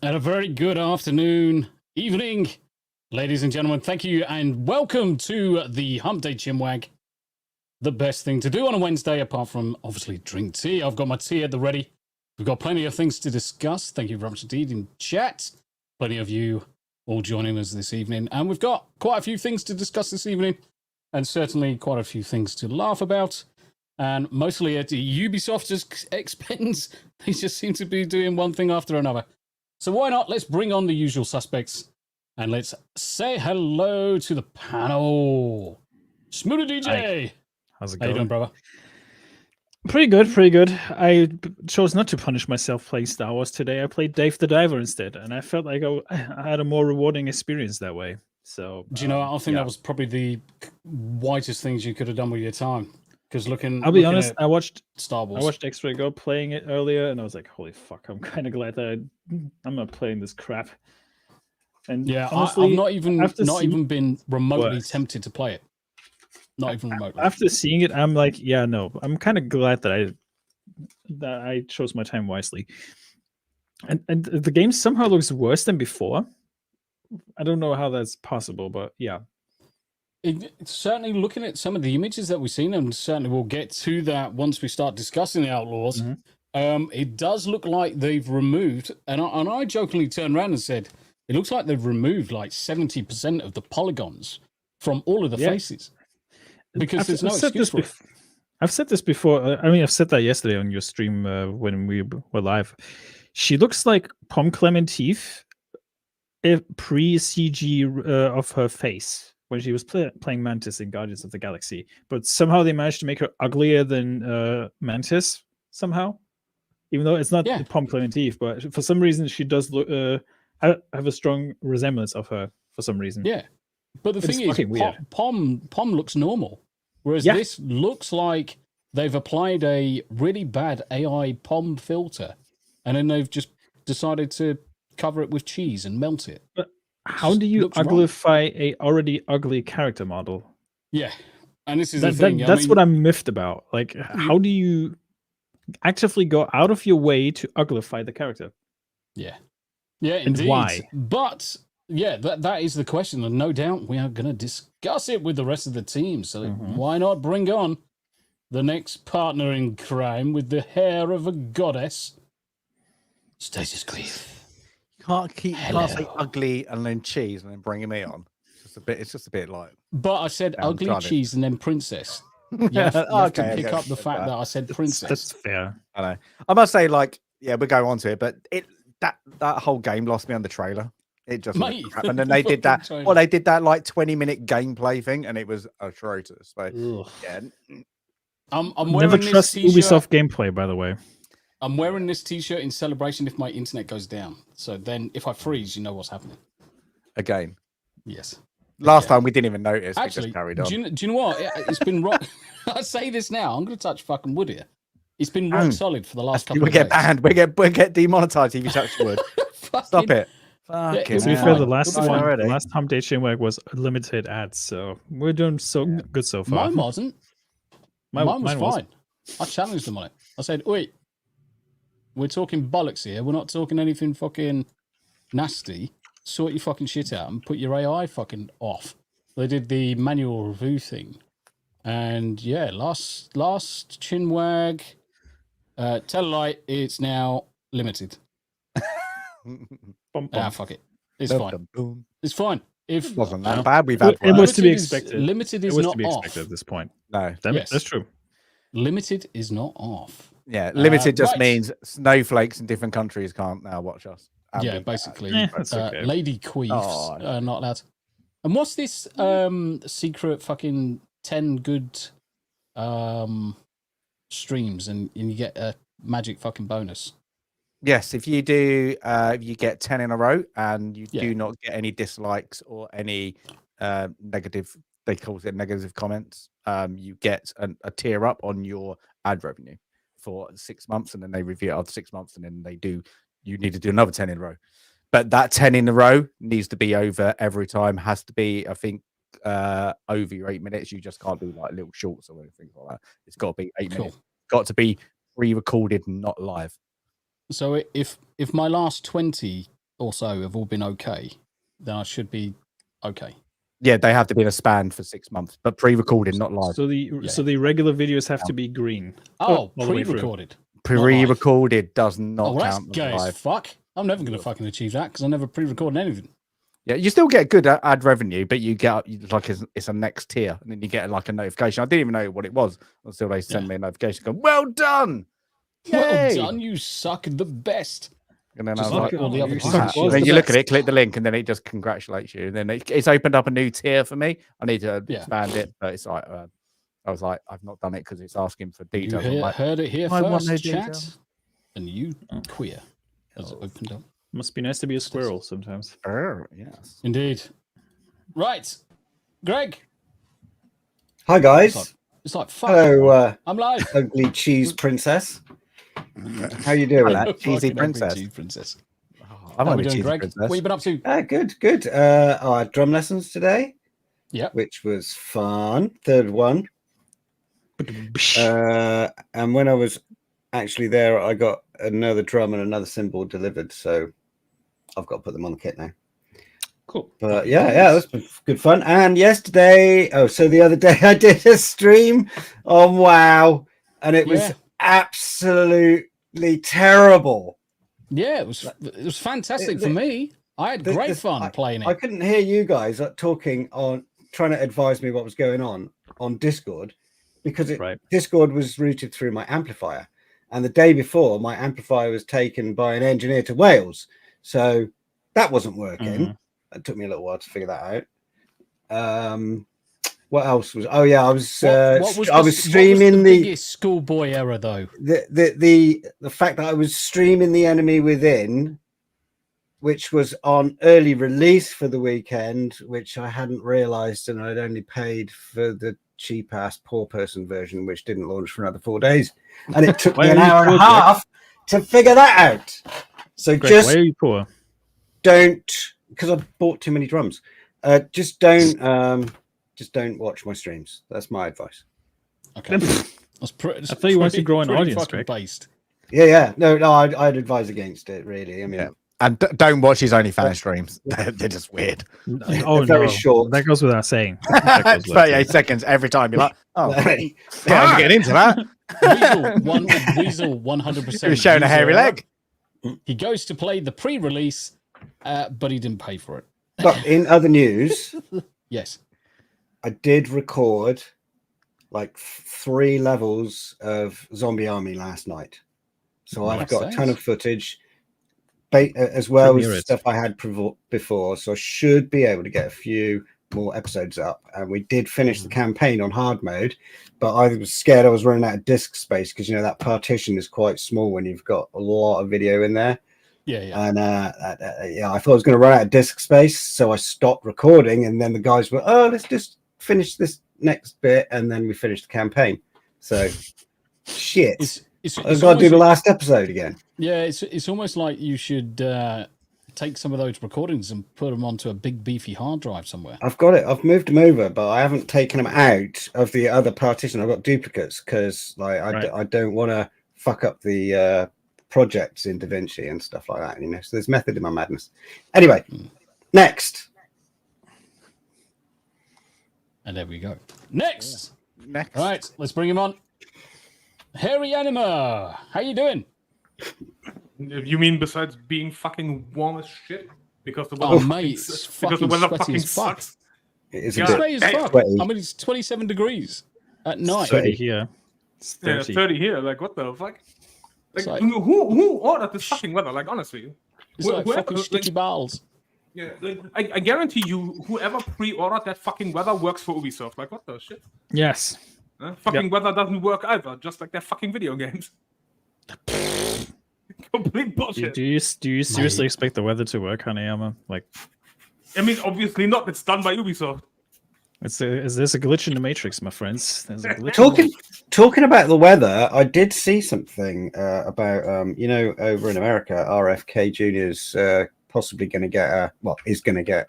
And a very good afternoon, evening, ladies and gentlemen. Thank you and welcome to the Hump Day Chinwag. The best thing to do on a Wednesday, apart from obviously drink tea. I've got my tea at the ready. We've got plenty of things to discuss. Thank you very much indeed in chat. Plenty of you all joining us this evening. And we've got quite a few things to discuss this evening. And certainly quite a few things to laugh about. And mostly at Ubisoft's expense. They just seem to be doing one thing after another. So why not? Let's bring on the usual suspects and let's say hello to the panel. Smoothie DJ. Hi. How's it How you doing, brother? Pretty good, pretty good. I chose not to punish myself playing Star Wars today. I played Dave the Diver instead, and I felt like I had a more rewarding experience that way. So, do you know, I think that was probably the wisest things you could have done with your time. Because I'll be honest, I watched Star Wars. I watched X-Ray Go playing it earlier, and I was like, "Holy fuck!" I'm kind of glad that I'm not playing this crap. And yeah, honestly, I've not even been remotely tempted to play it. Not even remotely. After seeing it, I'm like, yeah, no. I'm kind of glad that I chose my time wisely. And the game somehow looks worse than before. I don't know how that's possible, but yeah. Certainly looking at some of the images that we've seen, and certainly we'll get to that once we start discussing the Outlaws. Mm-hmm. It does look like they've removed, and I jokingly turned around and said, it looks like they've removed like 70% of the polygons from all of the faces. Because there's no excuse for it. I've said this before. I mean, I've said that yesterday on your stream when we were live. She looks like Pom Clementif pre-CG of her face when she was playing Mantis in Guardians of the Galaxy. But somehow they managed to make her uglier than Mantis somehow. Even though it's not Pom Clementif, but for some reason she does look have a strong resemblance of her for some reason. Yeah. But the thing is, Pom looks normal, whereas this looks like they've applied a really bad AI Pom filter, and then they've just decided to cover it with cheese and melt it. But how do you uglify a already ugly character model? Yeah, and this is the thing. That's what I'm miffed about. Like, how do you actively go out of your way to uglify the character? Yeah, indeed. And why? But yeah, that is the question, and no doubt we are going to discuss it with the rest of the team. So why not bring on the next partner in crime with the hair of a goddess, Stasis Cleave. You can't say ugly and then cheese and then bring me on. It's just a bit like. But I said ugly cheese and then princess. You have to pick up the fact that I said princess. That's fair. I know. I must say, like, yeah, we'll go on to it, but that whole game lost me on the trailer. It just and then they did that. Well, they did that like 20-minute gameplay thing, and it was atrocious. So, yeah. I'm never trust Ubisoft gameplay, by the way. I'm wearing this T-shirt in celebration if my internet goes down. So then, if I freeze, you know what's happening. Again. Yes. Last time we didn't even notice. Actually, we just carried on. Do you know what? It's been rock. I say this now. I'm going to touch fucking wood here. It's been rock solid for the last couple of days. We get banned. We get demonetized if you touch wood. Stop it. To be fair, the last Hump Day Chinwag was limited ads, so we're doing good so far. Mine wasn't. Mine was fine. I challenged them on it. I said, wait, we're talking bollocks here. We're not talking anything fucking nasty. Sort your fucking shit out and put your AI fucking off. They did the manual review thing. And yeah, last Chinwag, tell a lie, it's now limited. Fuck it. It's fine. It's fine. It wasn't that bad. We've had it was to be expected. Limited is not off at this point. No, that's true. Limited is not off. Yeah, limited just means snowflakes in different countries can't now watch us. Yeah, basically. Okay. Lady queefs are not allowed. And what's this secret fucking 10 good streams and you get a magic fucking bonus? Yes, if you do, you get 10 in a row and you do not get any dislikes or any negative, they call it negative comments. You get a tier up on your ad revenue for 6 months, and then they review it after 6 months, and then you need to do another 10 in a row. But that 10 in a row needs to be over every time, has to be, I think, over your 8 minutes. You just can't do like little shorts or anything like that. It's got to be 8 minutes. Got to be pre-recorded and not live. So if my last 20 or so have all been okay, then I should be okay. Yeah, they have to be in a span for 6 months, but pre-recorded, not live. So the regular videos have to be green. Oh, all the way through. pre-recorded. Pre-recorded does not Oh, well, that's count as gay as live. fuck. I'm never going to fucking achieve that because I never pre-record anything. Yeah, you still get good ad revenue, but you get like it's a next tier, and then you get like a notification. I didn't even know what it was until they send me a notification. Go, well done, well Yay! done, you suck the best. And then Just I was like like, all the other you times. suck. and then you look at it, click the link, and then it just congratulates you. And then it's opened up a new tier for me. I need to expand it, but it's like I was like, I've not done it because it's asking for You details. heard it here I want first, no chat. detail. And you queer as it opened up. Must be nice to be a squirrel sometimes. Yes. Indeed. Right, Greg. Hi guys. It's like fuck. Hello, I'm live. ugly cheese princess. How you doing? Hello. Cheesy Fucking princess. cheese princess. I'm How on we a doing, cheesy Greg? princess. What have you been up to? Good. I had drum lessons today. Yeah. Which was fun. Third one. And when I was actually there, I got another drum and another cymbal delivered. So I've got to put them on the kit now. Cool. But yeah, that's been good fun. And yesterday, so the other day, I did a stream on WoW, and it was absolutely terrible. Yeah, it was fantastic for me. I had great fun playing it. I couldn't hear you guys talking on, trying to advise me what was going on Discord, because Discord was routed through my amplifier, and the day before my amplifier was taken by an engineer to Wales, so that wasn't working. It took me a little while to figure that out. What else was? Oh yeah, I was streaming the biggest schoolboy error though. The fact that I was streaming the Enemy Within, which was on early release for the weekend, which I hadn't realised, and I'd only paid for the cheap ass poor person version, which didn't launch for another 4 days, and it took me an hour and a half to figure that out. So Greg, why are you poor? Don't, because I bought too many drums. Just don't watch my streams. That's my advice. Okay. I thought you wanted to grow an audience, Greg. Based. Yeah. No, I'd advise against it, really. I mean, and don't watch his OnlyFans streams. They're just weird. They're very short. That goes without saying. 38 seconds every time. You're like, oh, I'm getting into that. Weasel 100%. He was showing a hairy leg. He goes to play the pre-release, but he didn't pay for it. But in other news, yes, I did record like 3 levels of Zombie Army last night. So I've got a ton of footage, as well as stuff I had before. So I should be able to get a few more episodes up. And we did finish the campaign on hard mode, but I was scared I was running out of disk space, because that partition is quite small when you've got a lot of video in there. And I thought I was going to run out of disk space, so I stopped recording, and then the guys were, let's just finish this next bit, and then we finished the campaign. So shit, I've got to do the last episode again. Yeah, it's almost like you should take some of those recordings and put them onto a big beefy hard drive somewhere. I've got it. I've moved them over, but I haven't taken them out of the other partition. I've got duplicates because I don't want to fuck up the projects in DaVinci and stuff like that. So there's method in my madness. Anyway, next. And there we go. Next. Next. All right, let's bring him on. Hairy Anima, how you doing? You mean besides being fucking warm as shit? Because the weather fucking sucks. It is sweaty as fuck. Sweaty. I mean, it's 27 degrees at night. 30 here. It's 30. 30 here. Like, what the fuck? Like, who ordered this fucking weather? Like, honestly. It's like fucking sticky balls. Yeah, like, I guarantee you, whoever pre-ordered that fucking weather works for Ubisoft. Like, what the shit? Yes. Fucking weather doesn't work either, just like their fucking video games. Complete bullshit. Do you seriously expect the weather to work, Hanayama? Like, I mean, obviously not. It's done by Ubisoft. Is there's a glitch in the Matrix, my friends? There's a glitch. Talking about the weather, I did see something about over in America, RFK Jr.'s possibly going to get is going to get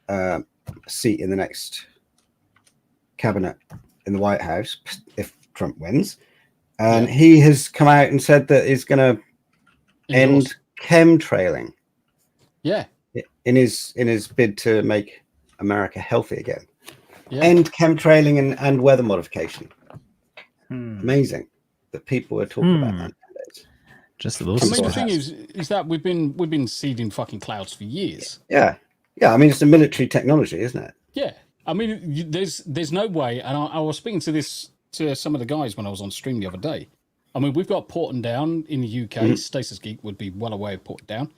a seat in the next cabinet in the White House if Trump wins, and he has come out and said that he's going to end chemtrailing. Yeah. In his bid to make America healthy again. Yeah. End chemtrailing and weather modification. Amazing that people are talking about that nowadays. Just a little. I mean, the thing is that we've been seeding fucking clouds for years. Yeah. I mean, it's a military technology, isn't it? Yeah. I mean, there's no way, and I was speaking to some of the guys when I was on stream the other day. I mean, we've got Porton Down in the UK. Stasis Geek would be well aware of Porton Down.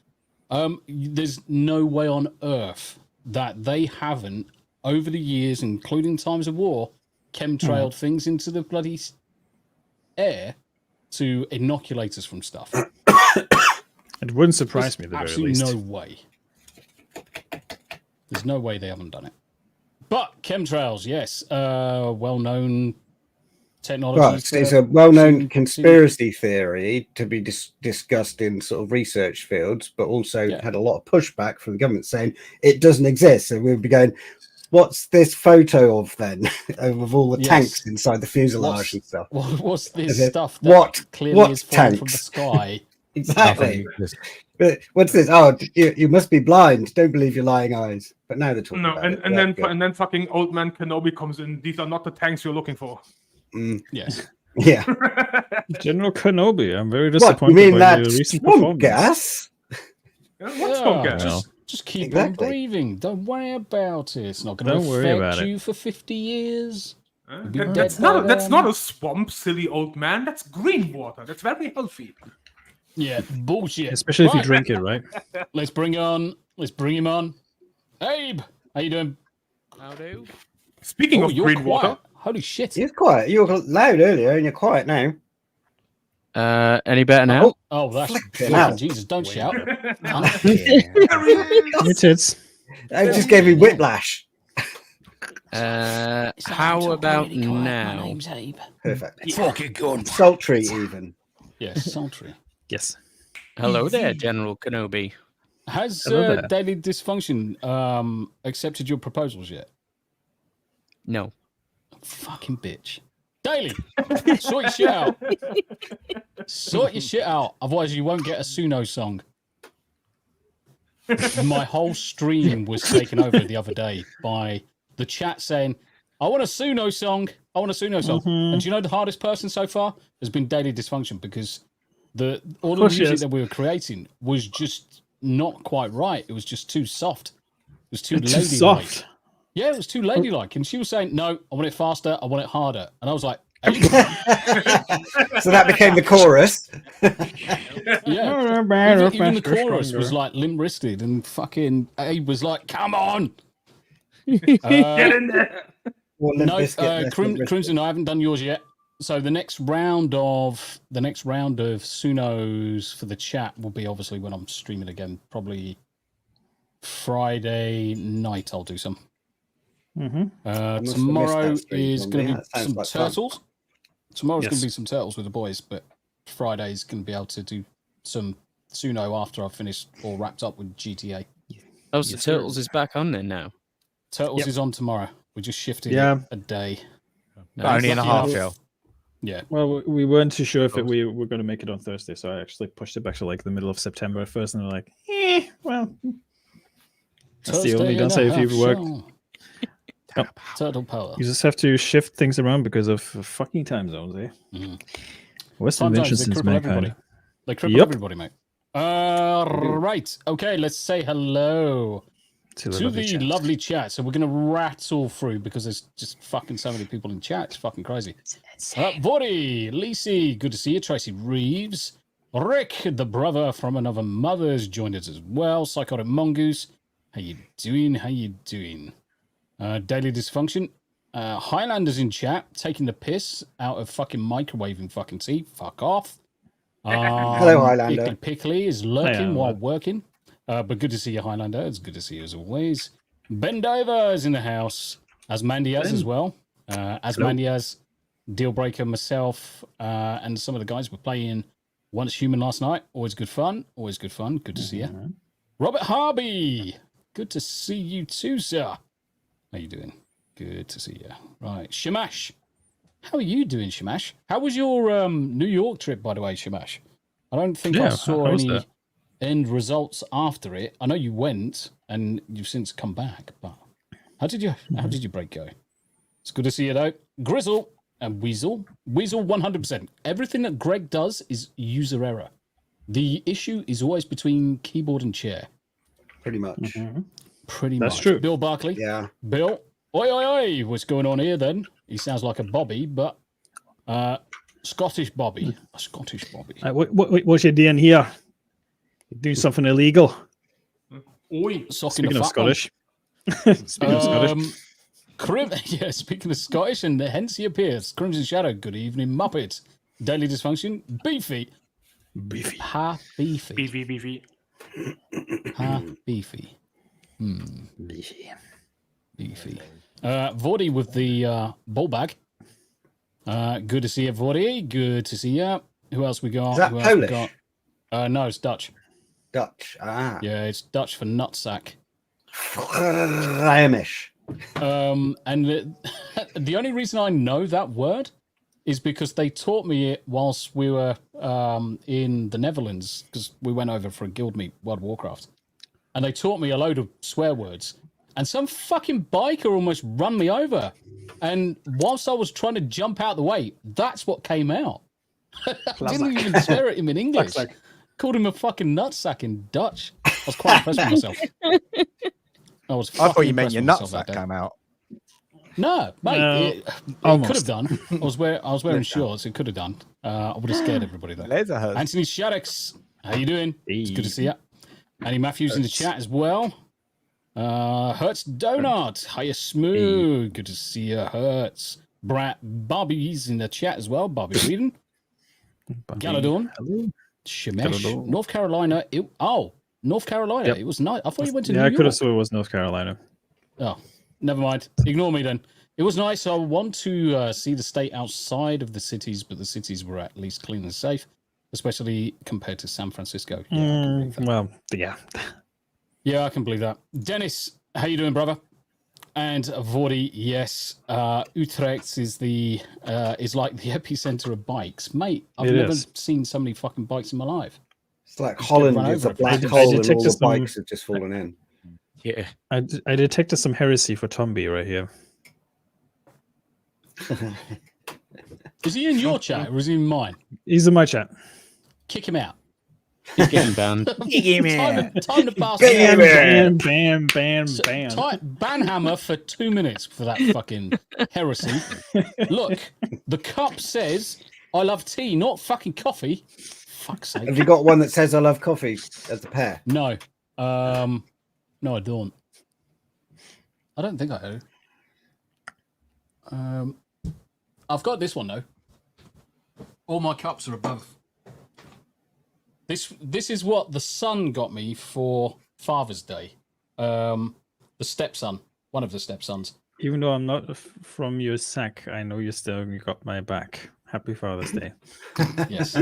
There's no way on earth that they haven't, over the years, including times of war, chemtrailed things into the bloody air to inoculate us from stuff. It wouldn't surprise me at the very least. Absolutely no way. There's no way they haven't done it. But chemtrails, yes, well-known technology. Right, it's a well-known conspiracy theory to be discussed in sort of research fields, but also had a lot of pushback from the government saying it doesn't exist. So we'd be going, what's this photo of then, of all the tanks inside the fuselage and stuff? What's this stuff that clearly is falling from the sky? Exactly. But what's this? Oh, you must be blind. Don't believe your lying eyes. But now they're talking about it. And then fucking old man Kenobi comes in. These are not the tanks you're looking for. Yes. Yeah. General Kenobi, I'm very disappointed by the recent swamp gas. What's swamp gas? Just keep on breathing. Don't worry about it. It's not going to affect you for 50 years. That's not a swamp, silly old man. That's green water. That's very healthy. Yeah, bullshit. Especially if you drink it, right? Let's bring him on. Abe, how you doing? Howdy. Speaking of green water. Holy shit. You're quiet. You were loud earlier and you're quiet now. Any better now? Oh, that's fucking Jesus, don't shout. Your tits. I just gave you whiplash. How about now? My name's Abe. Perfect. Fucking good. Sultry even. Yes, sultry. Yes. Hello there, General Kenobi. Has Daily Dysfunction accepted your proposals yet? No. Fucking bitch. Daily, sort your shit out. Sort your shit out. Otherwise, you won't get a Suno song. My whole stream was taken over the other day by the chat saying, I want a Suno song. I want a Suno song. And do you know the hardest person so far has been Daily Dysfunction, because all the music that we were creating was just not quite right. It was just too soft. It was too ladylike. Yeah, it was too ladylike. And she was saying, no, I want it faster. I want it harder. And I was like, hey. So that became the chorus. Yeah. Even the chorus was like limp-wristed, and fucking Abe was like, come on. Get in there. Crimson, I haven't done yours yet. So the next round of Sunos for the chat will be obviously when I'm streaming again, probably Friday night. I'll do some. Tomorrow is going to be some turtles. Tomorrow's going to be some turtles with the boys, but Friday's going to be able to do some Suno after I've finished or wrapped up with GTA. Oh, so Turtles is back on there now. Turtles is on tomorrow. We just shifted it a day. Only in a half show. Yeah. Well, we weren't too sure if we were going to make it on Thursday, so I actually pushed it back to like the middle of September at first, and they're like, well, that's the only downside if you work. Turtle power. You just have to shift things around because of fucking time zones, eh? Western inventions since mankind. They cripple everybody, mate. Right. Okay, let's say hello to the lovely chat. So we're going to rattle through because there's just fucking so many people in chat. It's fucking crazy. Vori, Lisi, good to see you. Tracy Reeves. Rick, the brother from another mother's joined us as well. Psychotic Mongoose. How you doing? Daily Dysfunction. Highlanders in chat, taking the piss out of fucking microwaving fucking tea. Fuck off. Hello, Highlander. Pickly is lurking while working. But good to see you, Highlander. It's good to see you as always. Ben Dover is in the house. Asmandiaz as well. Asmandiaz, Dealbreaker, myself, and some of the guys were playing Once Human last night. Always good fun. Good to see you. Robert Harvey. Good to see you too, sir. How you doing? Good to see you. Right. Shamash. How are you doing, Shamash? How was your New York trip, by the way, Shamash? I don't think I saw end results after it. I know you went and you've since come back, but how did you break go? It's good to see you though. Grizzle and Weasel 100%. Everything that Greg does is user error. The issue is always between keyboard and chair. Pretty much. Pretty That's much. true. Bill Barkley. Yeah. Bill. Oi, oi, oi. What's going on here then? He sounds like a Bobby, but Scottish Bobby. A Scottish Bobby. What's you doing here? You doing something illegal? Oi. Speaking of Scottish. Speaking of Scottish. Speaking of Scottish, and hence he appears. Crimson Shadow, good evening, Muppet. Daily Dysfunction, Beefy. Beefy. Ha, Beefy. Beefy. Ha, Beefy. Beefy. Beefy. Vordy with the ball bag. Good to see you, Vordy. Good to see you. Who else we got? Is that Who else we Polish? got? No, it's Dutch. Dutch. Ah. Yeah, it's Dutch for nutsack. Flemish. And the only reason I know that word is because they taught me it whilst we were in the Netherlands, because we went over for a guild meet, World of Warcraft. And they taught me a load of swear words. And some fucking biker almost run me over. And whilst I was trying to jump out the way, that's what came out. I didn't even swear at him in English. Called him a fucking nutsack in Dutch. I was quite impressed with myself. I thought you meant your nutsack came out. No, mate. It could have done. I was wearing shorts. It could have done. I would have scared everybody though. Anthony Shaddix, how you doing? It's good to see you. Annie Matthews in the chat as well. Hertz Donut, hiya Smooth. Good to see you, Hertz. Bobby's in the chat as well. Bobby Whedon. Galadorn. Shemesh. North Carolina. North Carolina. Yep. It was nice. I thought you went to New York. I could have sworn it was North Carolina. Oh, never mind. Ignore me then. It was nice. I want to see the state outside of the cities, but the cities were at least clean and safe, especially compared to San Francisco. Yeah, Yeah, I can believe that. Dennis, how you doing, brother? And Vordy, yes, Utrecht is like the epicenter of bikes, mate. I've never seen so many fucking bikes in my life. It's like Holland is a black hole and all the bikes have just fallen in. Yeah. I detected some heresy for Tomby right here. Is he in your chat or is he in mine? He's in my chat. Kick him out. He's getting banned. Time to pass. Bam. Ban hammer for 2 minutes for that fucking heresy. Look, the cup says, I love tea, not fucking coffee. Fuck's sake. Have you got one that says I love coffee as a pair? No. No, I don't. I don't think I do. I've got this one though. All my cups are above. This is what the son got me for Father's Day. The stepson, one of the stepsons. Even though I'm not from your sack, I know you still got my back. Happy Father's Day. Yes.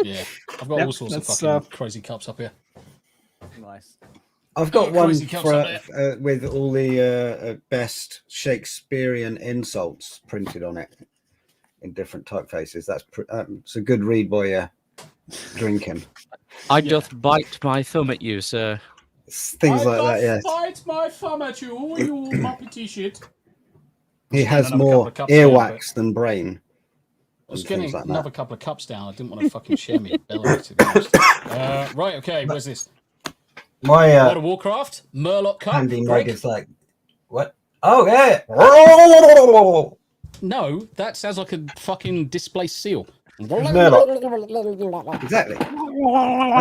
Yeah. I've got all sorts of fucking crazy cups up here. Nice. I've got one with all the best Shakespearean insults printed on it in different typefaces. It's a good read while you're drinking. I doth bite my thumb at you, sir. Things like that, yes. Bite my thumb at you, you muppety shit. He has more earwax than brain. I was getting another couple of cups down. I didn't want to fucking share me belly. Right, okay, where's this? My World of Warcraft, Murloc cup. Handy mug is like, what? Oh, yeah. No, that sounds like a fucking displaced seal. Exactly. That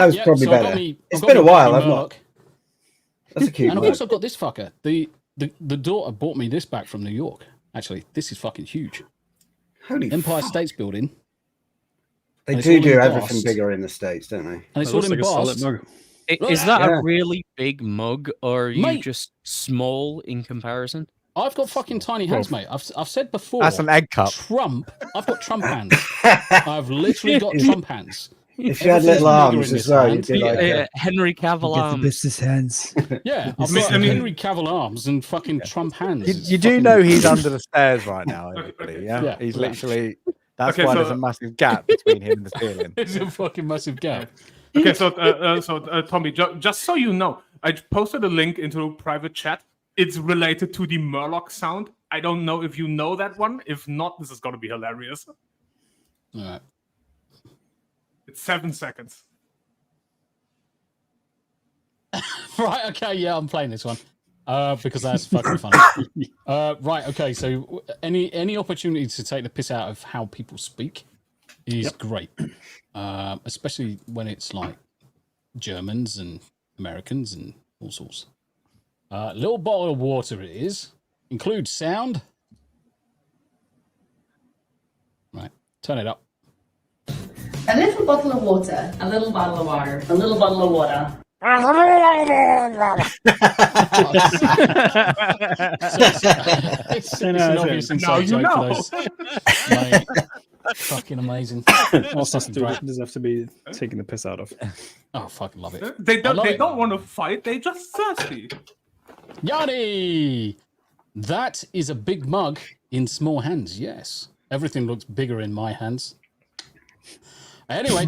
was probably better. It's been a while. I've not. That's a cute. And I've also got this fucker. The daughter bought me this back from New York. Actually, this is fucking huge. Holy Empire State's Building. They do everything bigger in the States, don't they? And it's all embossed. Is that a really big mug, or are you just small in comparison? I've got fucking tiny hands, mate. I've said before. That's an egg cup. I've got Trump hands. I've literally got Trump hands. If you had little arms as well, you'd be like Henry Cavill arms. Business hands. Yeah, I've got Henry Cavill arms and fucking Trump hands. You do know he's under the stairs right now, everybody. Yeah, he's literally. That's why there's a massive gap between him and the ceiling. There's a fucking massive gap. Okay, so Tommy, just so you know, I posted a link into a private chat. It's related to the Murloc sound. I don't know if you know that one. If not, this is going to be hilarious. All right. It's 7 seconds. Right, okay, yeah, I'm playing this one. Because that's fucking funny. Right, okay, so any opportunity to take the piss out of how people speak is great. Especially when it's like Germans and Americans and all sorts. Little bottle of water it is. Includes sound. Right, turn it up. A little bottle of water. A little bottle of water. A little bottle of water. It's an obvious inside joke for those. Like, fucking amazing. Also, does have to be taking the piss out of. Oh, fucking love it. They don't want to fight. They just thirsty. Yarnie! That is a big mug in small hands, yes. Everything looks bigger in my hands. Anyway,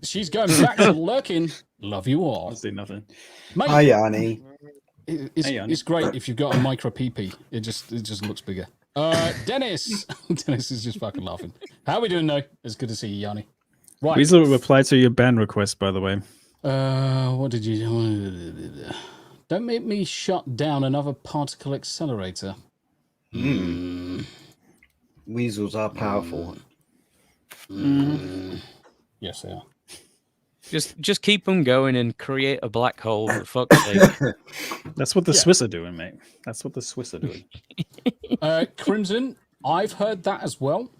she's going back to lurking. Love you all. I see nothing. Mate, Hi, Yarnie. It's great if you've got a micro PP. It just looks bigger. Dennis! Dennis is just fucking laughing. How are we doing, though? It's good to see you, Yarnie. Right. Weasel replied to your ban request, by the way. What did you do? Don't make me shut down another particle accelerator. Weasels are powerful. Yes, they are. Just keep them going and create a black hole, for fuck's sake. That's what the Swiss are doing, mate. That's what the Swiss are doing. Crimson, I've heard that as well.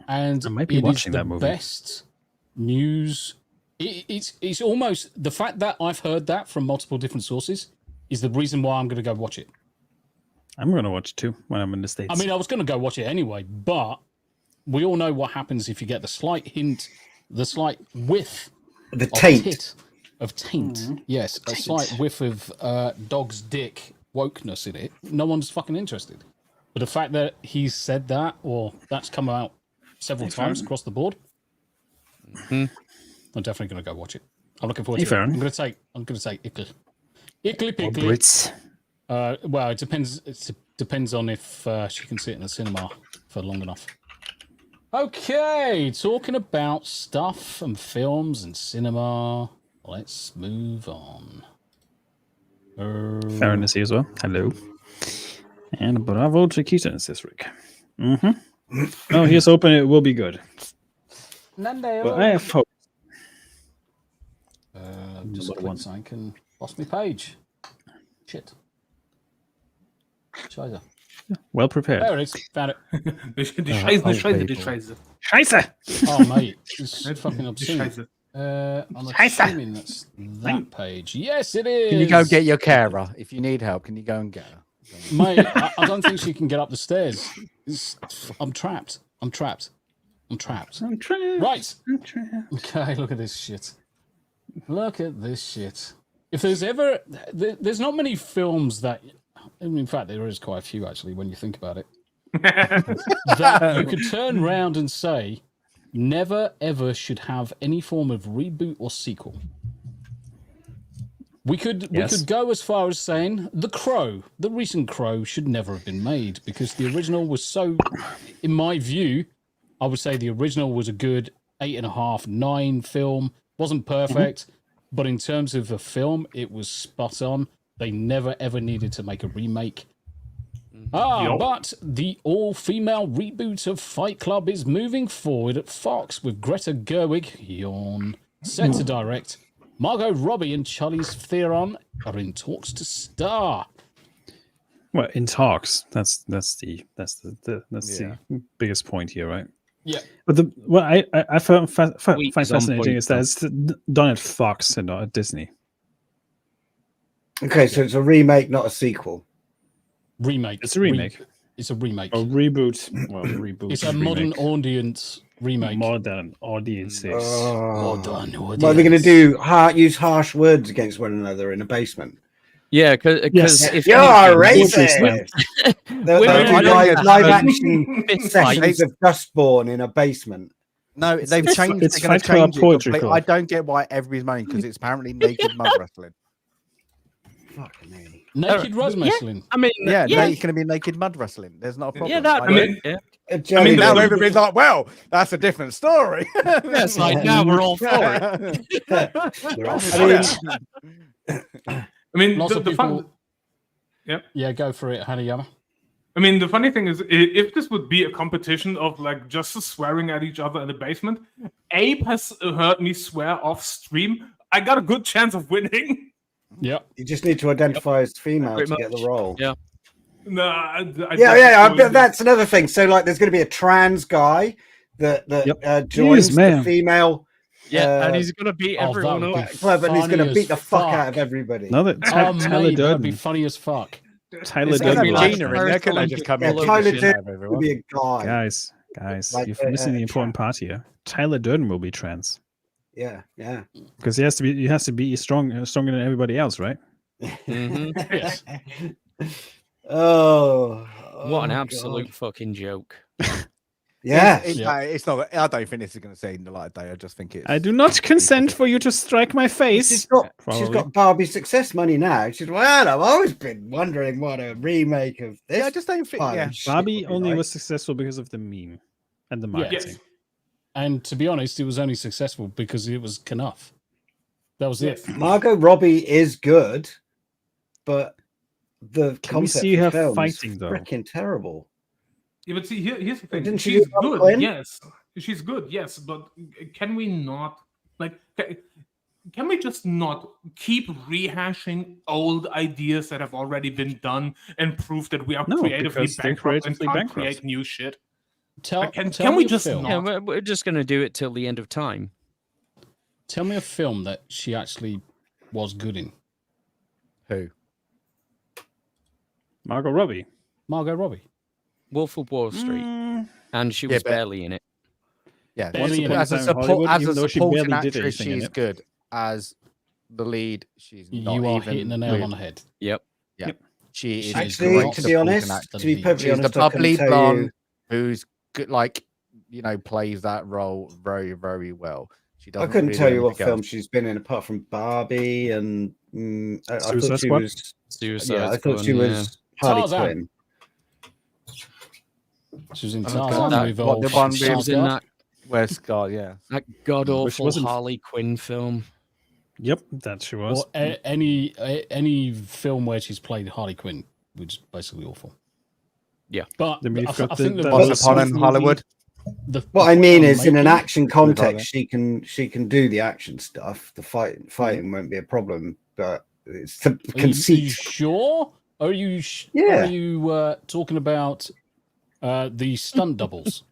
And I might be watching that movie. Best news. It's almost the fact that I've heard that from multiple different sources is the reason why I'm going to go watch it. I'm going to watch it too when I'm in the States. I mean, I was going to go watch it anyway, but we all know what happens if you get the slight hint, the slight whiff The taint. Of taint. Yes, a slight whiff of dog's dick wokeness in it. No one's fucking interested. But the fact that he's said that, or that's come out several times across the board, I'm definitely going to go watch it. I'm looking forward to it. I'm going to take Ickle. Ickly pickly. Well, it depends. It depends on if she can sit in the cinema for long enough. Okay, talking about stuff and films and cinema. Let's move on. Farron is here as well. Hello. And bravo, Chiquita, says Rick. Oh, here's hoping it will be good. But I have hope. Just once I can lost my page. Shit. Scheiße. Well prepared. There it is. Found it. Scheiße! Oh, mate. It's fucking obscene. I'm assuming that's that page. Yes, it is. Can you go get your carer? If you need help, can you go and get her? Mate, I don't think she can get up the stairs. I'm trapped. Right. Okay, look at this shit. If there's ever... There's not many films that... In fact, there is quite a few, actually, when you think about it. That you could turn around and say, never, ever should have any form of reboot or sequel. We could go as far as saying The Crow, the recent Crow, should never have been made because the original was so... In my view, I would say the original was a good 8.5, 9 film. Wasn't perfect, but in terms of the film, it was spot on. They never, ever needed to make a remake. But the all-female reboot of Fight Club is moving forward at Fox with Greta Gerwig, set to direct. Margot Robbie and Charlize Theron are in talks to star. Well, in talks. That's the biggest point here, right? Yeah. But what I find fascinating is that it's done at Fox and not at Disney. Okay, so it's a remake, not a sequel. Remake. It's a remake. It's a remake. A reboot. Well, reboot. It's a modern audience remake. Modern audiences. Modern audience. What are they going to do? Use harsh words against one another in a basement? Yeah, because if you're racist. They'll do live action sessions of Dustborn in a basement. No, they've changed. It's They're going Fight to Club change it Poetry completely. Club. I don't get why everybody's moaning because it's apparently naked mud wrestling. Fucking me. Naked Rose wrestling. I mean, Yeah, it's going to be naked mud wrestling. There's not a problem. yeah, that. Like, I mean, yeah. I mean, now everybody's like, well, that's a different story. Yes, like now we're all for it. I mean, Lots of the people. fun. Yeah. Yeah, go for it, Hanayama. I mean, the funny thing is, if this would be a competition of like just swearing at each other in the basement, Abe has heard me swear off stream. I got a good chance of winning. Yep. You just need to identify as female Pretty to get the much. role. Yeah. No, But that's another thing. So, like, there's going to be a trans guy that joins the female. Yeah, and he's gonna beat everyone that would up. be Club, and he's going to funny beat the as fuck out fuck. of everybody. No, that Oh, Tyler mate, that'd be Durden. funny as fuck. Tyler It's going to Durden. be like Gina in there, couldn't they just come Yeah, in? Tyler and shit out of Durden will everyone? be a guy. Guys, Like, you're missing the important part here. Tyler Durden will be trans Yeah. because he has to be stronger than everybody else, right? Yes. Oh, What an God. absolute fucking joke. Yeah. It's not. I don't think this is going to see the light of day. I just think it's. I do not consent for you to strike my face. She's Probably. got Barbie success money now. She's I've always been wondering what a remake of this. Yeah, I just don't think. pile Yeah. of shit Barbie would be only like. was successful because of the meme and the marketing. Yes. And to be honest, it was only successful because it was Knuff. That was it. Margot Robbie is good, but the Can we concept see of her film fighting, is though? freaking terrible. Yeah, but see, here's the thing. Didn't she She's do Harley good, Quinn? yes. She's good, yes. But can we not, like, can we just not keep rehashing old ideas that have already been done and prove that we are No, creatively because they're bankrupt and creatively can't bankrupt. create new shit? Tell Can me we a just film. Yeah, not? we're just gonna do it till the end of time. Tell me a film that she actually was good in. Who? Margot Robbie. Margot Robbie. Wolf of Wall Street, and she Yeah, was but- barely in it. Yeah, Barely in as a Time in Hollywood, as even a though she supporting barely did actress, anything in she's it. good. As the lead, she's not You are even hitting the nail with- on the head. Yep. She is Actually, a great not to be supporting honest, actress. to be perfectly She's the honest, I couldn't bubbly tell blonde you. who's good, like plays that role very, very well. She I doesn't. couldn't really tell do you what anything film else. she's been in apart from Barbie and I Suicide thought she Squad? was. Suicide Yeah, I Squad, thought she was Harley Tarzan. Quinn. She was in Oh, Tarzan that- with what, old the one fucking She was in Skarsgård. Where's Scar? Yeah. that god awful wasn't- Harley Quinn film. Yep, that she was. Or any film where she's played Harley Quinn, which is basically awful. Yeah. But Then we've I got think the- the Once Once Upon in movie- Hollywood. What I mean is, in an making- action context, she can do the action stuff. The fighting won't be a problem, but it's the Are you conceit. sure? Are you? Yeah. Are you talking about the stunt doubles?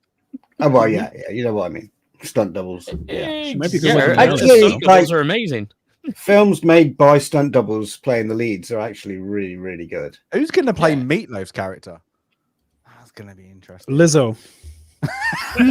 Oh well, yeah, you know what I mean. Stunt doubles. Yeah. might be good Yeah, with her- the her Actually, stunt like- doubles are amazing. Films made by stunt doubles playing the leads are actually really, really good. Who's going to play Yeah. Meatloaf's character? That's going to be interesting. Lizzo. No,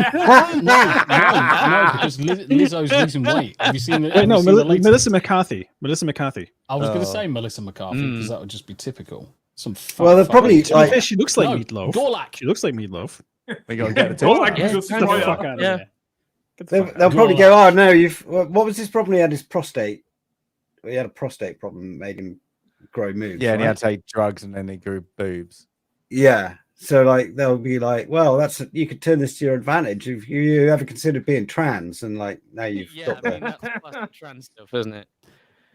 because Lizzo's losing weight. Have you seen the? Wait, have no, you seen the latest- Melissa McCarthy. Melissa McCarthy. I was going to Oh. say Melissa McCarthy because that would just be typical. Some Well, they're probably To be fair, she looks like No, Meatloaf. Gorlak. She looks like Meatloaf. We got to get the Or two. like Yeah, just Get the spoiler. fuck out of Yeah. there. Get the fuck out. They'll probably Gorlak. go, oh no, what was his problem? He had his prostate. He had a prostate problem that made him grow moves. Yeah, and he right? had to take drugs, and then he grew boobs. Yeah. So like they'll be like, well, you could turn this to your advantage if you ever considered being trans, and like now you've Yeah, got I mean, the that's the trans stuff, isn't it?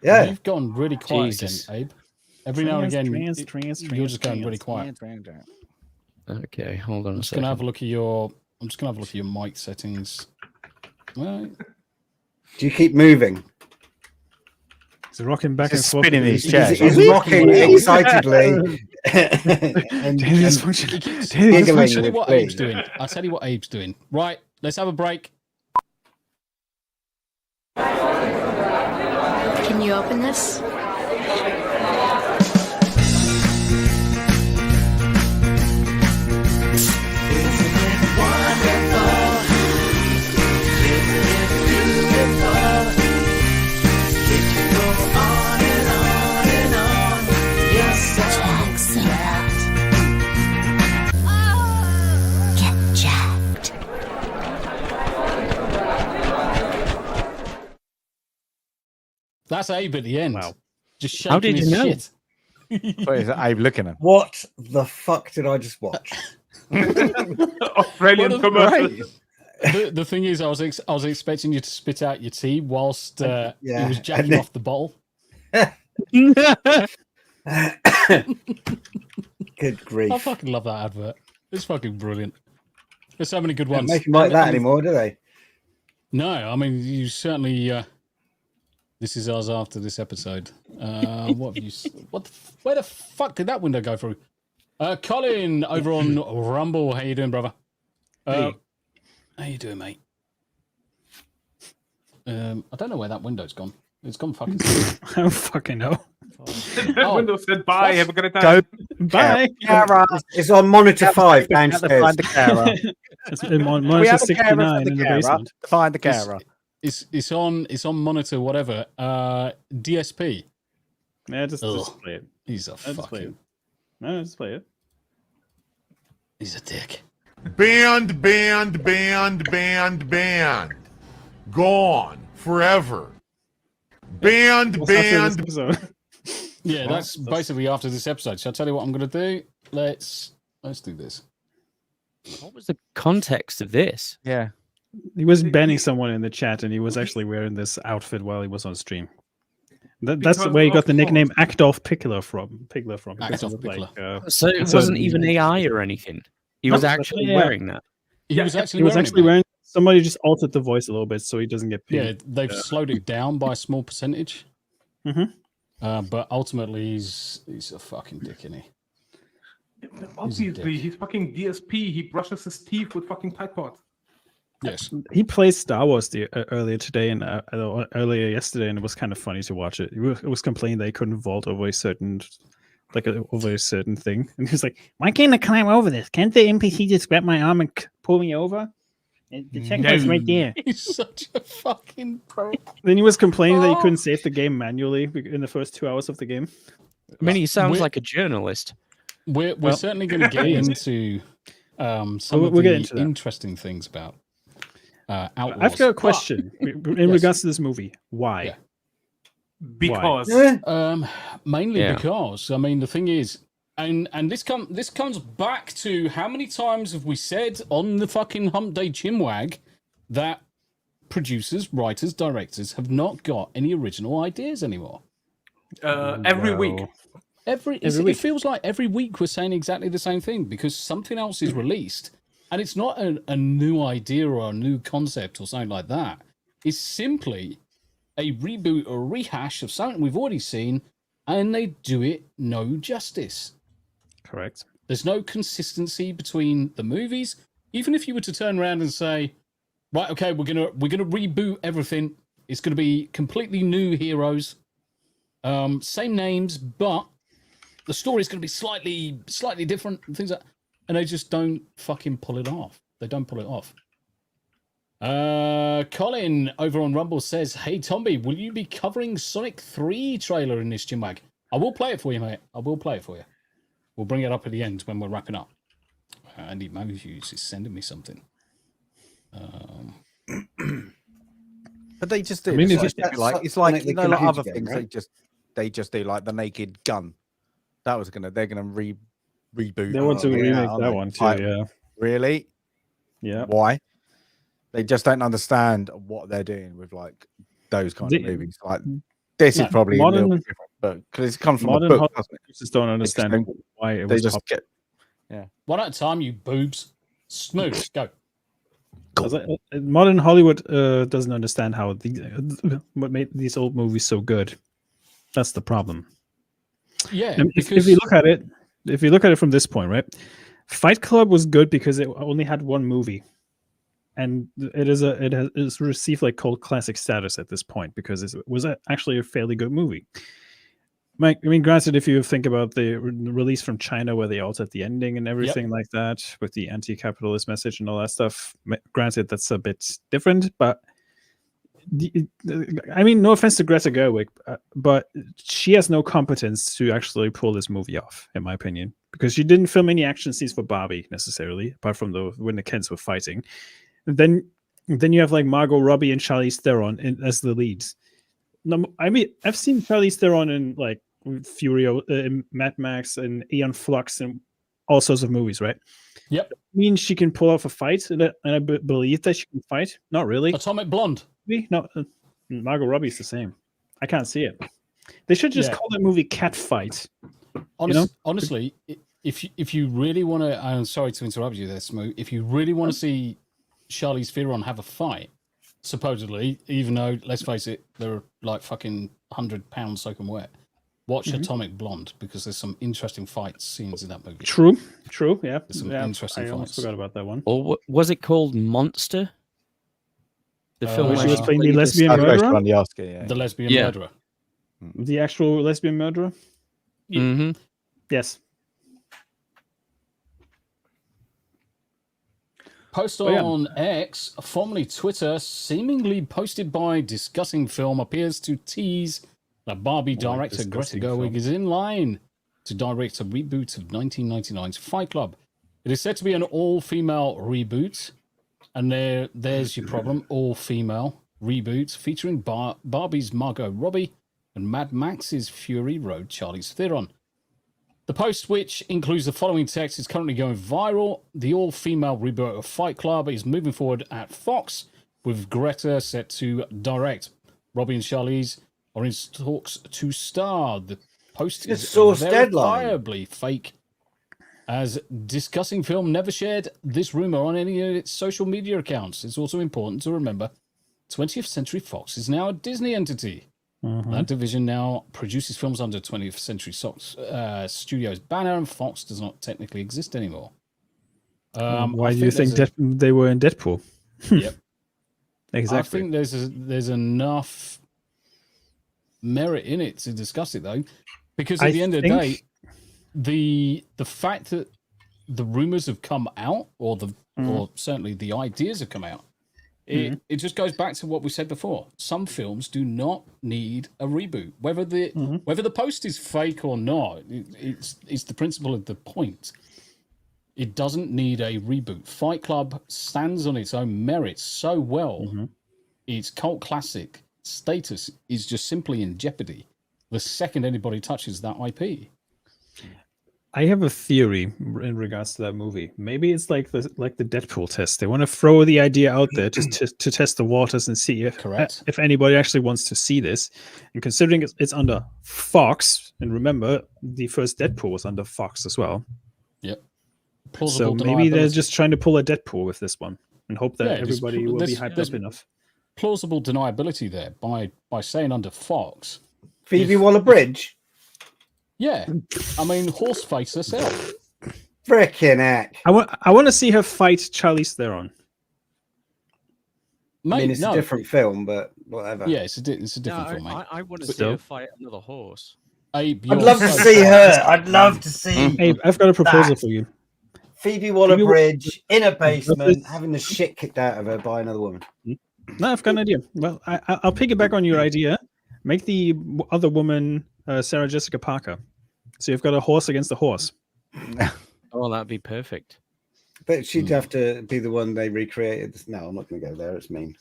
yeah. You've gone really quiet Jesus. again, Abe. Every now and again, Trans, you're just going really quiet. Okay, hold on a I'm just gonna have a second. look at your. I'm just gonna have a look at your mic settings. Right. Do you keep moving? He's rocking back He's and forth. spinning with his his- chair. He's rocking excitedly. and, Daily's and function. I'll giggling tell you with what glee. Abe's doing. I'll tell you what Abe's doing. Right, let's have a break. Can you open this? Get jacked. That's Abe at the end. Wow. Just shaking How did his you know? shit. What is Abe looking at? What the fuck did I just watch? Australian What a- commercial. The thing is, I was expecting you to spit out your tea whilst he Yeah, was and jacking then- off the bowl. Good grief. I fucking love that advert. It's fucking brilliant. There's so many good Don't ones. make them like that And- anymore, do they? No, I mean you certainly. This is us after this episode. What have you? Where the fuck did that window go through? Colin over on Rumble. How you doing, brother? How you doing, mate? I don't know where that window's gone. It's gone fucking. I don't fucking know. Oh. Windows said bye. Have a great time. Go Bye. Kara. It's on monitor 5 Find downstairs. the Kara. It's in We monitor have a Kara 69 for in the the Kara. basement. Find the Kara. It's on monitor whatever. DSP. Yeah, just Ugh. play it. He's a Just play it. fucking. No, just play it. He's a dick. Banned. Gone forever. Banned. What's after this episode? Yeah, that's basically after this episode. Shall I tell you what I'm going to do? Let's do this. What was the context of this? Yeah. He was banning someone in the chat, and he was actually wearing this outfit while he was on stream. That's Because where he got of the nickname course. Actolf Pickler from. because Actolf of, like, So it It's wasn't a- even AI or anything. He No, was that's- actually yeah. wearing that. He was actually he was wearing actually it, mate. wearing. Somebody just altered the voice a little bit so he doesn't get Yeah, paid. they've slowed it down by a small percentage. Mhm. But ultimately, he's a fucking dick, isn't he? Obviously, he's fucking DSP. He brushes his teeth with fucking Tide Pod. Yes. He played Star Wars earlier today and earlier yesterday, and it was kind of funny to watch it. He was complaining that he couldn't vault over a certain, over a certain thing, and he was like, "Why can't I climb over this? Can't the NPC just grab my arm and pull me over? The checkpoint's right there." He's such a fucking pro. Then he was complaining that he couldn't save the game manually in the first 2 hours of the game. I mean, he sounds We're- like a journalist. We're Well, certainly going to get into some We'll of get the into that. interesting things about Outlaws. I've got a question in Yes. regards to this movie. Why? Yeah. Because Mainly Yeah. because I mean the thing is, and this comes back to how many times have we said on the fucking Hump Day Chimwag that producers, writers, directors have not got any original ideas anymore. every No. week. It feels like every week we're saying exactly the same thing because something else is released and it's not a new idea or a new concept or something like that. It's simply a reboot or rehash of something we've already seen and they do it no justice. Correct. There's no consistency between the movies. Even if you were to turn around and say, right, okay, we're gonna reboot everything. It's gonna be completely new heroes, same names, but the story's gonna be slightly different and things like that. And they just don't fucking pull it off. They don't pull it off. Colin over on Rumble says, "Hey Tomby, will you be covering Sonic 3 trailer in this Chimwag?" I will play it for you, mate. I will play it for you. We'll bring it up at the end when we're wrapping up. Andy Matthews is sending me something. But they just do. I mean, it's it's like, just- like it's Sonic like the you know, like computer other game, things. right? They just do like the Naked Gun. They're gonna reboot. They want to yeah, remake aren't that they? one too. Like, Yeah. Really? Yeah. Why? They just don't understand what they're doing with like those kind of The- movies. Like this No, is probably a modern- little bit different, but because it comes from a modern book, Hollywood doesn't it? just don't understand don't- why it They was just popular. get One at a time, you boobs. Smooth, go. Modern Hollywood doesn't understand how what made these old movies so good. That's the problem. Yeah, And because if you look at it from this point, right? Fight Club was good because it only had one movie, and it's received like cult classic status at this point because it was actually a fairly good movie. Mike, I mean, granted, if you think about the release from China where they altered the ending and everything like that with the anti-capitalist message and all that stuff, granted, that's a bit different, but I mean, no offense to Greta Gerwig, but she has no competence to actually pull this movie off, in my opinion, because she didn't film any action scenes for Barbie necessarily, apart from when the Kens were fighting. And then you have like Margot Robbie and Charlize Theron as the leads. No, I mean, I've seen Charlize Theron in like Fury, Mad Max, and Aeon Flux, and all sorts of movies, right? Yep. I mean, she can pull off a fight, and I believe that she can fight. Not really. Atomic Blonde. No, Margot Robbie's the same. I can't see it. They should just call that movie Cat Fight. Honestly, if you really want to, I'm sorry to interrupt you there, Smoo. If you really want to see Charlize Theron have a fight, supposedly, even though, let's face it, they're like fucking 100 pounds soaking wet. Watch Atomic Blonde, because there's some interesting fight scenes in that movie. True, yeah. There's some interesting I almost fights. forgot about that one. Or was it called Monster? The film where where she was playing the lesbian murderer? The Oscar, yeah. The lesbian murderer. The actual lesbian murderer? Yeah. Mm-hmm. Yes. Post on X, formerly Twitter, seemingly posted by Discussing Film, appears to tease that Barbie director Greta Gerwig is in line to direct a reboot of 1999's Fight Club. It is said to be an all-female reboot, and there's your problem, all-female reboot featuring Barbie's Margot Robbie and Mad Max's Fury Road Charlize Theron. The post, which includes the following text, is currently going viral. The all-female reboot of Fight Club is moving forward at Fox, with Greta set to direct. Robbie and Charlize are in talks to star. The post is verifiably fake, as Discussing Film never shared this rumor on any of its social media accounts. It's also important to remember 20th Century Fox is now a Disney entity. That division now produces films under 20th Century Fox Studios banner, and Fox does not technically exist anymore. Why do you think they were in Deadpool? Yep. Exactly. I think there's enough merit in it to discuss it, though, because at the end of the day, the fact that the rumors have come out, or certainly the ideas have come out, it just goes back to what we said before. Some films do not need a reboot, whether the post is fake or not. It's the principle of the point. It doesn't need a reboot. Fight Club stands on its own merits so well. Its cult classic status is just simply in jeopardy the second anybody touches that IP. I have a theory in regards to that movie. Maybe it's like the Deadpool test. They want to throw the idea out there just to test the waters and see if anybody actually wants to see this. And considering it's under Fox, and remember, the first Deadpool was under Fox as well. Yep. So maybe they're just trying to pull a Deadpool with this one and hope that everybody will be hyped up enough. Plausible deniability there by saying under Fox. Phoebe Waller-Bridge? Yeah, I mean, Horseface herself. Frickin' heck! I want to see her fight Charlize Theron. Mate, I mean, it's a different film, but whatever. Yeah, it's a different film, mate. I want to see her fight another horse. Abe, I'd love to see her. I'd love to see. Abe, I've got a proposal for you. Phoebe Waller-Bridge in a basement, having the shit kicked out of her by another woman. No, I've got an idea. Well, I'll piggyback on your idea. Make the other woman Sarah Jessica Parker. So you've got a horse against a horse. Oh, that'd be perfect. But she'd have to be the one they recreated. No, I'm not going to go there. It's mean.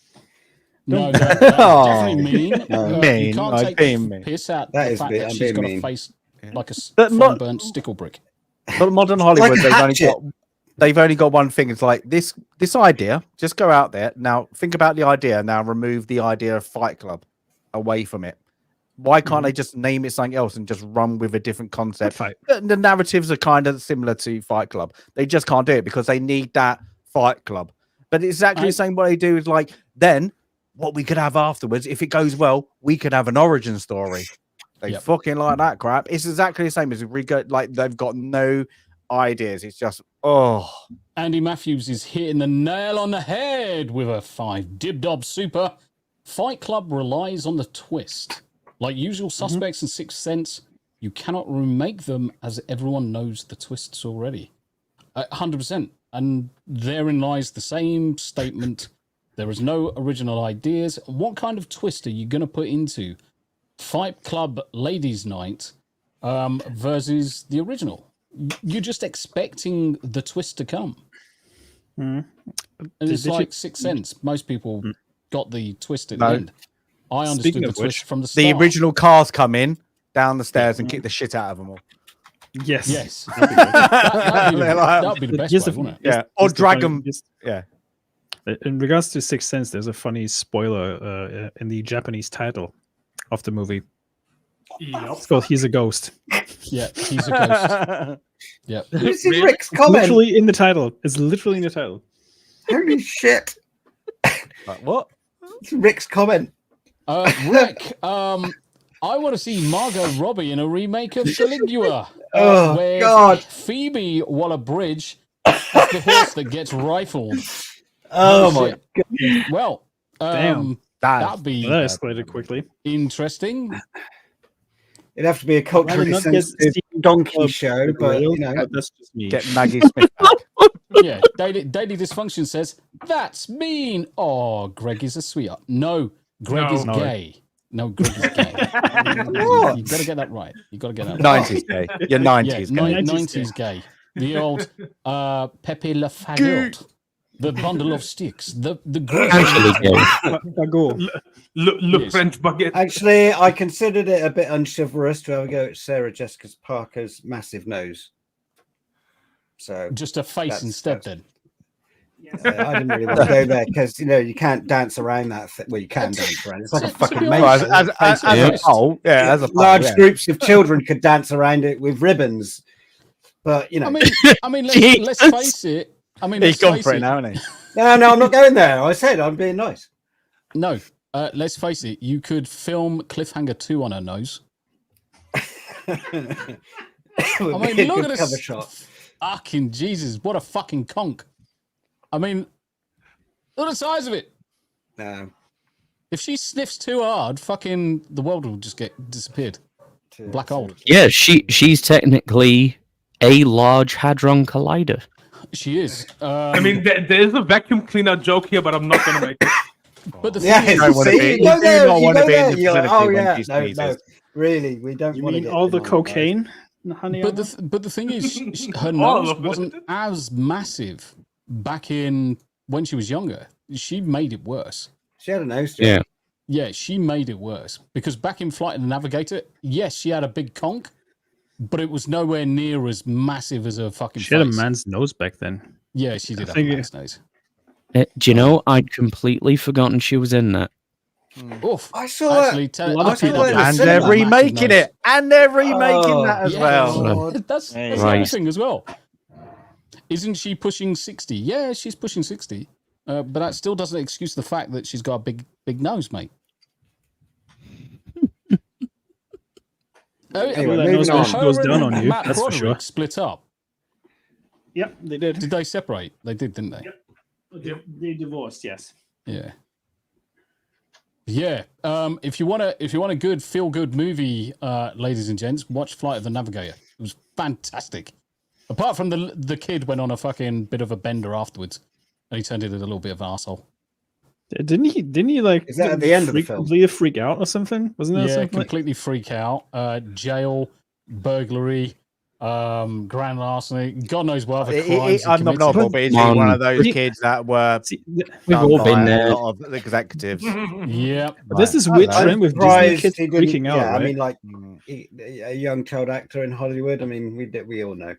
No, that's definitely mean. Mean. You can't take piss out the fact that she's got a face like a sunburnt stickle brick. But modern Hollywood, they've only got one thing. It's like this idea. Just go out there now. Think about the idea. Now remove the idea of Fight Club away from it. Why can't they just name it something else and just run with a different concept? The narratives are kind of similar to Fight Club. They just can't do it because they need that Fight Club. But it's exactly the same. What they do is like, then what we could have afterwards, if it goes well, we could have an origin story. They fucking like that crap. It's exactly the same as if we go, like, they've got no ideas. It's just, Andy Matthews is hitting the nail on the head with a 5 dib-dob super. Fight Club relies on the twist. Like Usual Suspects and Sixth Sense, you cannot remake them as everyone knows the twists already. 100%. And therein lies the same statement. There is no original ideas. What kind of twist are you going to put into Fight Club Ladies Night versus the original? You're just expecting the twist to come. And it's like Sixth Sense. Most people got the twist at the end. I understood the twist from the start. The original cars come in down the stairs and kick the shit out of them all. Yes. Yes. That'd be the best way, wouldn't it? Yeah. Or drag them. Yeah. In regards to Sixth Sense, there's a funny spoiler in the Japanese title of the movie. Yep. It's called "He's a Ghost." Yeah, he's a ghost. Yeah. This is Rick's comment. Literally in the title. It's literally in the title. Holy shit! Like, what? It's Rick's comment. Rick, I want to see Margot Robbie in a remake of Caligula. Oh where God! Phoebe Waller-Bridge is the horse that gets rifled. Oh my God! Well, Damn. that'd be That escalated quickly. interesting. It'd have to be a culturally sensitive donkey show, but you know, that's just me. Get Maggie Smith back. Yeah, Daily Dysfunction says, that's mean. Oh, Greg is a sweetheart. No, Greg is gay. No, Greg is gay. You got to get that right. You got to get that right. 90s gay. You're 90s gay. 90s gay. The old Pepe Le Fagot. The bundle of sticks. The Le French baguette. actually, I considered it a bit unchivalrous to have a go at Sarah Jessica Parker's massive nose. So just a face instead, then. I didn't really want to go there because you can't dance around that. Well, you can dance around. It's like a fucking maze. As a whole, as a large groups of children could dance around it with ribbons, but I mean, let's face it. I mean, he's gone for it now, hasn't he? No, I'm not going there. I said I'm being nice. No, let's face it. You could film Cliffhanger 2 on her nose. I mean, look at this shot. Fucking Jesus, what a fucking conk. I mean, look at the size of it. No. If she sniffs too hard, fucking the world will just get disappeared. Black hole. Yeah, she's technically a large hadron collider. She is. I mean, there is a vacuum cleaner joke here, but I'm not going to make it. But the thing is, no, really, we don't. You mean all the cocaine? But the thing is, her nose wasn't as massive back in when she was younger. She made it worse. She had a nose job. Yeah. Yeah, she made it worse because back in Flight of the Navigator, yes, she had a big conch, but it was nowhere near as massive as her fucking face. She had a man's nose back then. Yeah, she did have a man's nose. Do you know, I'd completely forgotten she was in that. Oof. I saw it. And they're remaking it. And they're remaking that as well. That's the thing as well. Isn't she pushing 60? Yeah, she's pushing 60. But that still doesn't excuse the fact that she's got a big nose, mate. Anyway, moving on. Goes down on you, Matt that's for sure. Split up. Yep, they did. Did they separate? They did, didn't they? Yep. They divorced, yes. Yeah. Yeah. If you want a good feel-good movie, ladies and gents, watch Flight of the Navigator. It was fantastic. Apart from the kid went on a fucking bit of a bender afterwards, and he turned into a little bit of an arsehole. Didn't he like? Is that at the end of the film? Completely freak out or something? Wasn't that something? Completely freak out. Jail, burglary, grand larceny. God knows what other crimes. I'm not novel, but he's one of those kids that were. We've all been there. A lot of executives. Yeah. But there's this weird trend with Disney kids freaking out. Yeah, right? I mean, like a young child actor in Hollywood. I mean, we all know.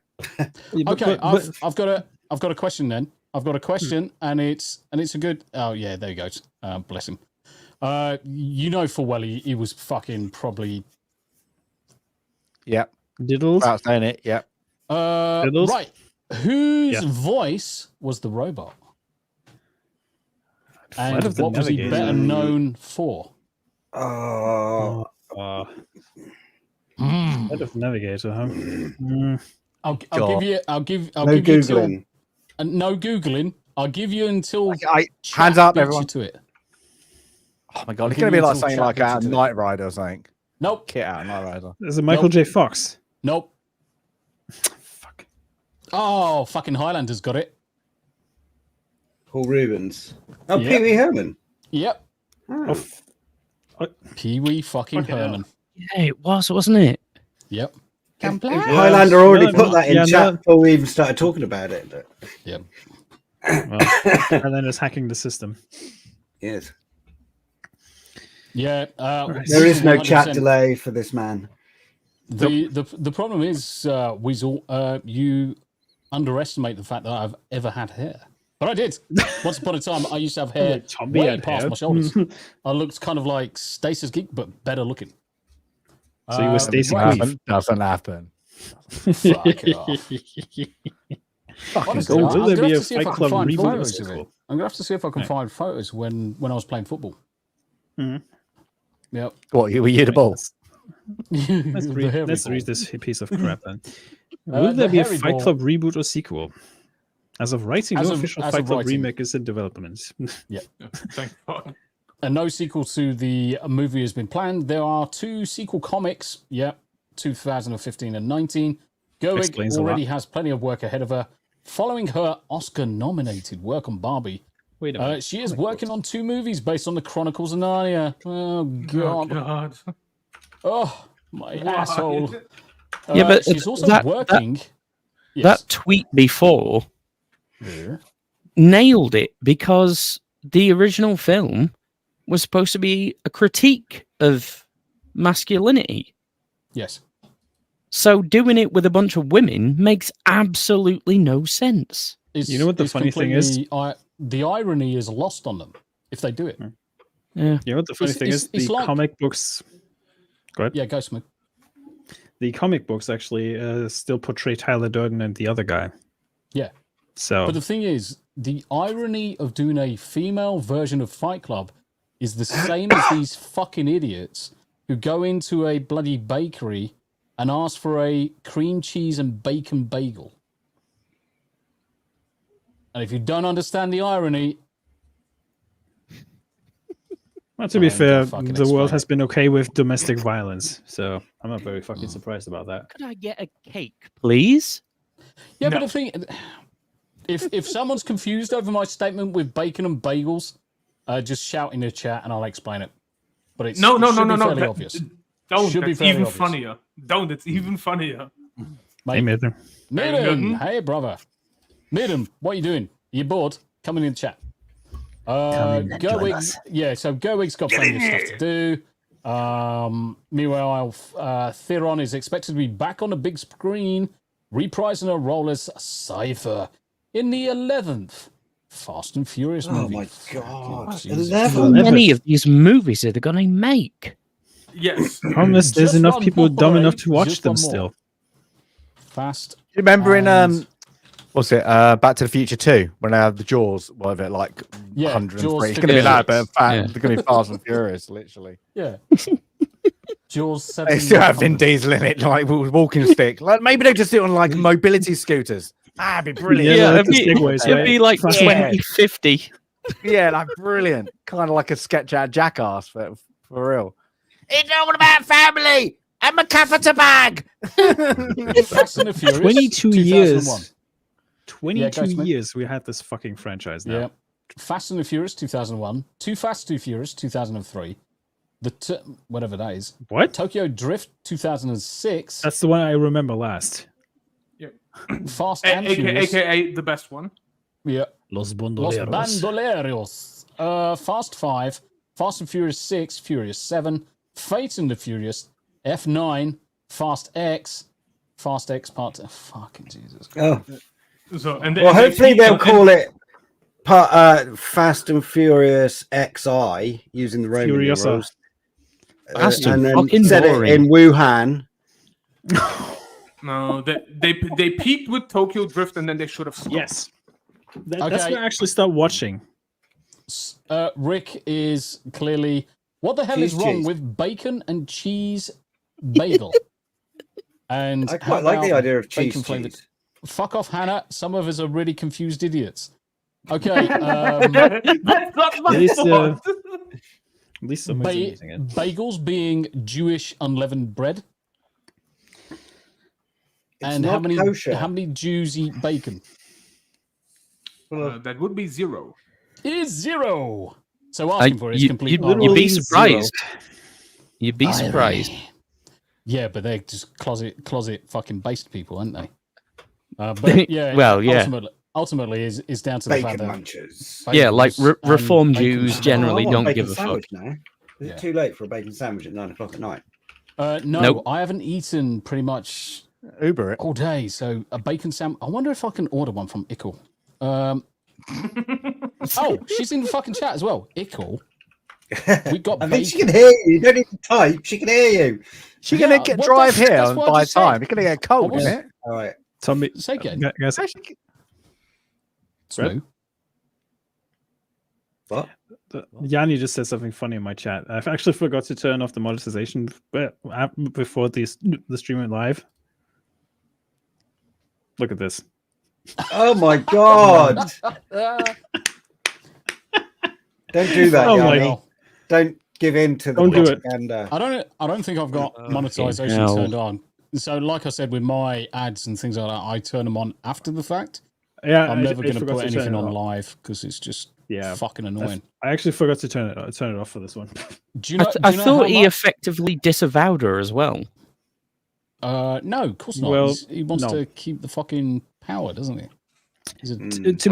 Okay, I've got a question then. I've got a question, and it's a good. Oh yeah, there he goes. Bless him. You know full well he was fucking probably. Yep. Diddles. Without saying it. Yep. Diddles? Right. Whose voice was the robot? And what was he better known for? Head of Navigator, huh? I'll give you Googling. No Googling. I'll give you until hands up, everyone. To it. Oh my god, it's going to be like saying like out of Knight Rider or something. Nope. Kit out of Knight Rider. Is it Michael J. Fox? Nope. Fuck. Oh, fucking Highlander's got it. Paul Rubens. Oh, Yep. Pee Wee Herman. Yep. Oh, Pee Wee fucking Herman. Yeah, it was, wasn't it? Yep. Highlander already put that in chat before we even started talking about it. But... Yep. Well, and then it's hacking the system. Yes. Yeah. There is no chat delay for this man. The problem is, Weasel, you underestimate the fact that I've ever had hair. But I did. Once upon a time, I used to have hair way past my shoulders. I looked kind of like Stasis Geek, but better looking. So you were Stacy Queef. Doesn't happen. Fuck it off. Honestly, Will there be a Fight Club find reboot photos or of it. I'm gonna have to see if I can find photos when I was playing football. Mm-hmm. Yep. What, were you the ball? Let's read this piece of crap then. Will there be a Fight Club reboot or sequel? As of writing, no official Fight Club remake is in development. Yeah. Thank God. And no sequel to the movie has been planned. There are 2 sequel comics. Yep. 2015 and 19. Gerwig already has plenty of work ahead of her. Following her Oscar-nominated work on Barbie, wait a minute. She is working on 2 movies based on the Chronicles of Narnia. Oh, God. Oh, God. Oh, my asshole. Yeah, but she's also working. That tweet before nailed it, because the original film was supposed to be a critique of masculinity. Yes. So doing it with a bunch of women makes absolutely no sense. You know what the funny thing is? The irony is lost on them if they do it. Yeah. You know what the funny thing is? The comic books... Go ahead. Yeah, go Smith. The comic books actually still portray Tyler Durden and the other guy. Yeah. So, but the thing is, the irony of doing a female version of Fight Club is the same as these fucking idiots who go into a bloody bakery and ask for a cream cheese and bacon bagel. And if you don't understand the irony... Well, to be fair, the world has been okay with domestic violence, so I'm not very fucking surprised about that. Could I get a cake, please? Yeah, but the thing... If someone's confused over my statement with bacon and bagels, just shout in the chat and I'll explain it. But it's no. obvious. Don't. Should be That's fairly even obvious. funnier. Don't. It's even funnier. Hey, Midden. Hey, brother. Midden, what are you doing? Are you bored? Come in the chat. Gerwig, yeah, so Gerwig's got plenty of stuff to do. Meanwhile, Theron is expected to be back on the big screen, reprising her role as Cypher in the 11th Fast and Furious movie. Oh my God. 11. How many of these movies are they going to make? Yes. Promise there's Just enough one people more, dumb eh? enough to watch Just them one more. still. Fast. You remember in and- what's it? Back to the Future 2 when they have the Jaws, whatever, like Yeah, 103. Jaws It's going to be that, but Yeah. it's going to be Fast and Furious, literally. Yeah. Jaws 7. They still have Vin Diesel in it, like with a walking stick. Like maybe they just do it on like mobility scooters. It'd be brilliant. Yeah, like it'd the be, Segways, it'd right? be like Yeah. 2050. Yeah, like brilliant. Kind of like a sketch out of Jackass for real. It's all about family and my catheter bag. Fast and the Furious. 22 2001. years. 22 go, Smith. years we had this fucking franchise now. Yeah. Fast and the Furious 2001. Too Fast, Too Furious 2003. Whatever that is. What? Tokyo Drift 2006. That's the one I remember last. Fast and Furious. AKA the best one. Yeah. Los Los Bandoleros. Fast 5. Fast and Furious 6. Furious 7. Fate and the Furious. F9. Fast X. Fast X Part 2. Fucking Jesus Christ. Oh. So, Well, hopefully they'll call it Fast and Furious XI using the Roman Furiosa. numerals. That's too and then fucking set boring. it in Wuhan. No, they peaked with Tokyo Drift and then they should have stopped. Yes. That's Okay. when I actually start watching. Rick is clearly... What the hell Cheese is wrong cheese. with bacon and cheese bagel? And I how quite like the about idea of bacon cheese. flavored- cheese. Fuck off, Hannah. Some of us are really confused idiots. Okay. That's not my At least, fault. At least someone's using it. Bagels being Jewish unleavened bread. It's And not kosher. how many Jews eat bacon? That would be 0. It is 0. So asking for it is You'd complete. be literally surprised. You'd be surprised. Yeah, but they're just closet fucking based people, aren't they? But yeah, Well, yeah. Ultimately is down to the fact Bacon that munchers. Yeah, like bagels and Reformed bacon Jews salad. generally I want don't bacon give a fuck. salad now. Is it too late for a bacon sandwich at 9 o'clock at night? No, Nope. I haven't eaten pretty much Uber it. all day. So a bacon sandwich. I wonder if I can order one from Ickle. Oh, she's in the fucking chat as well. Ickle. We got. I think she can hear you. You don't need to type. She can hear you. She's gonna get drive here and buy time. It's gonna get cold, isn't it? All right. Tommy, say again. Guys, Smooth. What? Yarnie just said something funny in my chat. I've actually forgot to turn off the monetization before the stream went live. Look at this. Oh my god! Don't do that, Yarnie. Don't give in to the propaganda. I don't think I've got monetization turned on. So, like I said, with my ads and things like that, I turn them on after the fact. Yeah, I'm never going to put anything on live because it's just fucking annoying. I actually forgot to turn it off for this one. Do you know? I thought he effectively disavowed her as well. No, of course not. Well, he wants to keep the fucking power, doesn't he? To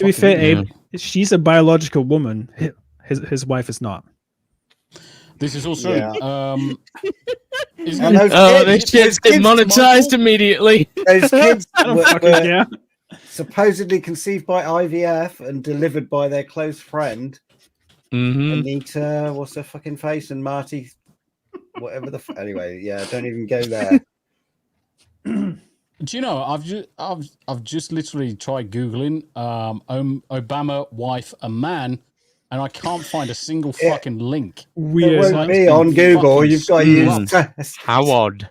be fair, Abe, she's a biological woman. His wife is not. This is also. Yeah. This shit's demonetized immediately. Those kids were supposedly conceived by IVF and delivered by their close friend. Anita, what's her fucking face, and Marty, whatever the. Anyway, yeah, don't even go there. Do you know? I've just literally tried googling Obama wife a man, and I can't find a single fucking link. Weird. It won't be on Google. You've got to use. How odd.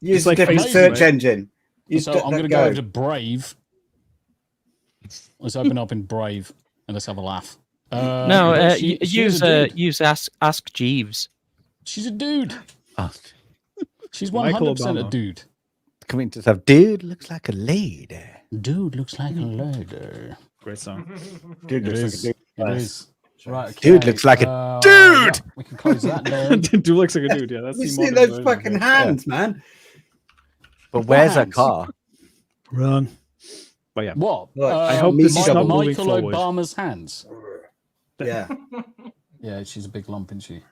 Use a different search engine. So I'm going to go to Brave. Let's open up in Brave and let's have a laugh. Use Ask Jeeves. She's a dude. She's 100% a dude. Coming to have dude looks like a lady. Dude looks like a lady. Great song. Dude looks like a dude. It is. Right, okay. Dude looks like a dude. Yeah, we can close that down. Dude looks like a dude. Yeah, that's you see those fucking hands, man. But where's a car? Wrong. But yeah. What? I hope this is not moving Michael forward. Obama's hands. Yeah. Yeah, she's a big lump, isn't she?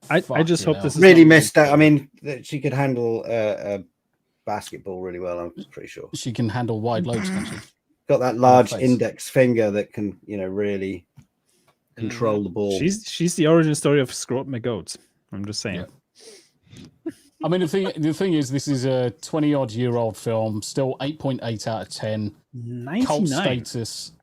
I just hope this is really missed out. I mean, she could handle basketball really well. I'm pretty sure she can handle wide loads, can't she? Got that large index finger that can, really control the ball. She's the origin story of Scrot McGoats. I'm just saying. Yeah. I mean, the thing is, this is a 20-odd-year-old film, still 8.8 out of 10. 99. Cult status.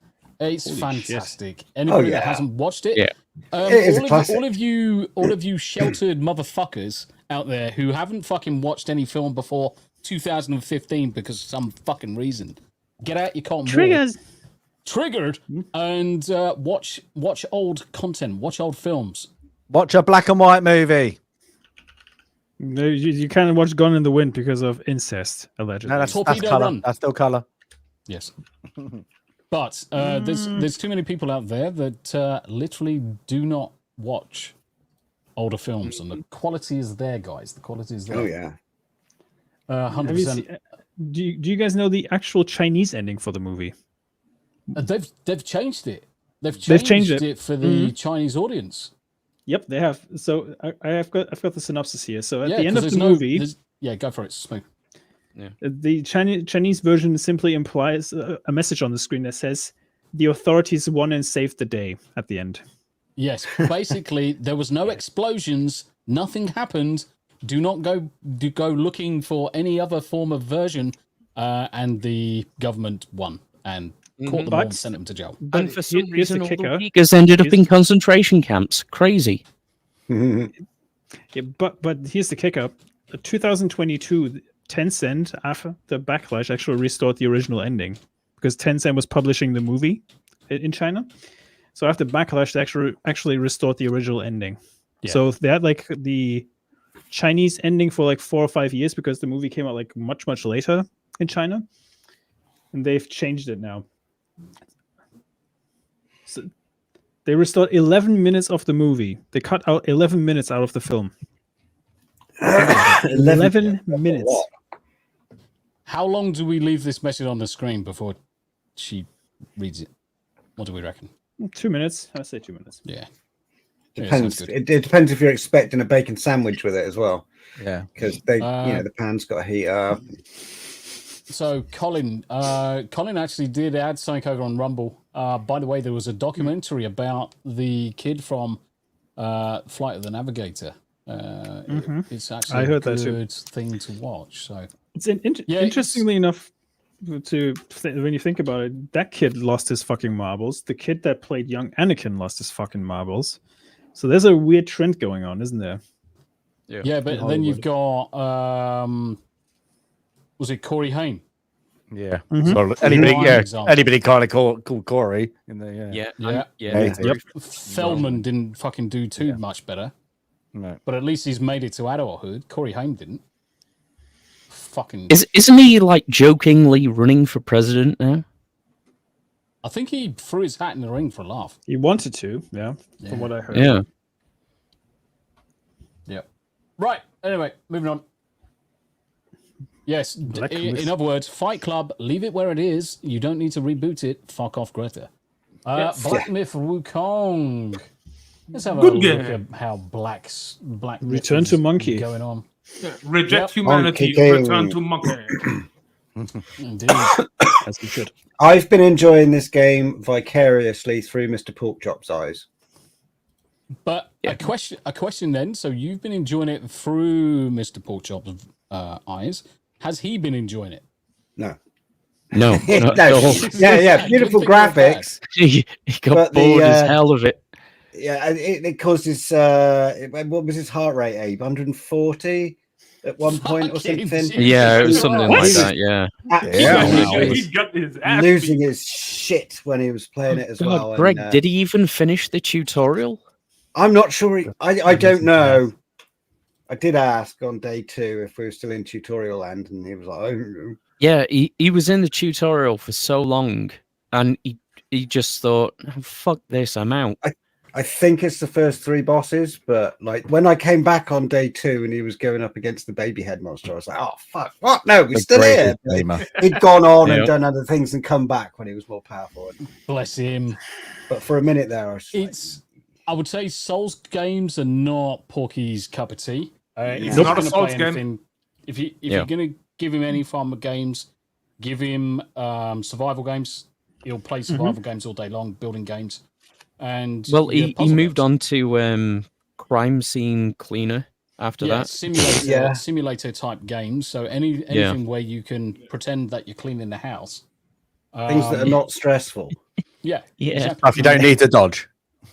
It's Holy fantastic. Shit. Anybody that hasn't watched it, all of you sheltered motherfuckers out there who haven't fucking watched any film before 2015 because of some fucking reason, get out your cotton Triggers. Triggered, and watch old content, watch old films. Watch a black and white movie. No, you can't watch Gone in the Wind because of incest, allegedly. No, that's color. That's still color. Yes. But there's too many people out there that literally do not watch older films, and the quality is there, guys. The quality is there. Oh yeah. 100%. Do you guys know the actual Chinese ending for the movie? They've changed it. They've changed it for the Chinese audience. Yep, they have. So I've got the synopsis here. So at the end of the movie, go for it. Smooth. Yeah. The Chinese version simply implies a message on the screen that says, "The authorities won and saved the day." At the end. Yes, basically there was no explosions. Nothing happened. Do not go looking for any other form of version. And the government won and caught them all and sent them to jail. And for some reason, all the Uyghurs ended up in concentration camps. Crazy. Yeah, but here's the kicker: 2022, Tencent, after the backlash, actually restored the original ending because Tencent was publishing the movie in China. So after backlash, they actually restored the original ending. Yeah. So they had like the Chinese ending for like 4 or 5 years because the movie came out like much later in China, and they've changed it now. So they restored 11 minutes of the movie. They cut out 11 minutes out of the film. 11 minutes. How long do we leave this message on the screen before she reads it? What do we reckon? 2 minutes. I say 2 minutes. Yeah. Depends. It depends if you're expecting a bacon sandwich with it as well. Yeah, because the pan's got to heat up. So Colin actually did add something over on Rumble. By the way, there was a documentary about the kid from Flight of the Navigator. It's actually a good thing to watch. So it's interestingly enough, when you think about it, that kid lost his fucking marbles. The kid that played young Anakin lost his fucking marbles. So there's a weird trend going on, isn't there? Yeah, but then you've got was it Corey Haim? Yeah. So anybody kind of called Corey in the Yep. Feldman didn't fucking do too much better. No. But at least he's made it to adulthood. Corey Haim didn't. Fucking Isn't he like jokingly running for president now? I think he threw his hat in the ring for a laugh. He wanted to, from what I heard. Yeah. Yep. Right. Anyway, moving on. Yes. In other words, Fight Club, leave it where it is. You don't need to reboot it. Fuck off, Greta. Black Myth Wukong. Let's have a look at how Black Return to Monkey going on. Yeah. Reject humanity. Return to monkey. Indeed. As you should. I've been enjoying this game vicariously through Mr. Porkchop's eyes. But a question then. So you've been enjoying it through Mr. Porkchop's eyes. Has he been enjoying it? No. No. Yeah. Beautiful graphics. He got bored as hell of it. Yeah, it causes. What was his heart rate, Abe? 140 at one point or something. Yeah, it was something like that. Yeah. He got his ass losing his shit when he was playing it as well. Greg, did he even finish the tutorial? I'm not sure. I don't know. I did ask on day 2 if we were still in tutorial land, and he was like, "Oh." Yeah, he was in the tutorial for so long, and he just thought, oh, "Fuck this, I'm out." I think it's the first 3 bosses, but like when I came back on day 2 and he was going up against the baby head monster, I was like, "Oh fuck, what? No, we're still here." He'd gone on and done other things and come back when he was more powerful. Bless him. But for a minute there, I was I would say Souls games are not Porky's cup of tea. It's not a Souls game. If you're going to give him any form of games, give him survival games. He'll play survival games all day long, building games. And he moved on to crime scene cleaner after that. Simulator type games. So anything where you can pretend that you're cleaning the house. Things that are not stressful. Yeah. Exactly. If you don't need to dodge.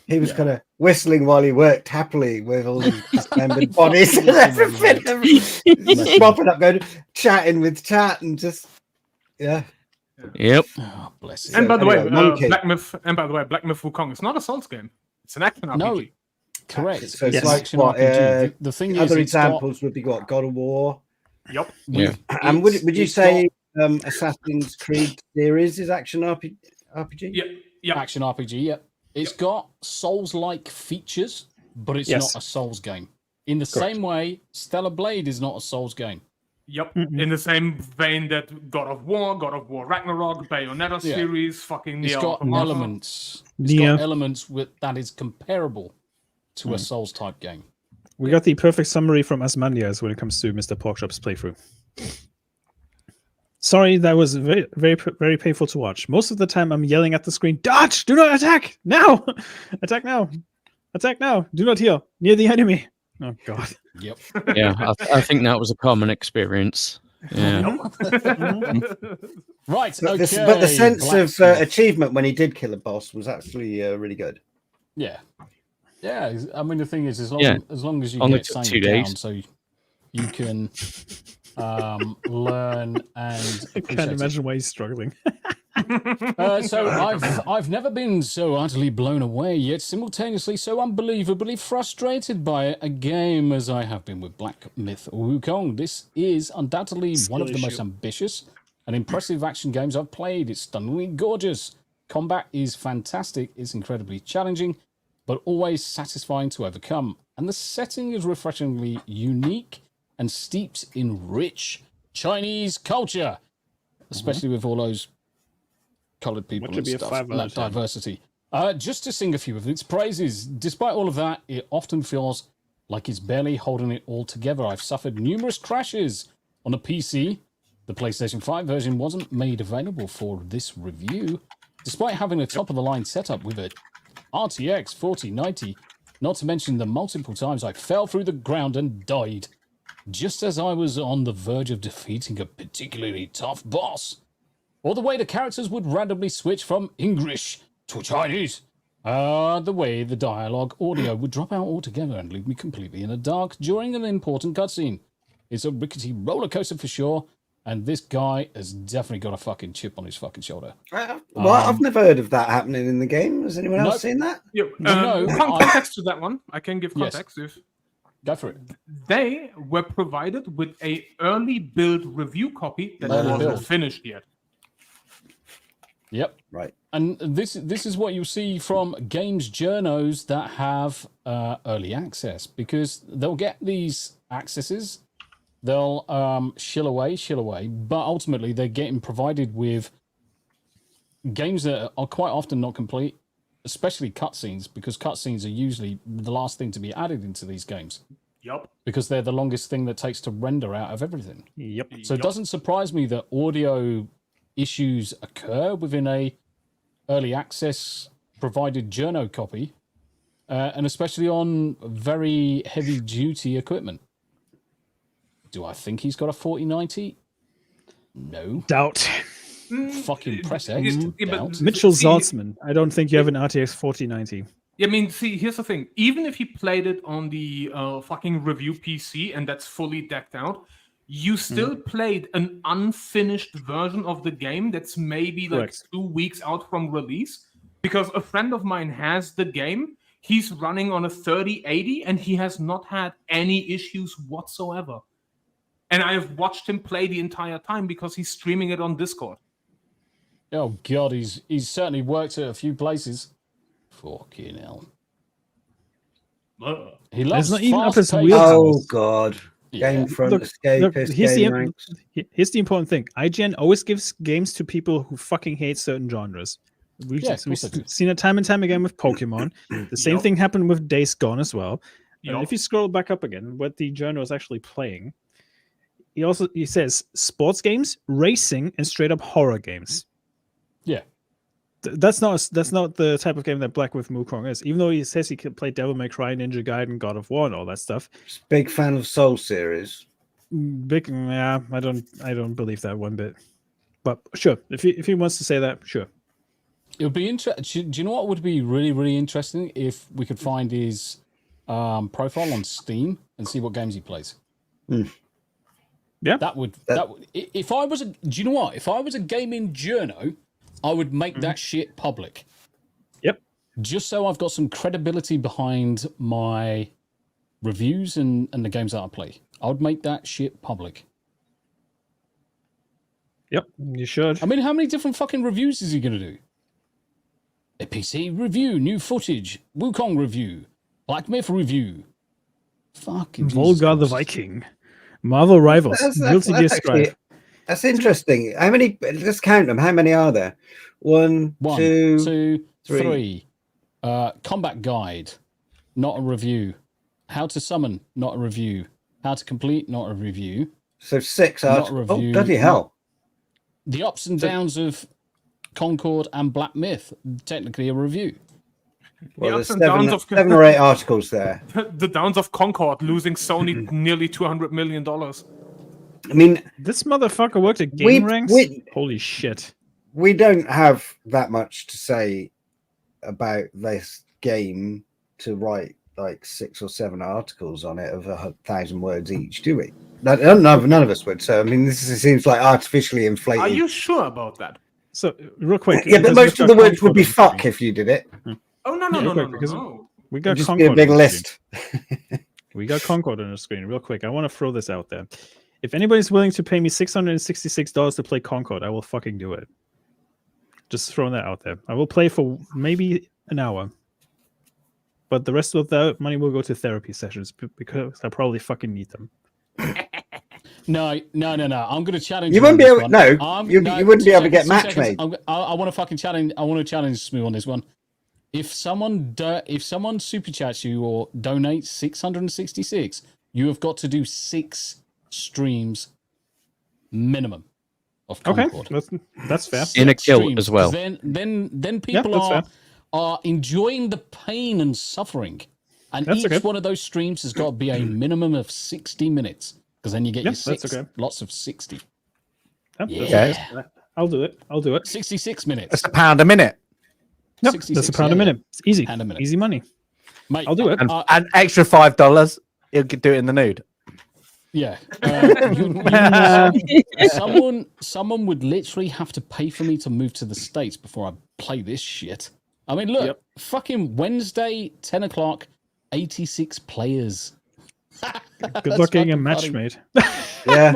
He was kind of whistling while he worked happily with all these dismembered bodies and everything. Mopping up, chatting with chat and just Yep. Oh, bless you. And by the way, Black Myth Wukong, it's not a Souls game. It's an action RPG. No, correct. So it's like what? The thing other examples would be what? God of War. Yep. Yeah. And would you say Assassin's Creed series is action RPG? Yeah. Action RPG. Yep. It's got Souls-like features, but it's not a Souls game. In the same way, Stellar Blade is not a Souls game. Yep. In the same vein that God of War Ragnarok, Bayonetta series, fucking Nier. It's got elements. It's got elements that is comparable to a Souls-type game. We got the perfect summary from Asmandias when it comes to Mr. Porkchop's playthrough. Sorry, that was very, very, very painful to watch. Most of the time, I'm yelling at the screen, "Dodge! Do not attack! Now! Attack now! Attack now! Do not heal! Near the enemy!" Oh, God. Yep. Yeah, I think that was a common experience. Yeah. Right, but the sense of achievement when he did kill a boss was actually really good. Yeah. Yeah, I mean, the thing is, as long as you get same 2 days. down, so you can learn and I can't imagine why he's struggling. So I've never been so utterly blown away, yet simultaneously so unbelievably frustrated by a game as I have been with Black Myth Wukong. This is undoubtedly one of the most ambitious and impressive action games I've played. It's stunningly gorgeous. Combat is fantastic. It's incredibly challenging, but always satisfying to overcome. And the setting is refreshingly unique and steeped in rich Chinese culture, especially with all those coloured people and stuff, and that diversity. Just to sing a few of its praises. Despite all of that, it often feels like it's barely holding it all together. I've suffered numerous crashes on a PC. The PlayStation 5 version wasn't made available for this review, despite having a top-of-the-line setup with a RTX 4090, not to mention the multiple times I fell through the ground and died, just as I was on the verge of defeating a particularly tough boss. Or the way the characters would randomly switch from English to Chinese. The way the dialogue audio would drop out altogether and leave me completely in the dark during an important cutscene. It's a rickety roller coaster for sure, and this guy has definitely got a fucking chip on his fucking shoulder. Well, I've never heard of that happening in the game. Has anyone else seen that? Yeah, context to that one. I can give context. Yes. Go for it. They were provided with a early build review copy that wasn't finished yet. Yep. Right. And this is what you see from games journos that have early access, because they'll get these accesses, they'll shill away, but ultimately they're getting provided with games that are quite often not complete, especially cutscenes, because cutscenes are usually the last thing to be added into these games. Yep. Because they're the longest thing that takes to render out of everything. Yep. So it doesn't surprise me that audio issues occur within a early access provided journo copy, and especially on very heavy duty equipment. Do I think he's got a 4090? No. Doubt. Fucking press X. Doubt. Mitchell Saltzman. I don't think you have an RTX 4090. I mean, see, here's the thing. Even if he played it on the fucking review PC and that's fully decked out, you still played an unfinished version of the game that's maybe like 2 weeks out from release. Because a friend of mine has the game. He's running on a 3080 and he has not had any issues whatsoever. And I have watched him play the entire time because he's streaming it on Discord. Oh God, he's certainly worked at a few places. Fucking hell. He loves not even up his fast-paced- wheelhouse. Oh God. Game front escapist. Here's the important thing. IGN always gives games to people who fucking hate certain genres. We've seen it time and time again with Pokemon. The same thing happened with Days Gone as well. And if you scroll back up again, what the genre is actually playing, he says sports games, racing, and straight up horror games. Yeah. That's not the type of game that Black Myth Wukong is. Even though he says he can play Devil May Cry, Ninja Gaiden, God of War, and all that stuff. Big fan of Soul series. Yeah, I don't believe that one bit. But sure, if he wants to say that, sure. It would be interesting. Do you know what would be really, really interesting if we could find his profile on Steam and see what games he plays? Yeah, that would. If I was do you know what? If I was a gaming journo, I would make that shit public. Yep. Just so I've got some credibility behind my reviews and the games that I play. I would make that shit public. Yep, you should. I mean, how many different fucking reviews is he going to do? A PC review, new footage, Wukong review, Black Myth review. Fucking Volgar the Viking. Marvel Rivals. Guilty Gear Strive. That's interesting. How many? Let's count them. How many are there? One, two, three. Combat guide, not a review. How to summon, not a review. How to complete, not a review. So 6 are. Oh, bloody hell! The ups and downs of Concord and Black Myth, technically a review. Well, there's 7 or 8 articles there. The downs of Concord losing Sony nearly $200 million. I mean, this motherfucker worked at Game Ranks. Holy shit! We don't have that much to say about this game to write like 6 or 7 articles on it of 1,000 words each, do we? None of us would. So I mean, this seems like artificially inflated. Are you sure about that? So real quick, yeah, but most of the words would be fuck if you did it. Oh no! We got just Concord be a big list. We got Concord on the screen. Real quick, I want to throw this out there. If anybody's willing to pay me $666 to play Concord, I will fucking do it. Just throwing that out there. I will play for maybe an hour. But the rest of that money will go to therapy sessions because I probably fucking need them. No. I'm going to challenge you. Wouldn't be able. No, you wouldn't be able to get match made. I want to fucking challenge. I want to challenge Smooth on this one. if someone super chats you or donates 666, you have got to do 6 streams minimum of Concord. Okay, that's fair. In a kill Streams, as well. 'cause Then people are enjoying the pain and suffering, and That's each okay. one of those streams has got to be a minimum of 60 minutes, because then you get your 6, that's okay. lots of 60. Yep, Yeah. that's- I'll do it. 66 minutes. That's £1 a minute. Yep, 66, that's £1 a minute. It's easy. £1 a minute. Easy money. Mate, I'll do it. And an extra $5, he'll do it in the nude. Yeah. Someone would literally have to pay for me to move to the States before I play this shit. I mean, look, fucking Wednesday, 10 o'clock, 86 players. Good luck getting a match, mate. Yeah,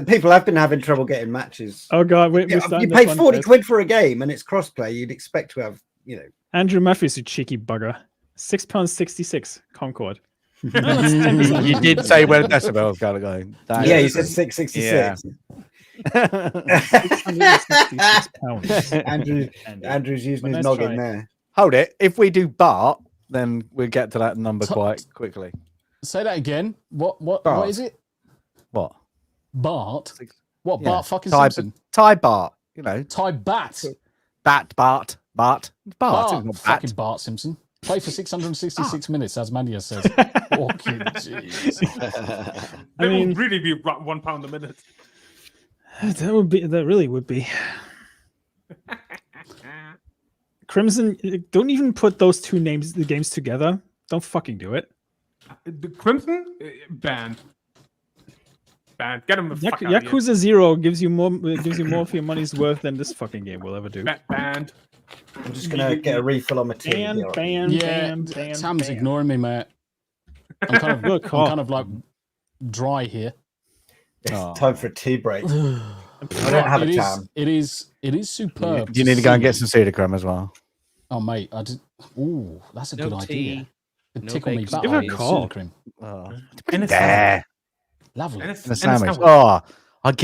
people have been having trouble getting matches. Oh god, you pay 40 quid for a game and it's crossplay. You'd expect to have, Andrew Matthews, you cheeky bugger. £6.66 Concord. You did say where the decibels gotta go. Yeah, you said 666. Andrew's using his noggin there. Hold it. If we do Bart, then we'll get to that number quite quickly. Say that again. What is it? What? Bart? What, Yeah. Bart fucking Ty, Simpson? Ty Bart, Ty Bat. Bart. Bart. Bart, Not fucking Bat. Bart Simpson. Play for 666 minutes, as Mandia says. Fucking jeez. That would really be £1 a minute. That really would be. Crimson, don't even put those the games together. Don't fucking do it. The Crimson banned. Get him the fuck out of here. Yakuza 0 gives you more for your money's worth than this fucking game will ever do. Banned. I'm just gonna get a refill on my tea. Sam's ignoring me, mate. I'm kind of like dry here. It's time for a tea break. I don't have a Tam. It is superb. You need to go and get some Pseudochrome as well. Oh, mate, ooh, that's a good idea. No Tickle me bacon. back. Give her a call. There. Lovely. And a sandwich. Oh, I will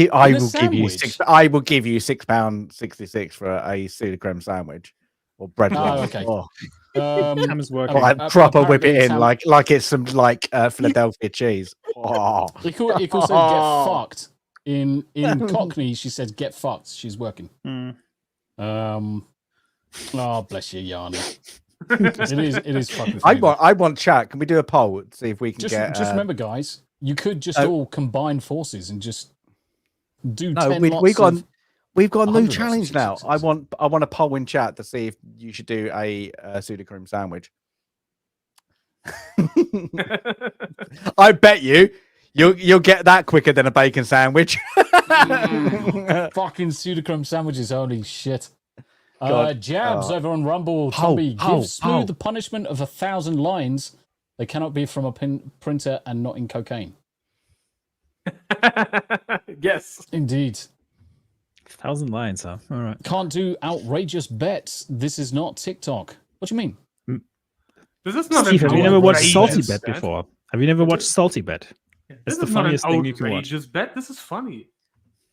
give you £6.66 for a Pseudochrome sandwich or bread. Oh, okay. Tam's working. Proper whip it in like it's some Philadelphia cheese. Oh. It also get fucked. In Cockney, she says get fucked. She's working. Oh, bless you, Yarnie. It is fucking. I want chat. Can we do a poll to see if we can get? Just remember, guys, you could just all combine forces and just do. No, 10 we've got a new 100 challenge now. I want a poll in chat to see if you should do a Pseudochrome sandwich. I bet you'll get that quicker than a bacon sandwich. Fucking Pseudochrome sandwiches, holy shit. Jabs over on Rumble. Tommy, give Smooth the punishment of 1,000 lines. They cannot be from a printer and not in cocaine. Yes. Indeed. 1,000 lines, huh? All right. Can't do outrageous bets. This is not TikTok. What do you mean? This is not Steve, have you never watched Salty bet Bet before? Have you never watched Salty Bet? It's the funniest thing you can watch. Bet. This is funny.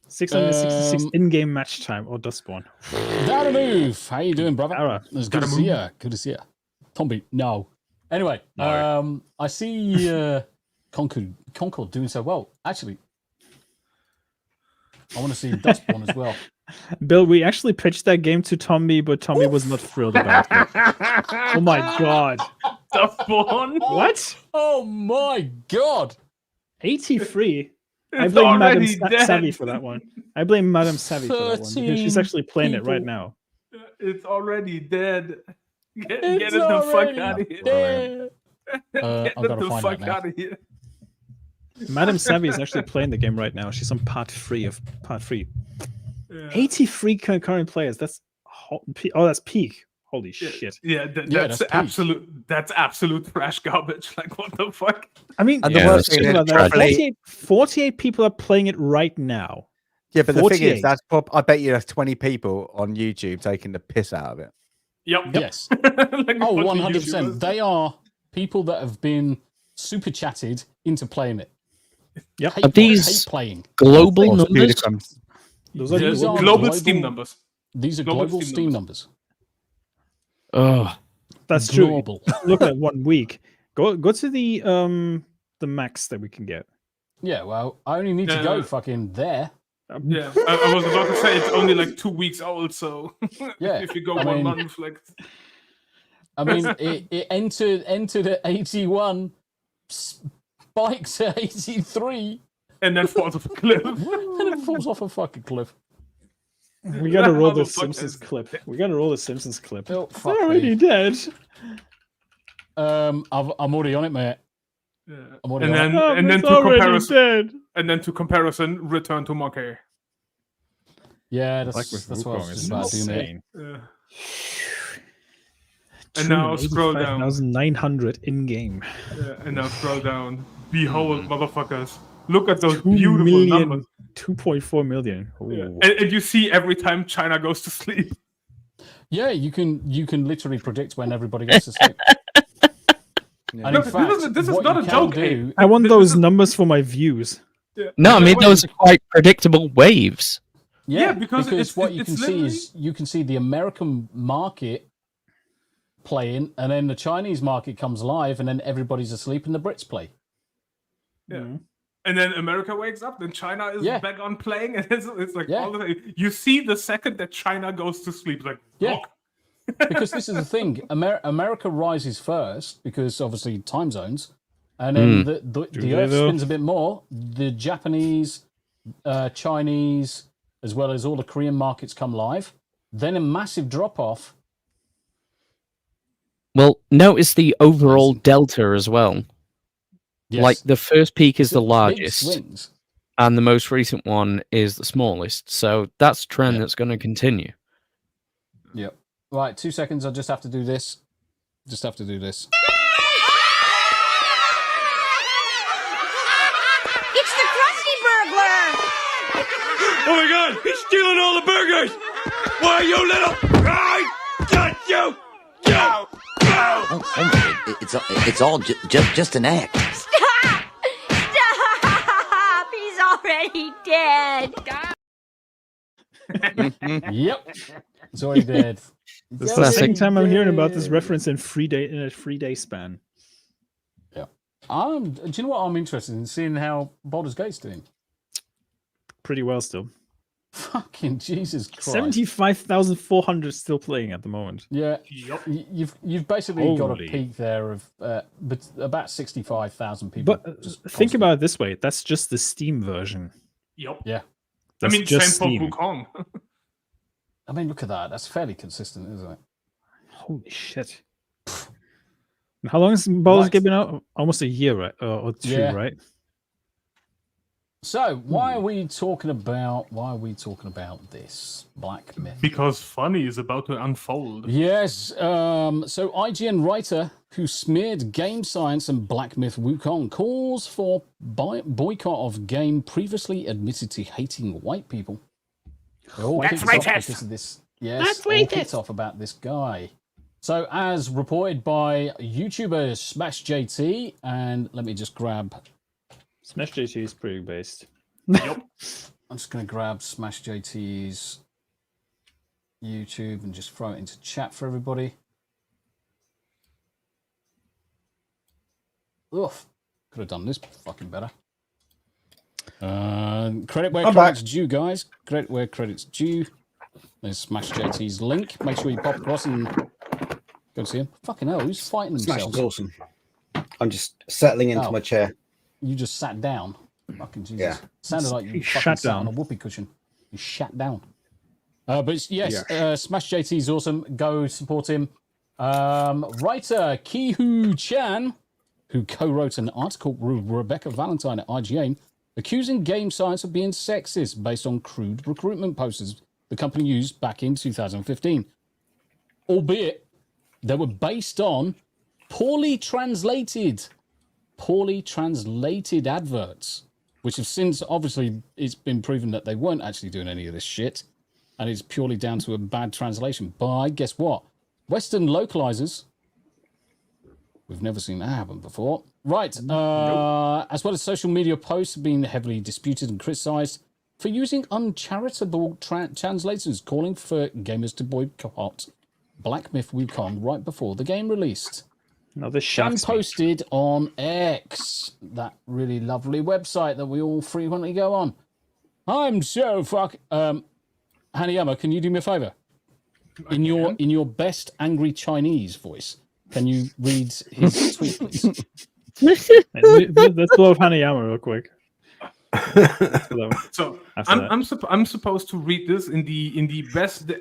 666 in-game match time or Dustborn. Down a move. How you doing, brother? Ara. It's good to see you. Good to see you. Tomby, no. Anyway, I see Concord doing so well. Actually, I want to see Dustborn as well. Bill, we actually pitched that game to Tommy, but Tommy was not thrilled about it. Oh my god. Dustborn? What? Oh my god. 83. I blame Madam Savvy for that one. I blame Madam Savvy for that one. Because she's actually playing it right now. It's already dead. Get it the fuck out of here. Get the fuck out of here. Madam Savvy is actually playing the game right now. She's on part 3. Yeah. 83 concurrent players. That's peak. Holy shit. Yeah, that's absolute. That's absolute trash garbage. Like, what the fuck? I mean, the worst thing about that, 48 people are playing it right now. Yeah, but the thing is, I bet you there's 20 people on YouTube taking the piss out of it. Yep. Yes. Like 100%. They are people that have been super chatted into playing it. Yep. Are these playing global numbers? Those are global Steam numbers. These are global Steam numbers. Oh, That's global. true. Look at 1 week. Go to the max that we can get. Yeah, well, I only need to go fucking there. Yeah, I was about to say it's only like 2 weeks old, so Yeah, if you go I 1 mean- month, like I mean, it entered at 81, spikes at 83, and then falls off a cliff. and it falls off a fucking cliff. We gotta roll the Motherfuckers. Simpsons clip. We gotta roll the Simpsons clip. Oh, They're fuck already me. dead. I'm already on it, mate. Yeah. I'm already And on it. then and then It's to already comparison, dead. and then to comparison, return to Monkey. Yeah, Black that's Myth what I was Wukong just is about to do, mate. insane. Yeah. And now scroll down. 285,900 in game. And now scroll down. Behold, motherfuckers! Look at those 2 beautiful million, numbers. 2.4 million. Yeah. Ooh. And you see every time China goes to sleep. Yeah, you can literally predict when everybody goes to sleep. And Look, in fact, this is what not you a can joke, do- Abe. I want This those is- numbers for my views. Yeah. No, I mean Wait, those are quite predictable waves. Yeah, because what you it's can see is you can see the American market playing, and then the Chinese market comes live, and then everybody's asleep, and the Brits play. Yeah. And then America wakes up, then China is Yeah. back on playing, and it's like Yeah. all the time. You see the second that China goes to sleep, like Yeah. look. Because this is the thing, America rises first because obviously time zones, and then the they Earth though? spins a bit more. The Japanese, Chinese, as well as all the Korean markets come live. Then a massive drop off. Well, notice the overall delta as well. Yes. Like the first peak is the Big largest, swings. and the most recent one is the smallest. So that's a trend that's going to continue. Yep. Right, 2 seconds. I just have to do this. Just have to do this. It's the Krusty Burglar! Oh my god, he's stealing all the burgers! Why, you little... I got you! Go! It's all just an act. Stop! Stop! He's already dead. Yep. It's already dead. This is the Classic. second time I'm hearing about this reference in a 3-day span. Yeah. Do you know what I'm interested in? Seeing how Baldur's Gate's doing. Pretty well still. Fucking Jesus Christ. 75,400 still playing at the moment. Yeah. Yep. You've basically got a Holy. peak there of but about 65,000 people. But just think constantly. about it this way. That's just the Steam version. Yep. Yeah. That's I mean, just same Steam. for Wukong. I mean, look at that. That's fairly consistent, isn't it? Holy shit. And how long has Baldur's Right. Gate been out? Almost a year, right? Or two, Yeah. right? So why are we talking about this Black Myth? Because funny is about to unfold. Yes. So IGN writer who smeared game science and Black Myth Wukong calls for boycott of game previously admitted to hating white people. It all That's kicks off racist. because of this. Yes, That's all racist. kicks off about this guy. So as reported by YouTuber Smash JT, and let me just grab. Smash JT is pretty based. Yep. I'm just going to grab Smash JT's YouTube and just throw it into chat for everybody. Oof. Could have done this fucking better. Credit where I'm credit's back. due, guys. Credit where credit's due. There's Smash JT's link. Make sure you pop across and go see him. Fucking hell, who's fighting Smash themselves? is awesome. I'm just settling into Oh. my chair. You just sat down. Fucking Jesus. Yeah. Sounded like you He fucking shat sat on down. a whoopee cushion. You shat down. But yes, Yeah. Smash JT is awesome. Go support him. Writer Ki-Hoo Chan, who co-wrote an article with Rebecca Valentine at IGN, accusing game science of being sexist based on crude recruitment posters the company used back in 2015. Albeit, they were based on poorly translated adverts, which have since, obviously, it's been proven that they weren't actually doing any of this shit, and it's purely down to a bad translation. By, guess what? Western localizers. We've never seen that happen before. Right. As well as social media posts have been heavily disputed and criticized for using uncharitable translators, calling for gamers to boycott Black Myth Wukong right before the game released. Another Chan shark posted on X, that really lovely website that we all frequently go on. I'm so Hanayama, can you do me a favor? In your best angry Chinese voice, can you read his tweet, please? Let's blow up Hanayama real quick. So I'm supposed to read this in the best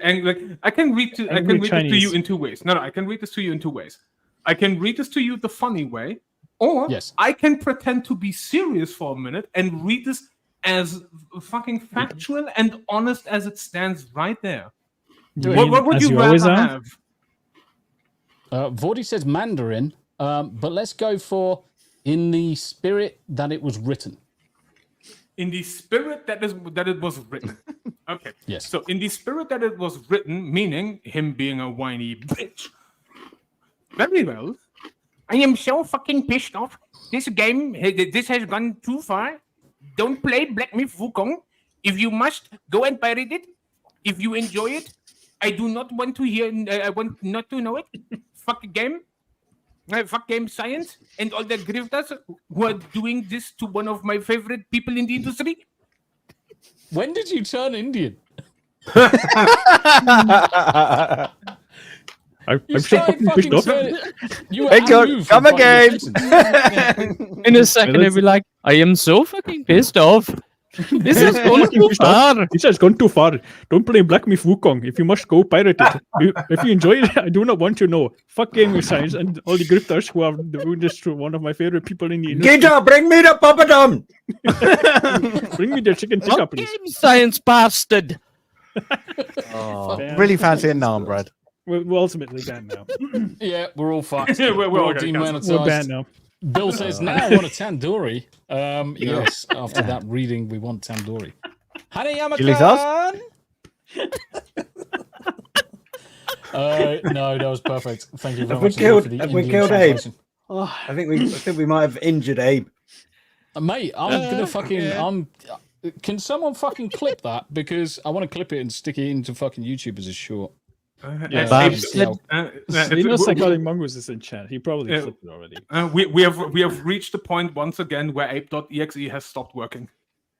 I can read this to you in two ways. No, I can read this to you in two ways. I can read this to you the funny way, or I can pretend to be serious for a minute and read this as fucking factual and honest as it stands right there. What would you rather have? Vordy says Mandarin, but let's go for in the spirit that it was written. In the spirit that it was written. Okay. Yes. So in the spirit that it was written, meaning him being a whiny bitch. Very well. I am so fucking pissed off. This game, this has gone too far. Don't play Black Myth Wukong. If you must, go and pirate it. If you enjoy it, I do not want to hear. I want not to know it. Fuck game. Fuck game science and all the grifters who are doing this to one of my favorite people in the industry. When did you turn Indian? I'm so fucking pissed off. Hey, God, come again. In a second, he'll be like, I am so fucking pissed off. This has gone too far. This has gone too far. Don't play Black Myth Wukong. If you must, go pirate it. If you enjoy it, I do not want to know. Fuck gaming science and all the grifters who are doing this to one of my favorite people in the industry. Gita, bring me the papadum. Bring me the chicken tikka, please. Game science bastard. Really fancy a naan bread. We're ultimately banned now. Yeah, we're all fucked. we're all okay, demonetized. We're banned now. Bill says, now I want a tandoori. Yes, after that reading, we want tandoori. Hanayama-kan! No, that was perfect. Thank you very much. Have we killed Abe? I think we might have injured Abe. Mate, I'm gonna fucking... Can someone fucking clip that? Because I want to clip it and stick it into fucking YouTube as a short. Psychotic Mongoose is in chat. He probably flipped it already. We have reached the point once again where ape.exe has stopped working.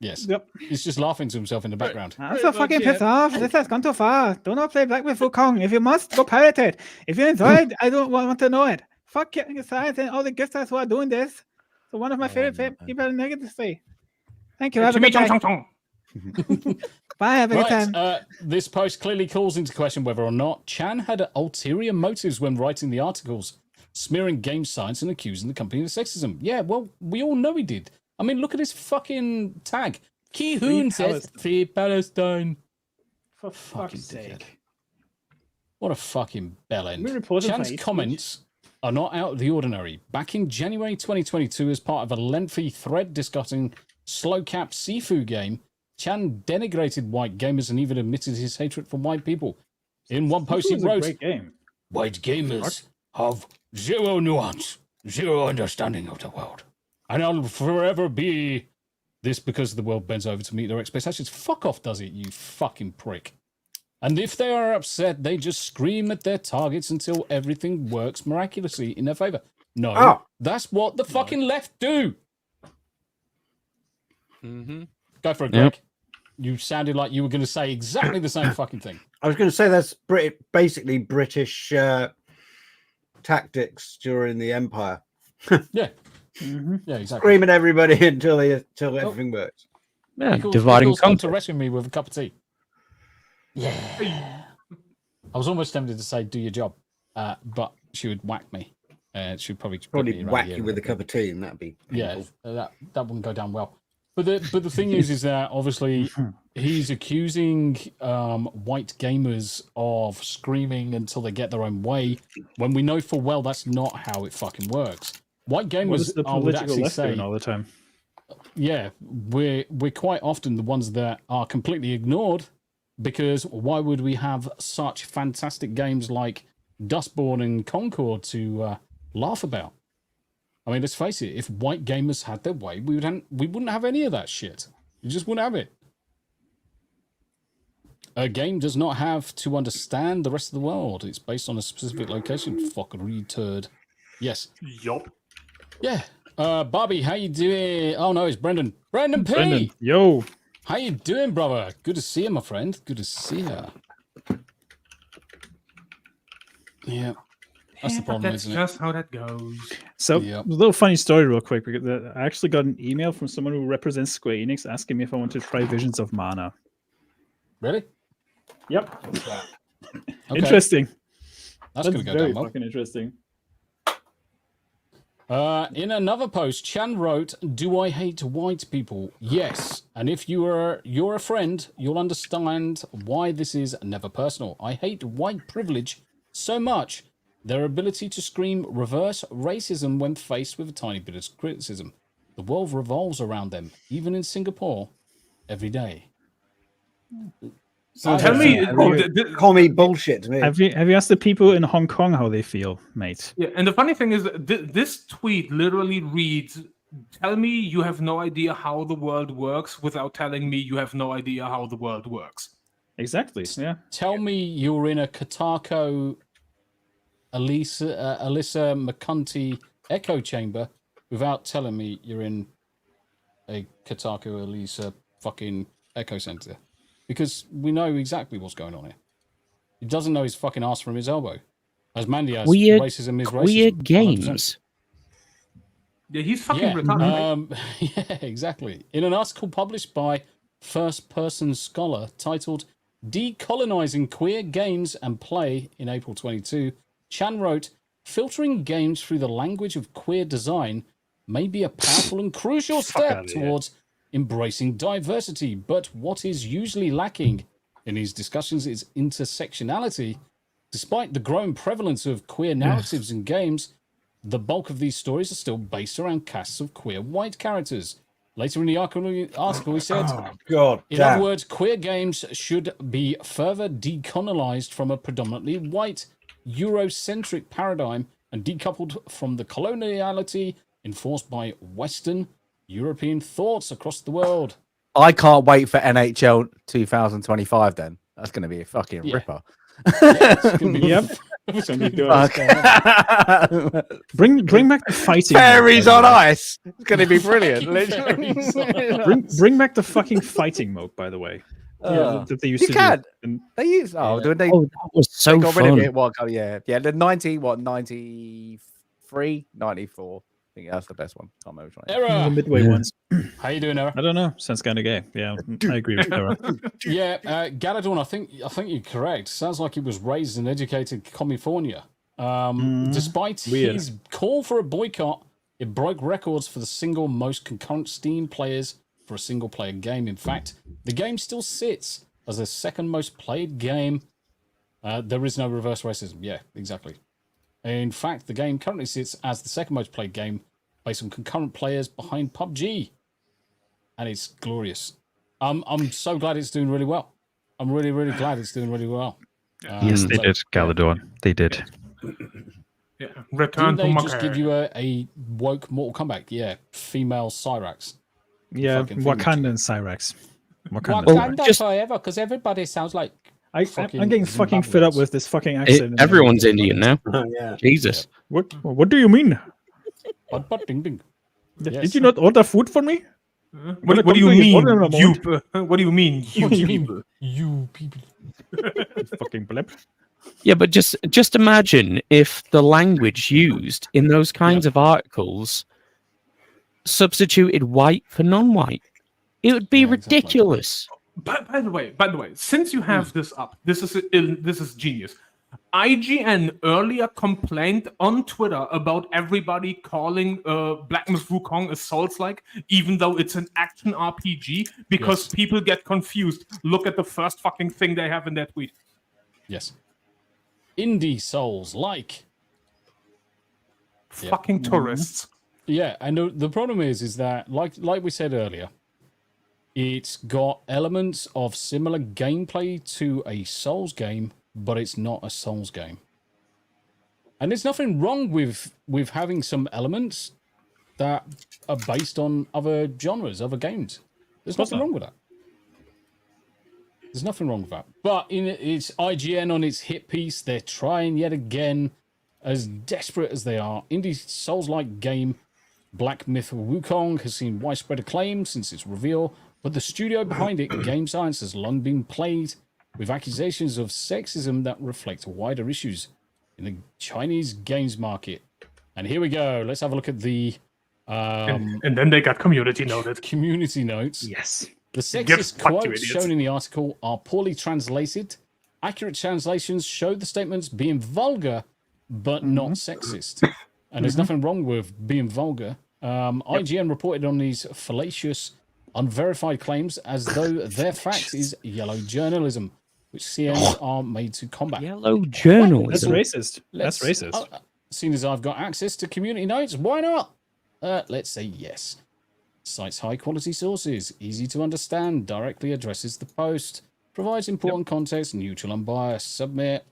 Yes. Yep. He's just laughing to himself in the background. I'm so fucking pissed off. This has gone too far. Do not play Black Myth Wukong. If you must, go pirate it. If you enjoy it, I don't want to know it. Fuck science and all the gifters who are doing this. So one of my favorite people in negatively. Thank you. Have a good day. Bye, have a good time. This post clearly calls into question whether or not Chan had ulterior motives when writing the articles, smearing game science and accusing the company of sexism. Yeah, well, we all know he did. I mean, look at his fucking tag. Ki-hoon says, Free Palestine. For fuck's sake. What a fucking bellend. Chan's comments are not out of the ordinary. Back in January 2022, as part of a lengthy thread discussing Slow Cap Sifu game, Chan denigrated white gamers and even admitted his hatred for white people. In one post he wrote, white gamers have zero nuance, zero understanding of the world. And I'll forever be this because the world bends over to meet their expectations. Fuck off, does it, you fucking prick. And if they are upset, they just scream at their targets until everything works miraculously in their favor. No, that's what the fucking left do. Go for it, Greg. Yep. You sounded like you were going to say exactly the same fucking thing. I was going to say that's basically British tactics during the Empire. Yeah. Yeah, exactly. Scream at everybody until everything works. Yeah, dividing come to rescue me with a cup of tea. Yeah. I was almost tempted to say, do your job, but she would whack me. She'd probably whack you with a cup of tea, and that'd be painful. Yeah, that wouldn't go down well. But the thing is that obviously he's accusing white gamers of screaming until they get their own way, when we know full well that's not how it fucking works. White gamers, I would actually say, all the time. Yeah, we're quite often the ones that are completely ignored, because why would we have such fantastic games like Dustborn and Concord to laugh about? I mean, let's face it, if white gamers had their way, we wouldn't have any of that shit. You just wouldn't have it. A game does not have to understand the rest of the world. It's based on a specific location. Fuckery turd. Yes. Yup. Yeah. Bobby, how you doing? Oh no, it's Brendan. Brendan P. Brendan, yo. How you doing, brother? Good to see you, my friend. Good to see you. Yeah. That's the problem, That's isn't just how that goes. So, a little funny story, real quick. Because I actually got an email from someone who represents Square Enix asking me if I want to try Visions of Mana. Really? Yep. Okay. Interesting. That's going to go very down well. fucking interesting. In another post, Chan wrote, "Do I hate white people? Yes. And if you're a friend, you'll understand why this is never personal. I hate white privilege so much. Their ability to scream reverse racism when faced with a tiny bit of criticism. The world revolves around them, even in Singapore, every day." Sounds Tell like me, commie bullshit to me. Have you asked the people in Hong Kong how they feel, mate? Yeah, and the funny thing is, this tweet literally reads, "Tell me you have no idea how the world works without telling me you have no idea how the world works." Exactly. Yeah. Tell me you're in a Katako Alyssa Mercante echo chamber without telling me you're in a Katako Alyssa fucking echo center. Because we know exactly what's going on here. He doesn't know his fucking ass from his elbow. As Mandy has, racism is racism. Weird 100%. games. Yeah, he's fucking retarded. Yeah, exactly. In an article published by First Person Scholar titled "Decolonizing Queer Games and Play" in April 22, Chan wrote, "Filtering games through the language of queer design may be a powerful and crucial step towards embracing diversity, but what is usually lacking in these discussions is intersectionality. Despite the growing prevalence of queer narratives in games, the bulk of these stories are still based around casts of queer white characters." Later in the article, he said, in other words, queer games should be further decolonized from a predominantly white, Eurocentric paradigm and decoupled from the coloniality enforced by Western European thoughts across the world. I can't wait for NHL 2025 then. That's going to be a fucking ripper. It's gonna be, Yep. It's gonna be good. Bring back the fighting. Fairies on ice. It's going to be brilliant. bring back the fucking fighting mode, by the way. That they used you to can. do. They use. Oh, that was so got fun. rid of it. What? Yeah. The 93, 94. I think that's the best one. Can't remember which one. Error. The midway ones. How you doing, Error? I don't know. Sounds kind of gay. Yeah, I agree with Error. Yeah, Galadorn, I think you're correct. Sounds like he was raised and educated in California. Despite his call for a boycott, it broke records for the single most concurrent Steam players for a single player game. In fact, the game still sits as the second most played game. There is no reverse racism. Yeah, exactly. In fact, the game currently sits as the second most played game based on concurrent players behind PUBG. And it's glorious. I'm so glad it's doing really well. I'm really, really glad it's doing really well. Yes, they did, Galadorn. They did. Yeah, return Didn't to they just give you a woke Mortal Kombat? Yeah, female Cyrax. Yeah, Wakandan Cyrax. Wakanda forever, because everybody sounds like... I'm getting fucking fed up with this fucking accent. Everyone's Indian now. Yeah. Jesus. What do you mean? Ding, ding. Did you not order food for me? What do you mean, you? What do you mean, you? You people. Fucking blip. Yeah, but just imagine if the language used in those kinds of articles substituted white for non-white. It would be ridiculous. By the way, since you have this up, this is genius. IGN earlier complained on Twitter about everybody calling Black Myth Wukong a Souls-like, even though it's an action RPG, because people get confused. Look at the first fucking thing they have in their tweet. Yes. Indie Souls-like. Fucking tourists. Yeah, and the problem is that, like we said earlier, it's got elements of similar gameplay to a Souls game, but it's not a Souls game. And there's nothing wrong with having some elements that are based on other genres, other games. There's nothing wrong with that. There's nothing wrong with that. But it's IGN on its hit piece. They're trying yet again, as desperate as they are. Indie Souls-like game Black Myth Wukong has seen widespread acclaim since its reveal, but the studio behind it, Game Science, has long been plagued with accusations of sexism that reflect wider issues in the Chinese games market. And here we go. Let's have a look at the... and then they got community noted. Community notes. Yes. The sexist quotes shown in the article are poorly translated. Accurate translations show the statements being vulgar, but not sexist. And there's nothing wrong with being vulgar. IGN reported on these fallacious, unverified claims as though their fact is yellow journalism, which CMs are made to combat. Yellow journalism? That's racist. That's racist. Seeing as I've got access to community notes, why not? Let's say yes. Cites high-quality sources, easy to understand, directly addresses the post, provides important context, neutral and biased. Submit.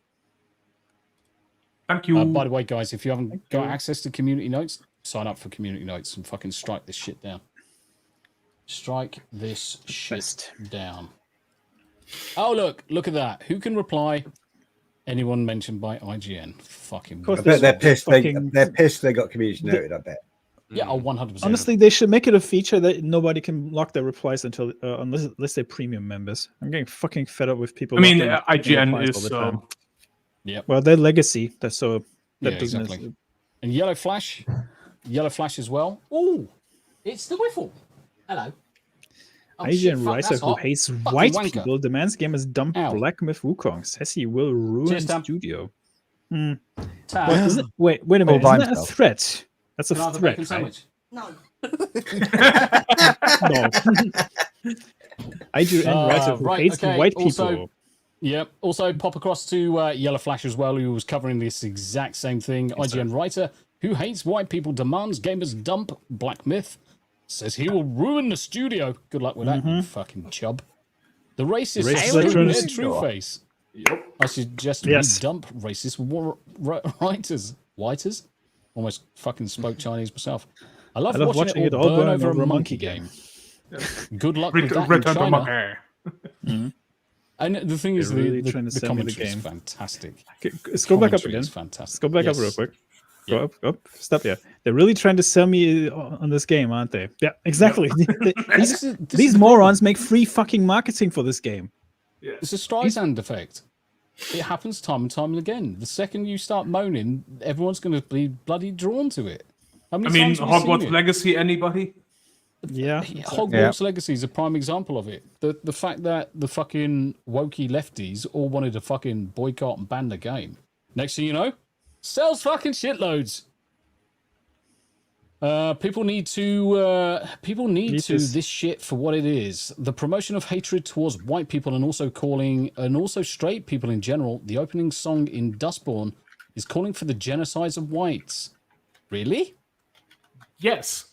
Thank you. By the way, guys, if you haven't got access to community notes, sign up for community notes and fucking strike this shit down. Strike this shit down. Oh, look at that. Who can reply? Anyone mentioned by IGN? Fucking. I bet they're pissed. They're pissed. They got community noted. I bet. Yeah, 100%. Honestly, they should make it a feature that nobody can lock their replies until unless they're premium members. I'm getting fucking fed up with people. I mean, IGN is so. Yeah. Well, they're legacy. That's so. That Yeah, doesn't. exactly. And Yellow Flash as well. Oh, it's the Whiffle. Hello. Oh, shit, IGN fuck, writer that's who hot. hates Fucking white wanker. people demands gamers dump Black Myth Wukong. Says he will ruin Cheers, Tam. studio. Tam. Wait a minute. by Isn't that a himself. threat? That's a Can I have a threat, bacon right? sandwich? No. No. IGN writer who hates white people. Also, yep. Also, pop across to Yellow Flash as well, who was covering this exact same thing. IGN writer who hates white people demands gamers dump Black Myth. Says he will ruin the studio. Good luck with that, you fucking chub. The racist their true face. Yep. I suggest we dump racist writers. Whiters? Almost fucking spoke Chinese myself. I love watching it all burn over a monkey game. Good luck with that in China. And the thing is, really the trying to sell me the commentary is game. fantastic. Scroll back up Commentary again. is fantastic. Scroll back up real quick. Go up. Stop here. They're really trying to sell me on this game, aren't they? Yeah, exactly. These morons make free fucking marketing for this game. It's a Streisand effect. It happens time and time again. The second you start moaning, everyone's going to be bloody drawn to it. I mean, Hogwarts Legacy, anybody? Yeah. Hogwarts Legacy is a prime example of it. The fact that the fucking wokey lefties all wanted to fucking boycott and ban the game. Next thing you know, sells fucking shitloads. People need to this shit for what it is. The promotion of hatred towards white people and also straight people in general. The opening song in Dustborn is calling for the genocides of whites. Really? Yes.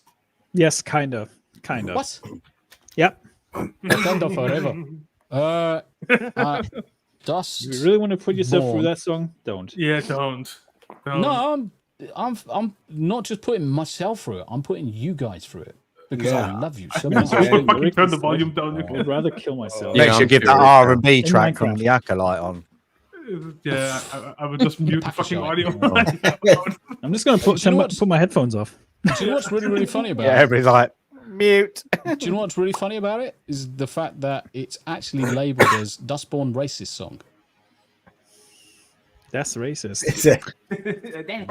Yes, kind of. What? Yep. Wakanda forever. Dust. You really want to put yourself through that song? Don't. Yeah, don't. No, I'm not just putting myself through it. I'm putting you guys through it because I love you so much. Turn the volume down. I'd rather kill myself. They should give that R&B track from the Acolyte on. Yeah, I would just mute the fucking audio. I'm just going to put my headphones off. Do you know what's really, really funny about it? Everybody's like, mute. Do you know what's really funny about it? Is the fact that it's actually labeled as Dustborn racist song. That's racist.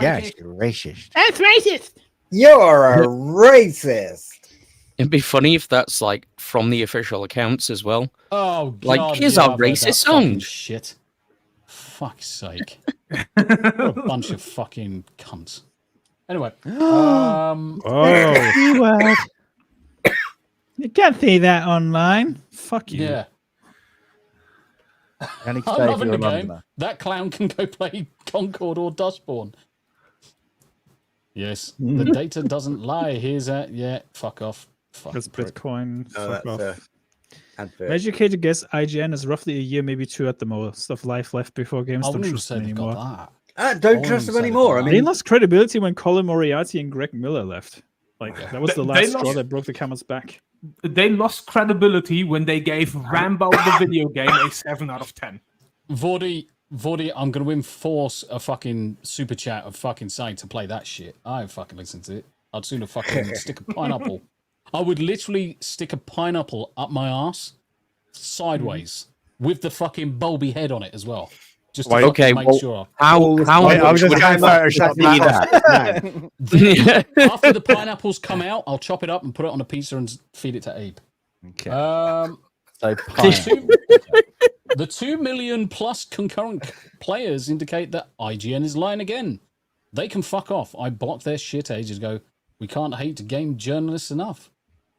Yes, you're racist. That's racist. You're a racist. It'd be funny if that's like from the official accounts as well. Oh, God, like here's our racist song. Shit. Fuck's sake. What a bunch of fucking cunts. Anyway. Keyword. You can't say that online. Fuck you. Yeah. I'm loving the game. That clown can go play Concord or Dustborn. Yes, the data doesn't lie. Here's that. Yeah, fuck off. Fuck That's Bitcoin. Fuck off. Advert. Educated guess IGN is roughly a year, maybe two at the most of life left before games don't trust them anymore. Don't trust them anymore. I mean, they lost credibility when Colin Moriarty and Greg Miller left. Like that was the last straw that broke the camel's back. They lost credibility when they gave Rambo the video game a 7 out of 10. Vordy, I'm going to enforce a fucking super chat of fucking saying to play that shit. I ain't fucking listen to it. I'd sooner fucking stick a pineapple. I would literally stick a pineapple up my ass sideways with the fucking bulby head on it as well. Just to make sure. How I was just going to Photoshop that. After the pineapples come out, I'll chop it up and put it on a pizza and feed it to Abe. Okay. The 2 million plus concurrent players indicate that IGN is lying again. They can fuck off. I blocked their shit ages ago. We can't hate game journalists enough.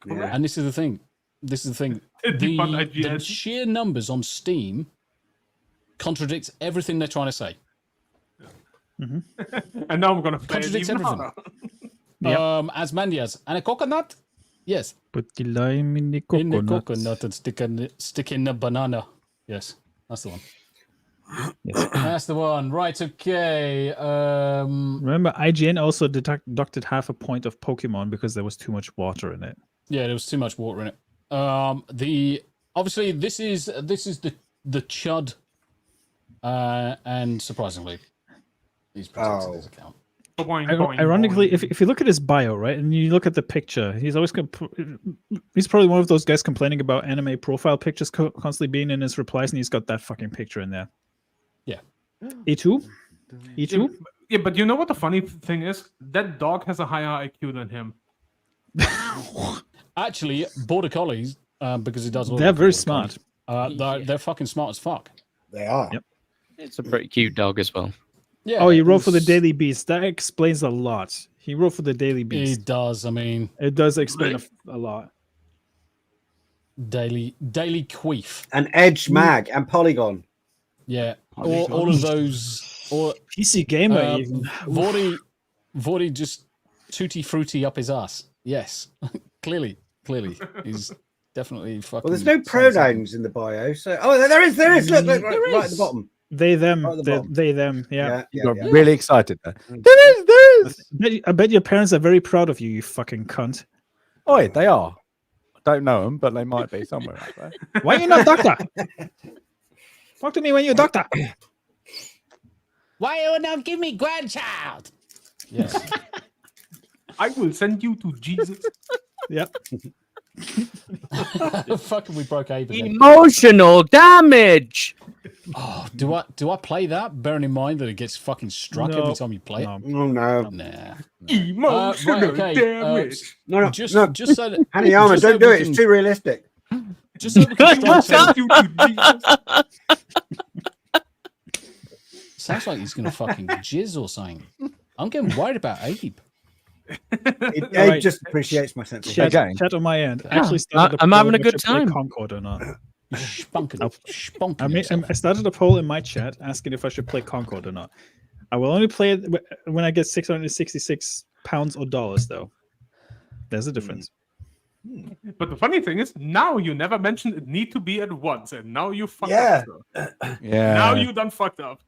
Yeah. And this is the thing. The sheer numbers on Steam contradicts everything they're trying to say. And now I'm going to play it even harder. As Mandias. And a coconut? Yes. Put the lime in the coconut. In the coconut and stick in the banana. Yes, that's the one. Yes. That's the one. Right, okay. Remember, IGN also deducted half a point of Pokemon because there was too much water in it. Yeah, there was too much water in it. Obviously this is the chud. And surprisingly, he's protected his account. Ironically, if you look at his bio, right, and you look at the picture, he's probably one of those guys complaining about anime profile pictures constantly being in his replies, and he's got that fucking picture in there. Yeah. E2? Yeah, but you know what the funny thing is? That dog has a higher IQ than him. Actually, border collies, because he does. They're very smart. They're fucking smart as fuck. They are. Yep. It's a pretty cute dog as well. Yeah. Oh, he wrote for the Daily Beast. That explains a lot. He wrote for the Daily Beast. He does. I mean, it does explain a lot. Daily Queef and Edge Mag and Polygon. Yeah, all of those. Or PC Gamer. Vordy just tutti frutti up his ass. Yes, clearly, he's definitely fucking. Well, there's no pronouns in the bio, so there is. Look, right at the bottom. They them. They them. Yeah. You got really excited there. There is. I bet your parents are very proud of you. You fucking cunt. Oh, they are. I don't know them, but they might be somewhere out there. Why are you not doctor? Talk to me when you're doctor. Why you not give me grandchild? Yes. I will send you to Jesus. Yep. Fucking we broke Abe. Emotional damage. Oh, do I play that? Bearing in mind that it gets fucking struck every time you play it. No. Nah. Emotional damage. No. Just so that Hanayama, don't do it. It's too realistic. Just so we can Send you to Jesus. Sounds like he's gonna fucking jizz or something. I'm getting worried about Abe. Abe just appreciates my sense of chat on my end. Yeah. I'm having a good time. Concord or not? Spunking. I started a poll in my chat asking if I should play Concord or not. I will only play it when I get 666 pounds or dollars, though. There's a difference. But the funny thing is, now you never mentioned it need to be at once, and now you fucked up. Yeah. Now you done fucked up.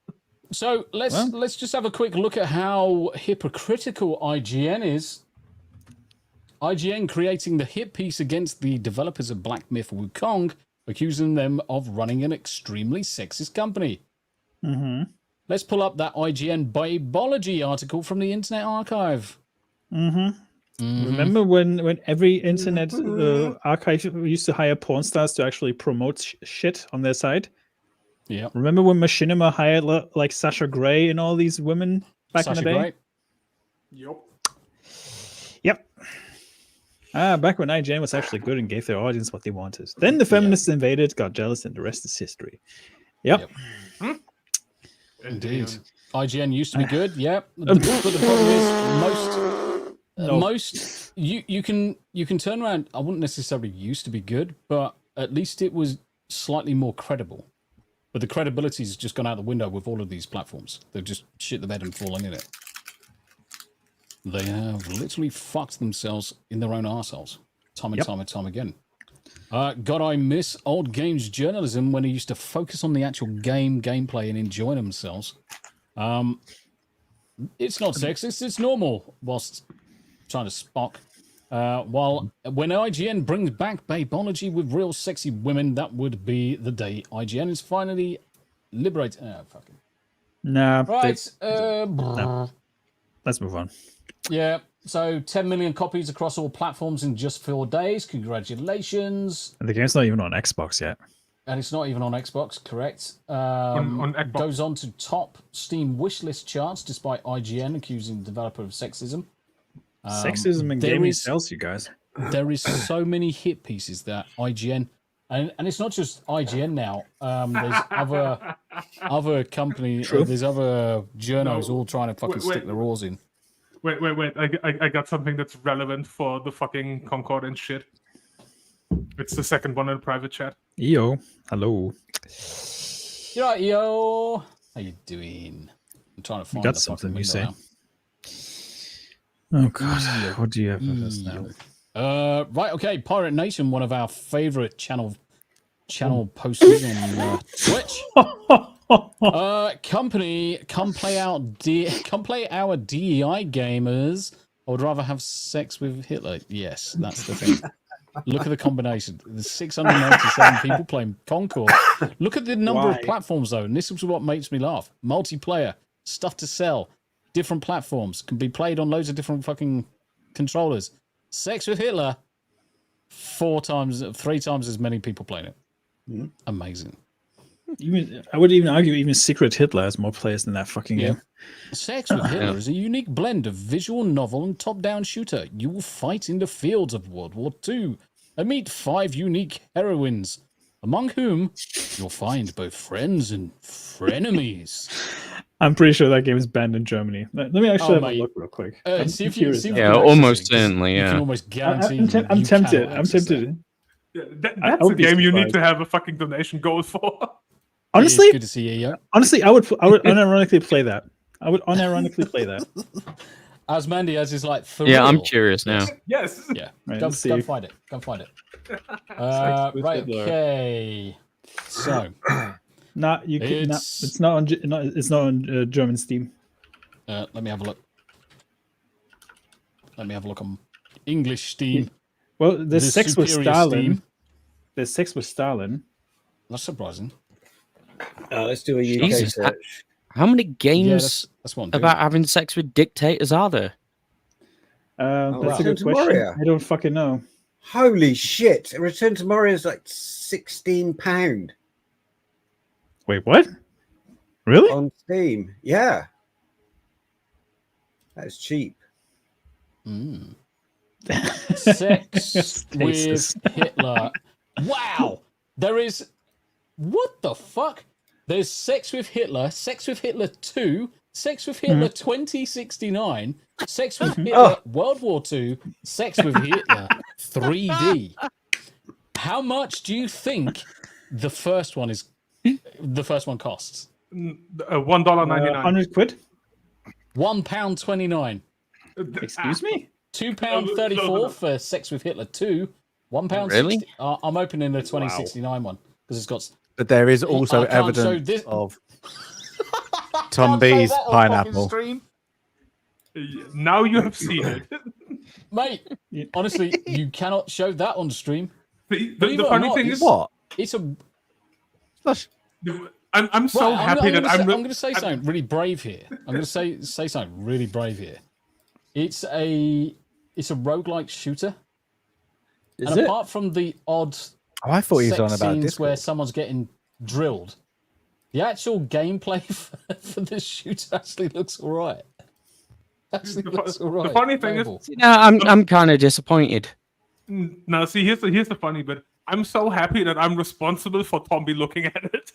So let's just have a quick look at how hypocritical IGN is. IGN creating the hit piece against the developers of Black Myth Wukong, accusing them of running an extremely sexist company. Mm-hmm. Let's pull up that IGN Babology article from the Internet Archive. Mm-hmm. Remember when every internet archive used to hire porn stars to actually promote shit on their site? Yeah. Remember when Machinima hired like Sasha Grey and all these women back in the day? Grey. Yep. Back when IGN was actually good and gave their audience what they wanted. Then the feminists invaded, got jealous, and the rest is history. Yep. Indeed. IGN used to be good, yep. But the problem is most you can turn around. I wouldn't necessarily used to be good, but at least it was slightly more credible. But the credibility's just gone out the window with all of these platforms. They've just shit the bed and fallen in it. They have literally fucked themselves in their own arseholes. Time and time again. God, I miss old games journalism when they used to focus on the actual gameplay and enjoy themselves. It's not sexist, it's normal whilst trying to Spock. While when IGN brings back Babeology with real sexy women, that would be the day IGN is finally liberated. Fucking. Nah. Right. No. Let's move on. Yeah. So 10 million copies across all platforms in just 4 days. Congratulations. And the game's not even on Xbox yet. And it's not even on Xbox, correct? On Xbox. Goes on to top Steam wishlist charts despite IGN accusing the developer of sexism. Sexism in gaming sales, you guys. There is so many hit pieces that IGN, and it's not just IGN now. There's other companies, there's other journos all trying to fucking stick their oars in. Wait. I got something that's relevant for the fucking Concord and shit. It's the second one in private chat. EO, hello. You're right, EO. How you doing? I'm trying to find Got something you say. Oh god, what do you have for us now? Right, okay. Pirate Nation, one of our favorite channel posters on Twitch. Company, come play our DEI gamers. I would rather have sex with Hitler. Yes, that's the thing. Look at the combination. There's 697 people playing Concord. Look at the number of platforms, though. And this is what makes me laugh. Multiplayer, stuff to sell, different platforms, can be played on loads of different fucking controllers. Sex with Hitler, 3 times as many people playing it. Mm-hmm. Amazing. I would even argue even Secret Hitler has more players than that fucking game. Sex with Hitler is a unique blend of visual novel and top-down shooter. You will fight in the fields of World War II and meet 5 unique heroines, among whom you'll find both friends and frenemies. I'm pretty sure that game is banned in Germany. Let me actually have a look real quick. Almost certainly, You can almost guarantee. I'm tempted. I'm tempted. Yeah, that's a game you need to have a fucking donation goal for. Honestly, good to see you. Honestly, I would unironically play that. I would unironically play that. As Mandy as is like. Yeah, I'm curious now. Yes. Yeah. Right, go find it. Go find it. Right. Okay. So. It's not on German Steam. Let me have a look. Let me have a look on English Steam. Well, there's sex with Stalin. Steam. There's sex with Stalin. That's surprising. Let's do a UK search. How many games that's about having sex with dictators are there? That's a good question. I don't fucking know. Holy shit! Return to Moria is like £16. Wait, what? Really? On Steam, yeah. That's cheap. Sex with Hitler. Wow! There is... What the fuck? There's Sex with Hitler, Sex with Hitler 2, Sex with Hitler 2069, Sex with Hitler World War II, Sex with Hitler 3D. How much do you think the first one costs? $1.99. 100 quid? £1.29. Excuse me? £2.34 for Sex with Hitler 2. £1.60. Really? I'm opening the 2069 one because it's got. But there is also evidence of Tom B's pineapple. Now you have seen it. Mate, honestly, you cannot show that on stream. The funny thing is... What? It's a... I'm so happy that I'm going to say something really brave here. I'm going to say something really brave here. It's a roguelike shooter. And apart from the odd... I thought he was on about scenes Discord. where someone's getting drilled, the actual gameplay for this shooter actually looks all right. The funny thing is, I'm kind of disappointed. Now, see, here's the funny bit. I'm so happy that I'm responsible for Tomby looking at it.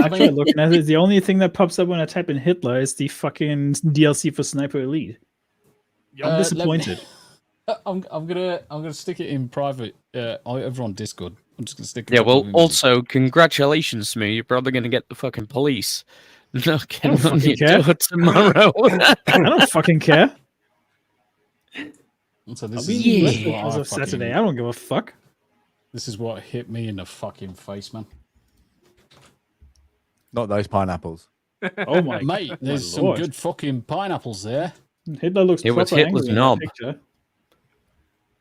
Actually, looking at it, the only thing that pops up when I type in Hitler is the fucking DLC for Sniper Elite. I'm disappointed. I'm gonna stick it in private over on Discord. I'm just gonna stick it. Yeah, well, also congratulations, Smee. You're probably gonna get the fucking police knocking on your door tomorrow. I don't fucking care. So this as of Saturday. I don't give a fuck. This is what hit me in the fucking face, man. Not those pineapples. Oh my mate, there's some good fucking pineapples there. Hitler looks it was Hitler's knob.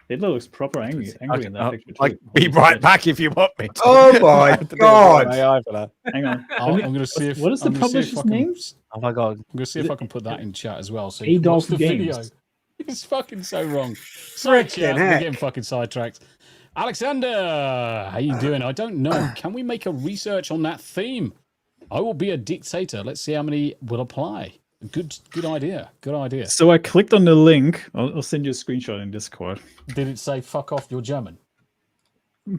Hitler looks proper angry in that picture too. I'll be right back if you want me to. Oh my god! Hang on. I'm going to see if what is the publisher's name? Oh my god! I'm going to see if I can put that in chat as well. So Adolf watch the Games. video. It's fucking so wrong. Sorry, chat. We're heck. getting fucking sidetracked. Alexander, how you doing? I don't know. Can we make a research on that theme? I will be a dictator. Let's see how many will apply. Good idea. Good idea. So I clicked on the link. I'll send you a screenshot in Discord. Did it say "fuck off"? You're German.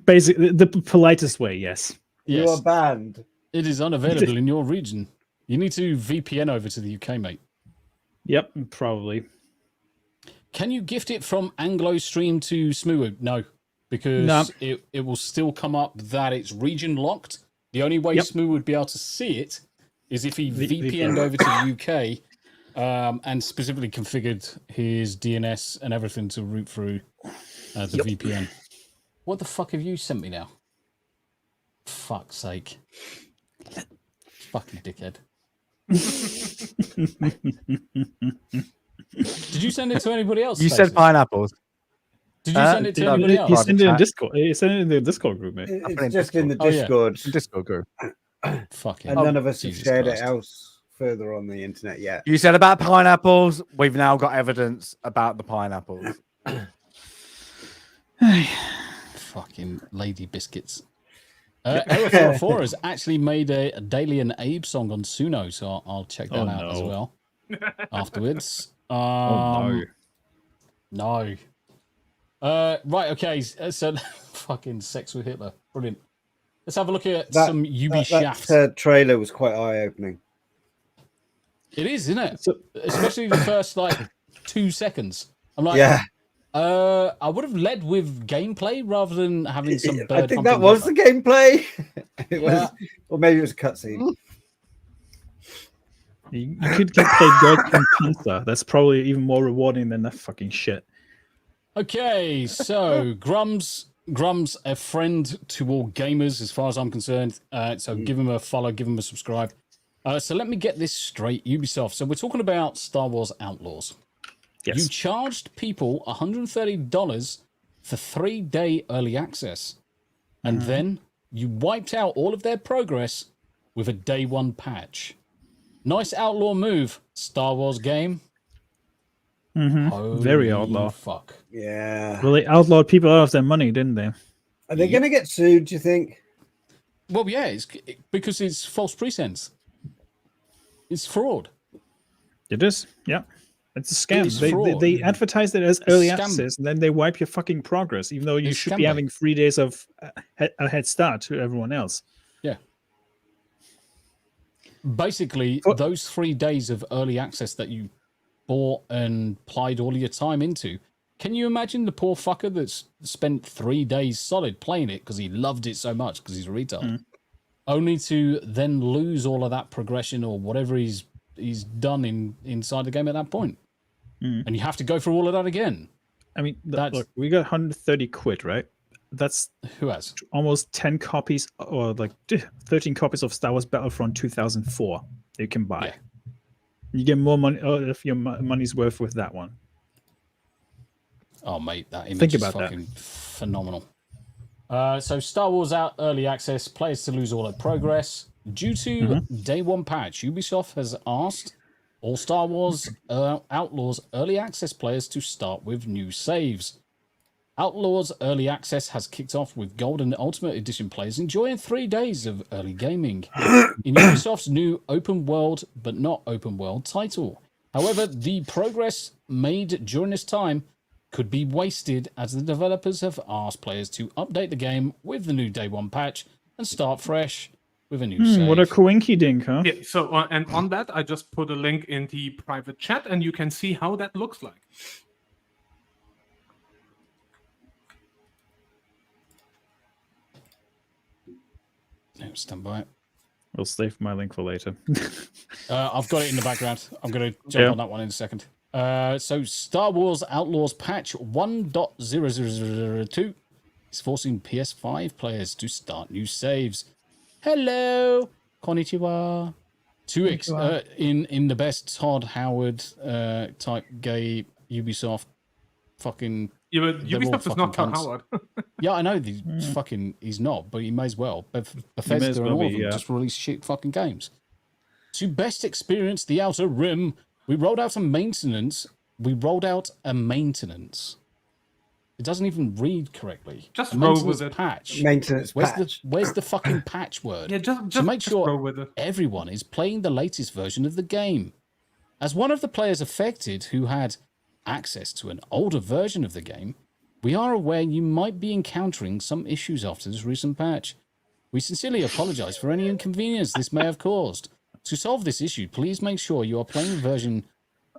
Basically, the politest way, yes. Yes. You are banned. It is unavailable in your region. You need to VPN over to the UK, mate. Yep, probably. Can you gift it from Anglo Stream to Smoo? No, because it will still come up that it's region locked. The only way Smoo would be able to see it is if he VPN'd over to the UK and specifically configured his DNS and everything to route through the VPN. What the fuck have you sent me now? Fuck's sake. Fucking dickhead. Did you send it to anybody else? You said pineapples. Did you send it to anybody else? He sent it in Discord. He sent it in the Discord group, mate. It's just in the Discord. Discord group. Fucking. And none of us have Jesus shared Christ. it else further on the internet yet. You said about pineapples. We've now got evidence about the pineapples. Fucking lady biscuits. Ella4 has actually made a Daily and Abe song on Suno, so I'll check that out as well afterwards. No. Right, okay. So, fucking sex with Hitler. Brilliant. Let's have a look at some UB Shaft. That trailer was quite eye-opening. It is, isn't it? Especially the first, 2 seconds. I'm like, yeah. I would have led with gameplay rather than having some bird. I think that was the gameplay. It was, or maybe it was a cutscene. You could get played God and Panther. That's probably even more rewarding than that fucking shit. Okay, so Grum's a friend to all gamers, as far as I'm concerned. So give him a follow, give him a subscribe. So let me get this straight, Ubisoft. So we're talking about Star Wars Outlaws. Yes. You charged people $130 for 3-day early access, and then you wiped out all of their progress with a day 1 patch. Nice outlaw move, Star Wars game. Very outlaw. Fuck. Yeah. Well, they outlawed people out of their money, didn't they? Are they going to get sued, do you think? Well, yeah, because it's false pretense. It's fraud. It is, yeah. It's a scam. They advertise it as early access, and then they wipe your fucking progress, even though you should be having 3 days of a head start to everyone else. Yeah. Basically, those 3 days of early access that you bought and applied all your time into, can you imagine the poor fucker that's spent 3 days solid playing it because he loved it so much because he's a retard, only to then lose all of that progression or whatever he's done inside the game at that point? And you have to go through all of that again. I mean, look, we got 130 quid, right? That's who has almost 10 copies or 13 copies of Star Wars Battlefront 2004 that you can buy. Yeah. You get more money if your money's worth with that one. Oh, mate, that image is fucking phenomenal. So Star Wars out early access, players to lose all their progress. Due to day 1 patch, Ubisoft has asked all Star Wars Outlaws early access players to start with new saves. Outlaws early access has kicked off with Gold and Ultimate Edition players enjoying 3 days of early gaming in Ubisoft's new open world but not open world title. However, the progress made during this time could be wasted as the developers have asked players to update the game with the new day 1 patch and start fresh with a new save. What a coinky dink, huh? Yeah, so, and on that, I just put a link in the private chat, and you can see how that looks like. Stand by. We'll save my link for later. I've got it in the background. I'm going to jump on that one in a second. So Star Wars Outlaws patch 1.0002 is forcing PS5 players to start new saves. Hello, konnichiwa. In the best Todd Howard type gay Ubisoft fucking Yeah, but Ubisoft is not Todd Howard. Yeah, I know he's not, but he may as well. Bethesda and all of them just release shit fucking games. To best experience the Outer Rim, we rolled out a maintenance. It doesn't even read correctly. Just a roll with it. Patch. Maintenance patch. Where's the fucking patch word? Yeah, just to make sure roll with it. everyone is playing the latest version of the game. As one of the players affected who had access to an older version of the game, we are aware you might be encountering some issues after this recent patch. We sincerely apologize for any inconvenience this may have caused. To solve this issue, please make sure you are playing version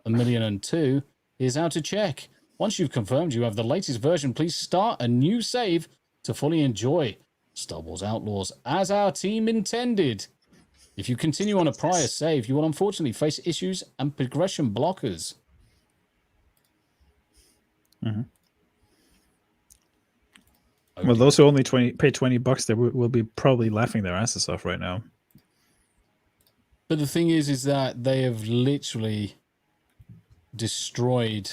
1,000,002. Here's how to check. Once you've confirmed you have the latest version, please start a new save to fully enjoy Star Wars Outlaws as our team intended. If you continue on a prior save, you will unfortunately face issues and progression blockers. Mm-hmm. Well, those who only pay $20, they will be probably laughing their asses off right now. But the thing is that they have literally destroyed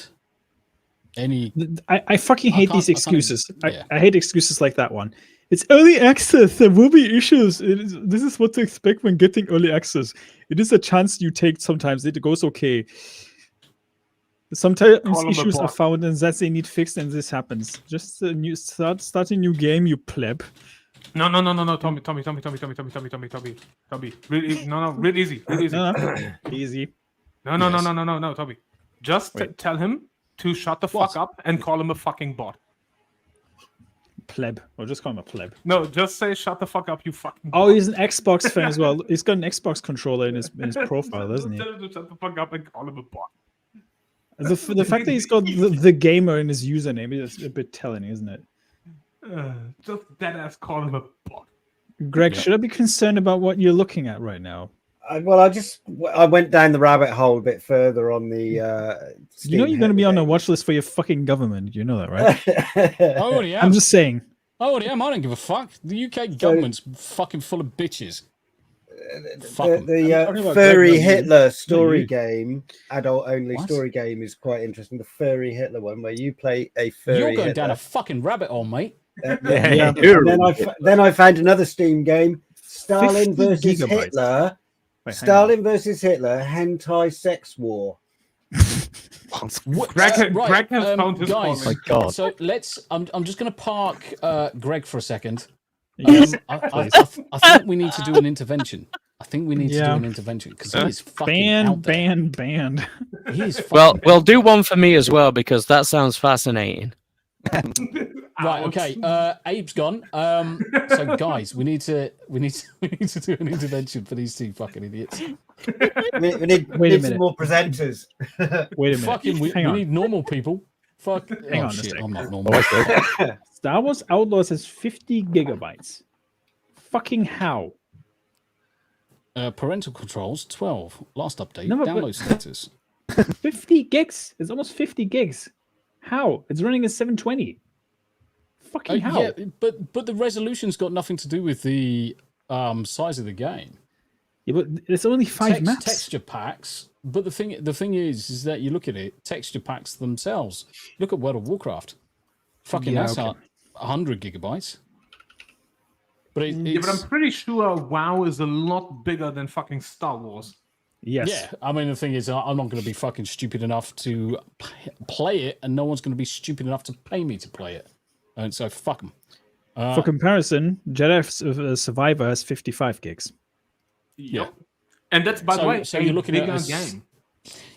any. I fucking hate these excuses. I hate excuses like that one. It's early access. There will be issues. This is what to expect when getting early access. It is a chance you take sometimes. It goes okay. Sometimes issues are found and that they need fixed, and this happens. Just start a new game, you pleb. No, Tommy. Really, real easy. Easy. No, Tommy. Just tell him to shut the fuck up and call him a fucking bot. Pleb. Or just call him a pleb. No, just say shut the fuck up, you fucking bot. Oh, he's an Xbox fan as well. He's got an Xbox controller in his profile, doesn't he? Tell him to shut the fuck up and call him a bot. The fact that he's got the gamer in his username is a bit telling, isn't it? Just dead ass call him a bot. Greg, should I be concerned about what you're looking at right now? I went down the rabbit hole a bit further on the. You know you're going to be on a watch list for your fucking government. You know that, right? I already am. I'm just saying. I already am. I don't give a fuck. The UK government's fucking full of bitches. The Furry Hitler story game, adult-only story game, is quite interesting. The Furry Hitler one, where you play a furry You're going Hitler. down a fucking rabbit hole, mate. And then I found another Steam game, Stalin versus Hitler. Stalin versus Hitler, hentai sex war. Greg has found his guys. Oh my God. So I'm just going to park Greg for a second. Yes, I think we need to do an intervention. I think we need to do an intervention because he is fucking out there. Banned. He is fucking Well, do one for me as well because that sounds fascinating. Right. Okay. Abe's gone. So guys, we need to do an intervention for these two fucking idiots. We need some more presenters. Wait a minute. Fucking, we need normal people. Fuck. Hang on a shit, second. I'm not normal. Star Wars Outlaws has 50 gigabytes. Fucking how? Parental controls 12. Last update. No, download status. 50 gigs? It's almost 50 gigs. How? It's running at 720. Fucking how? Yeah, but the resolution's got nothing to do with the size of the game. Yeah, but it's only 5 maps. Texture packs. But the thing is that you look at it, texture packs themselves. Look at World of Warcraft. Fucking that's 100 gigabytes. But but I'm pretty sure WoW is a lot bigger than fucking Star Wars. Yes. Yeah, I mean, the thing is, I'm not going to be fucking stupid enough to play it, and no one's going to be stupid enough to pay me to play it. And so, fuck them. For comparison, Jedi Survivor has 55 gigs. Yeah. And that's, by the way, so you're looking at a game.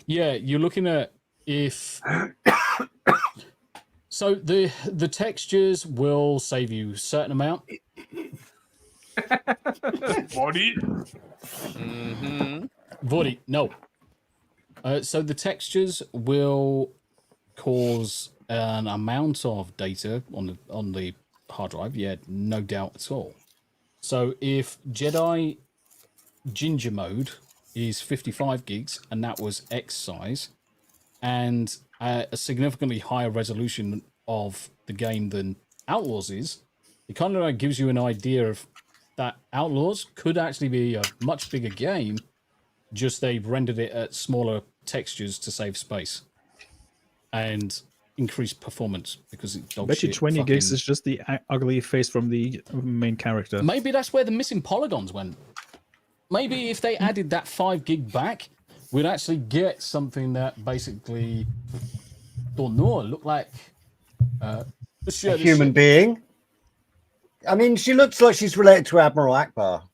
Yeah, you're looking at if... So the textures will save you a certain amount. Body. Body, no. So the textures will cause an amount of data on the hard drive. Yeah, no doubt at all. So if Jedi Ginger mode is 55 gigs, and that was X size, and a significantly higher resolution of the game than Outlaws is, it kind of gives you an idea of that Outlaws could actually be a much bigger game, just they've rendered it at smaller textures to save space. And increased performance because it's dog Bet you shit 20 gigs fucking- is just the ugly face from the main character. Maybe that's where the missing polygons went. Maybe if they added that 5 gig back, we'd actually get something that basically, don't know, look like a human being. I mean, she looks like she's related to Admiral Akbar.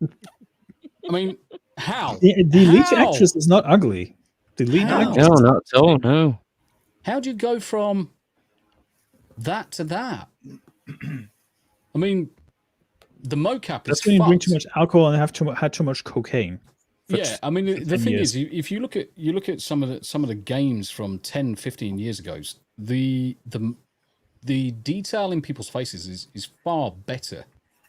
I mean, how? The lead How? actress is not ugly. The lead How? actress. No, not at all. No. How do you go from that to that? I mean, the mocap is That's when you drink fucked. too much alcohol and had too much cocaine. Yeah, I mean, the 10 thing years. is, if you look at some of the games from 10, 15 years ago, the detail in people's faces is far better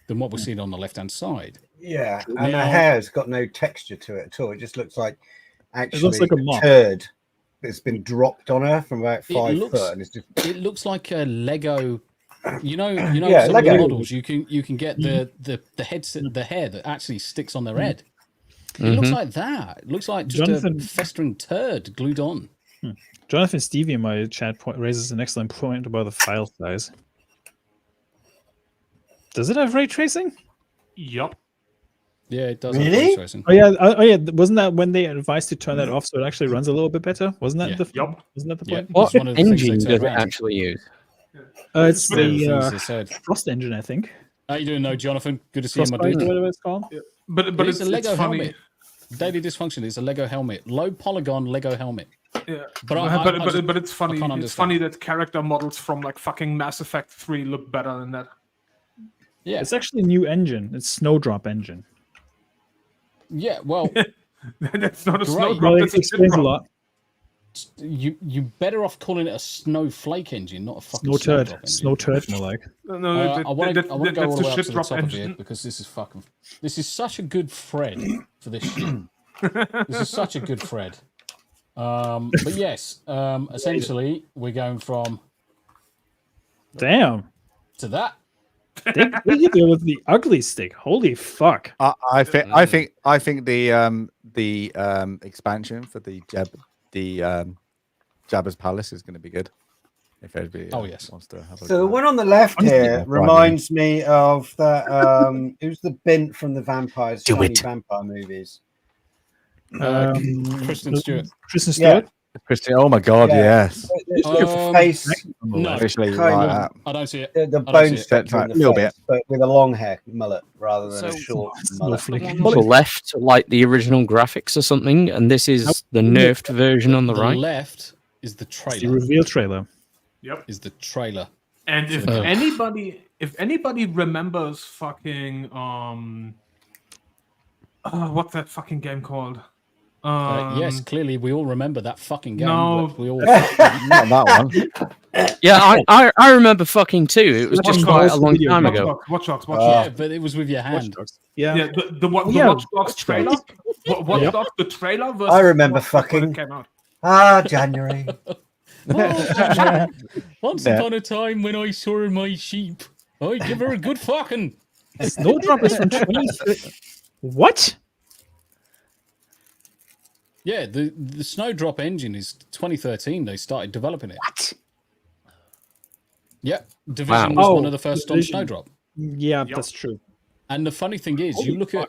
than what we're seeing on the left hand side. Yeah, and Now- her hair's got no texture to it at all. It just looks like actually like a mop. turd that's been dropped on her from about It 5 looks- foot, and it's just It looks like a Lego. You know, Yeah, some of the Lego. models you can get the headset, the hair that actually sticks on their head. It looks like that. It looks like just Jonathan- a festering turd glued on. Jonathan Stevie in my chat raises an excellent point about the file size. Does it have ray tracing? Yup. Yeah, it does. Really? Have ray tracing. Oh yeah. Wasn't that when they advised to turn that off so it actually runs a little bit better? Wasn't that Yeah. the Yup. Wasn't that the Yeah. point? What one of the things engine they does it turned around. actually use? It's One of the the things they said. Frost engine, I think. How you doing, though, Jonathan? Good to see you, my Frostbite, dude. whatever it's called. But It's a Lego it's funny. helmet. Daily Dysfunction is a Lego helmet. Low polygon Lego helmet. Yeah, But I just- but it's funny. can't It's understand. funny that character models from like fucking Mass Effect 3 look better than that. Yeah. It's actually a new engine. It's Snowdrop engine. Yeah, well, That's not a Great. snowdrop. Well, That's it a explains a Snowdrop. lot. you better off calling it a snowflake engine, not a fucking Snow turd. snowdrop engine. Snow turd, more like. No, I want to go all that's the way the up shit to the drop top of here engine. because this is such a good thread for this shit. This is such a good thread. But yes, essentially we're going from Damn. to that. They hit there with the ugly stick. Holy fuck. I think the expansion for the Jabba's Palace is going to be good. If anybody yes. wants to have a So the one on the left Honestly, here yeah, Friday. reminds me of that. Who's the Bint from the vampires? Do Shiny it. vampire movies. Kristen Stewart. Kristen Yeah. Stewart? Christian. Oh my God, Yeah. yes. The face, No, Officially kind like of- that. I don't see it. the I don't bone see it. structure in the A little face, but with a long hair mullet rather than a So- short mullet. To the left, like the original graphics or something, and this is the nerfed version on the The right. left is the It's the trailer. reveal trailer. Yep. Is the trailer. And if Oh. anybody remembers fucking what's that fucking game called? Yes, clearly we all remember that fucking game. No. but we all Not that one. Yeah, I remember fucking too. It was just Watch quite Dogs a long video. time Watch ago. Dogs, Watch Dogs. yeah, but it was with your Watch hand. Dogs. Yeah. Yeah, the Watch Dogs Watch trailer. Dogs. Watch Yep. Dogs, the trailer versus I remember Watch Dogs when fucking- it came out. January. Once Yeah. upon a time when I saw my sheep, I give her a good fucking. Snowdrop is from 20. What? Yeah, the Snowdrop engine is 2013. They started developing it. What? Yeah, Division was Oh, one of the first on Division. Snowdrop. Yeah, Yep. that's true. And the funny thing is, you look at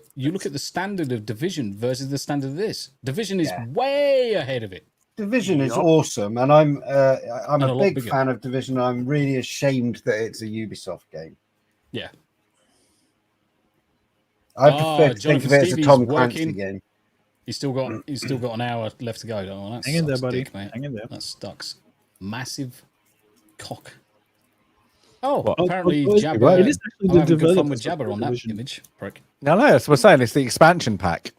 the standard of Division versus the standard of this. Division is Yeah. way ahead of it. Division is Yup. awesome, and I'm And a a lot big bigger. fan of Division. I'm really ashamed that it's a Ubisoft game. Yeah. I Ah, prefer to think Jonathan of it as a Stevie's Tom Clancy working. game. He's still got an hour left to go. Oh, that Hang in there, sucks buddy. dick, mate. Hang in there. That sucks. Massive cock. Oh, What? apparently Oh, Jabba. it is actually I'm the having good fun with developers of Jabba on that Division. image. Prick. No, that's what we're saying. It's the expansion pack.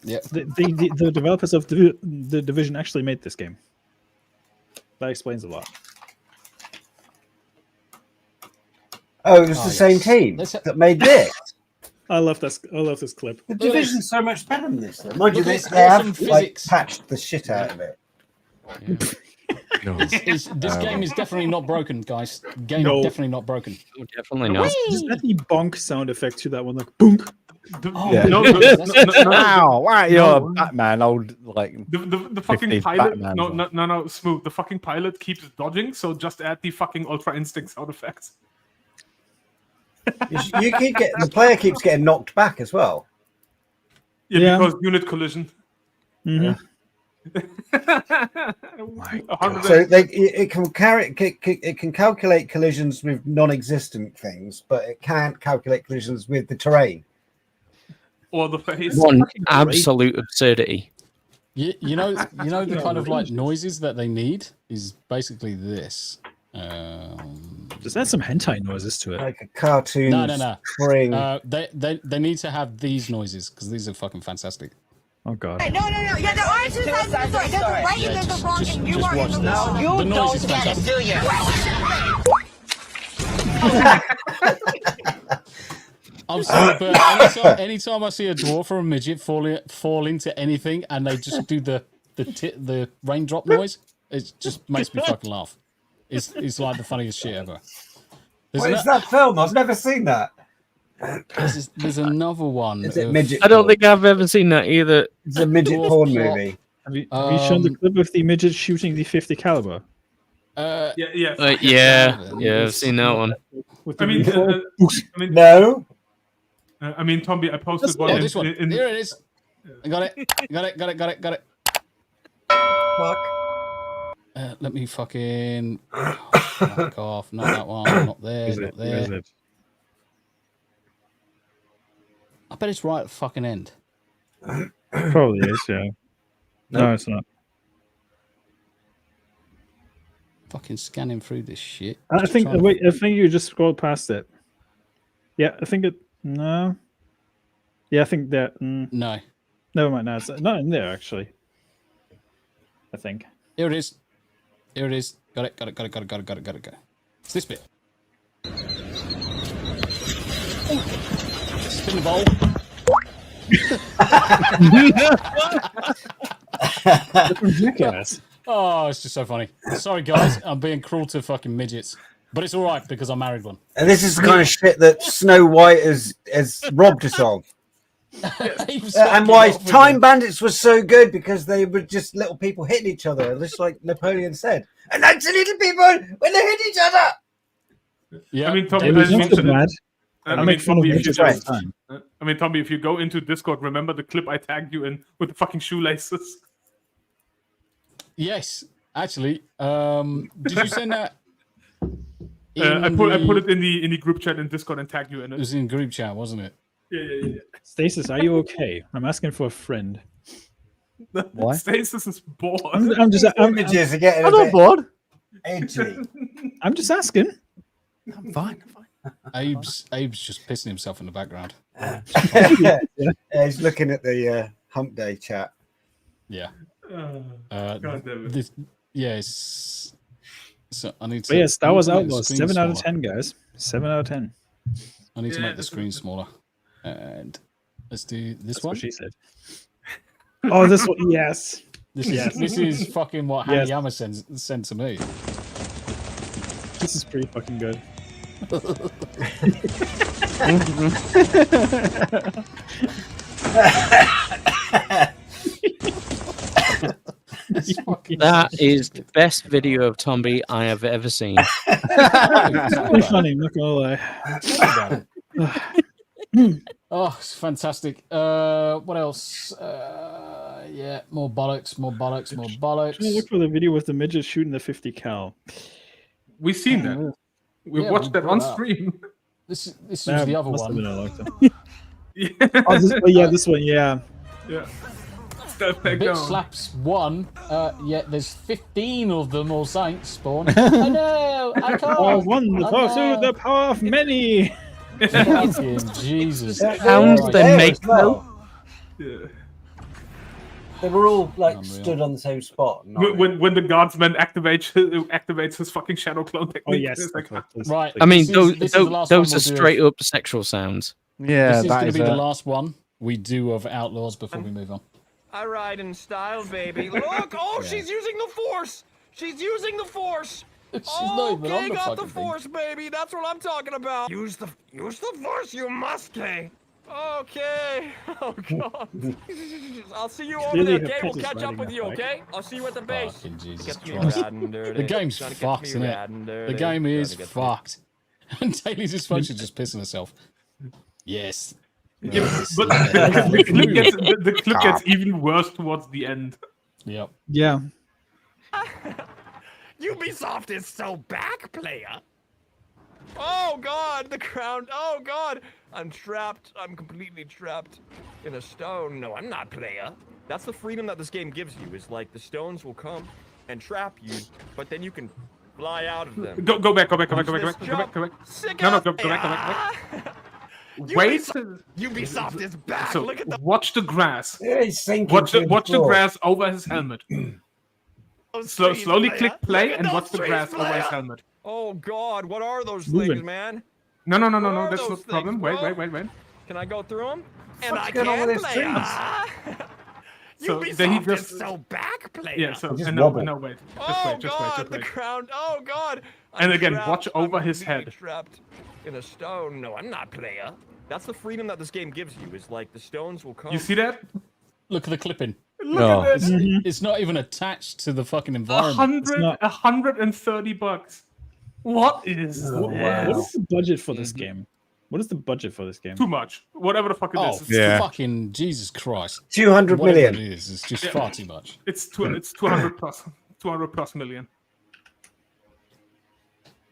Yeah. The developers of the Division actually made this game. That explains a lot. Oh, it was Oh, the same yes. team Let's ha- that made this. I love this. I love this clip. The Look at Division's so much better than this. Though. Mind you, Look at this its they awesome have like physics. patched the shit out of it. This game is definitely not broken, guys. Definitely not broken. Oh, definitely not. Just add the bonk sound effect to that one, like boonk. Wow, wow, you're Batman, old like the fucking pilot. Batman. No, smooth. The fucking pilot keeps dodging, so just add the fucking Ultra Instinct sound effects. You keep getting the player keeps getting knocked back as well. Yeah, because unit collision. Mm-hmm. So it can calculate collisions with non-existent things, but it can't calculate collisions with the terrain or the face. One absolute absurdity. You know the kind of like noises that they need is basically this. Just add some hentai noises to it, like a cartoon. No. Spring. They need to have these noises because these are fucking fantastic. Oh god. No. Yeah, there are two sides to the story. There's the right and there's the wrong, and you are in the wrong. You don't get it, do you? I'm sorry, but anytime I see a dwarf or a midget fall into anything and they just do the raindrop noise, it just makes me fucking laugh. It's like the funniest shit ever. What is that film? I've never seen that. There's another one. Is it midget? I don't think I've ever seen that either. It's a midget porn movie. Have you shown the clip of the midget shooting the 50 caliber? Yeah, I've seen that one. No. I mean, Tomby, I posted one. This one. Here it is. I got it. Fuck. Let me fucking fuck off. Not that one. Not there. Not there. I bet it's right at the fucking end. Probably is, yeah. No, it's not. Fucking scanning through this shit. I think you just scrolled past it. Yeah, I think it. No. Yeah, I think that. No. Never mind. No, it's not in there actually. I think. Here it is. Got it. It's this bit. Spin the bowl. Oh, it's just so funny. Sorry, guys. I'm being cruel to fucking midgets. But it's all right because I married one. And this is the kind of shit that Snow White has robbed us of. And why Time Bandits was so good because they were just little people hitting each other, just like Napoleon said. And that's the little people when they hit each other. Yeah, I mean, Tommy, Tommy, if you go into Discord, remember the clip I tagged you in with the fucking shoelaces. Yes, actually. Did you send that? I put it in the group chat in Discord and tagged you in it. It was in group chat, wasn't it? Yeah. Stasis, are you okay? I'm asking for a friend. What? Stasis is bored. I'm not bored. Edgy. I'm just asking. I'm fine. Abe's just pissing himself in the background. He's looking at the Hump Day chat. Yeah. God damn it. Yes. So I need to. But yes, that was Outlaws. 7 out of 10, guys. 7 out of 10. I need to make the screen smaller. And let's do this one. What she said. Oh, this one. Yes. This is fucking what Hanayama sent to me. This is pretty fucking good. That is the best video of Tomby I have ever seen. It's pretty funny, I'm not gonna lie. Oh, it's fantastic. What else? Yeah, more bollocks. Look for the video with the midget shooting the 50 cal. We've seen that. We watched that on stream. This was the other one. This one, yeah. Yeah. Bitch slaps one. There's 15 of them all saints spawn. I know, I can't. The power of many. Fucking Jesus. Sounds they make though. Yeah. They were all like stood on the same spot. When the guardsman activates his fucking shadow clone technique. Oh yes, like, right. I mean, those are straight up sexual sounds. Yeah, this is going to be the last one we do of Outlaws before we move on. I ride in style, baby. Look! Oh, she's using the Force! She's using the Force. She's not even on the got the fucking thing. Force, baby. That's what I'm talking about. Use the Force, you must, Kay. Okay. Oh God. I'll see you over there, Kay. We'll catch up with you, okay? I'll see you at the base. Fucking Jesus Gets me Christ. rad and dirty. The game's Gonna get fucked, me isn't it? rad and The dirty. game is Gonna get me- fucked. And Daly's dysfunction just pissing herself. Yes. Yeah, but the clip gets even worse towards the end. Yep. Yeah. Ubisoft is so back, player. Oh God, the crown. Oh God, I'm trapped. I'm completely trapped in a stone. No, I'm not, player. That's the freedom that this game gives you. Is like the stones will come and trap you, but then you can fly out of them. Go back. Sick No, go back. Wait. Ubisoft is back. So Look at the. watch the grass. Yeah, he's sinking Watch to the floor. grass over his helmet. Slowly player. click play Look at and those watch the trees, grass over his player. helmet. Oh God, what are those Moving. things, man? No. are That's those not the problem. things, bro? Wait. Can I go through them? And What's I going on can with his play. trees? So Ubisoft then he just is so back, player. yeah. So just no, wobble. wait. Oh Just God, wait. the crown. Oh God. And I'm again, trapped. watch over I'm his completely head. Trapped in a stone. No, I'm not, player. That's the freedom that this game gives you. Is like the stones will come. You see that? Look at the clipping. Look at this. It's not even attached to the fucking environment. $130. What is What this? is the budget for this game? What is the budget for this game? Too much. Whatever the fuck it Oh, is. Yeah. fucking Jesus Christ. 200 Whatever million. it is, it's just far too much. It's 200 plus. 200 plus million.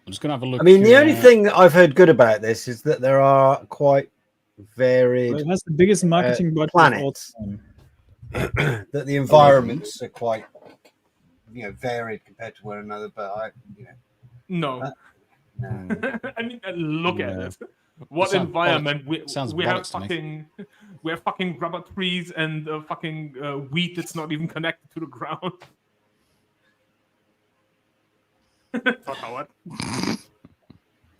I'm just gonna have a look. I mean, the only thing that I've heard good about this is that there are quite varied It has the biggest marketing budget of all planets. time. That the environments are quite, varied compared to one another. But No. no. I mean, look at it. What Sounds environment? sounds We have bollocks to me. fucking rubber trees and fucking wheat that's not even connected to the ground. Fuck Howard.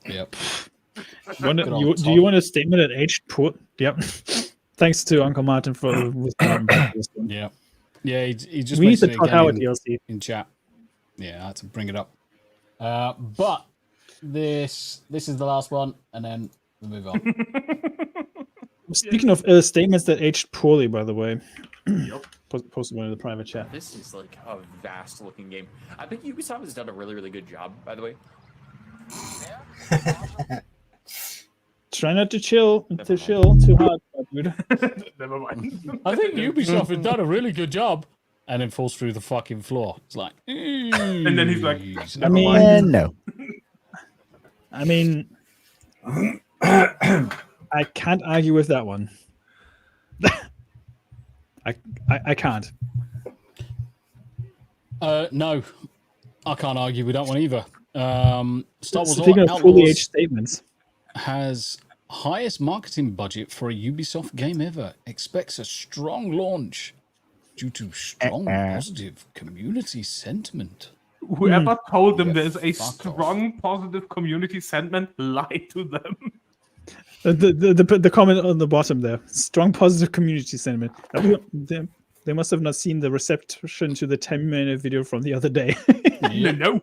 Yep. Do you want a statement at aged poor? Yep. Thanks to Uncle Martin for this one. Yeah. Yeah. He just We need the mentioned it Todd again Howard in, DLC. in chat. Yeah, I had to bring it up. But this is the last one, and then we move on. Speaking of statements that aged poorly, by the way, posted one in the private chat. This is like a vast looking game. I think Ubisoft has done a really, really good job, by the way. Try not to chill too hard, dude. Never mind. I think Ubisoft has done a really good job, and then falls through the fucking floor. It's like, And then he's like, I mean, no. I mean, I can't argue with that one. I can't. no, I can't argue with that one either. Star Wars Speaking of fully aged Outlaws statements, has highest marketing budget for a Ubisoft game ever. Expects a strong launch due to strong positive community sentiment. Whoever told them there's a fuck strong positive community sentiment lied to them. the comment on the bottom there, strong positive community sentiment. They must have not seen the reception to the 10-minute video from the other day. No.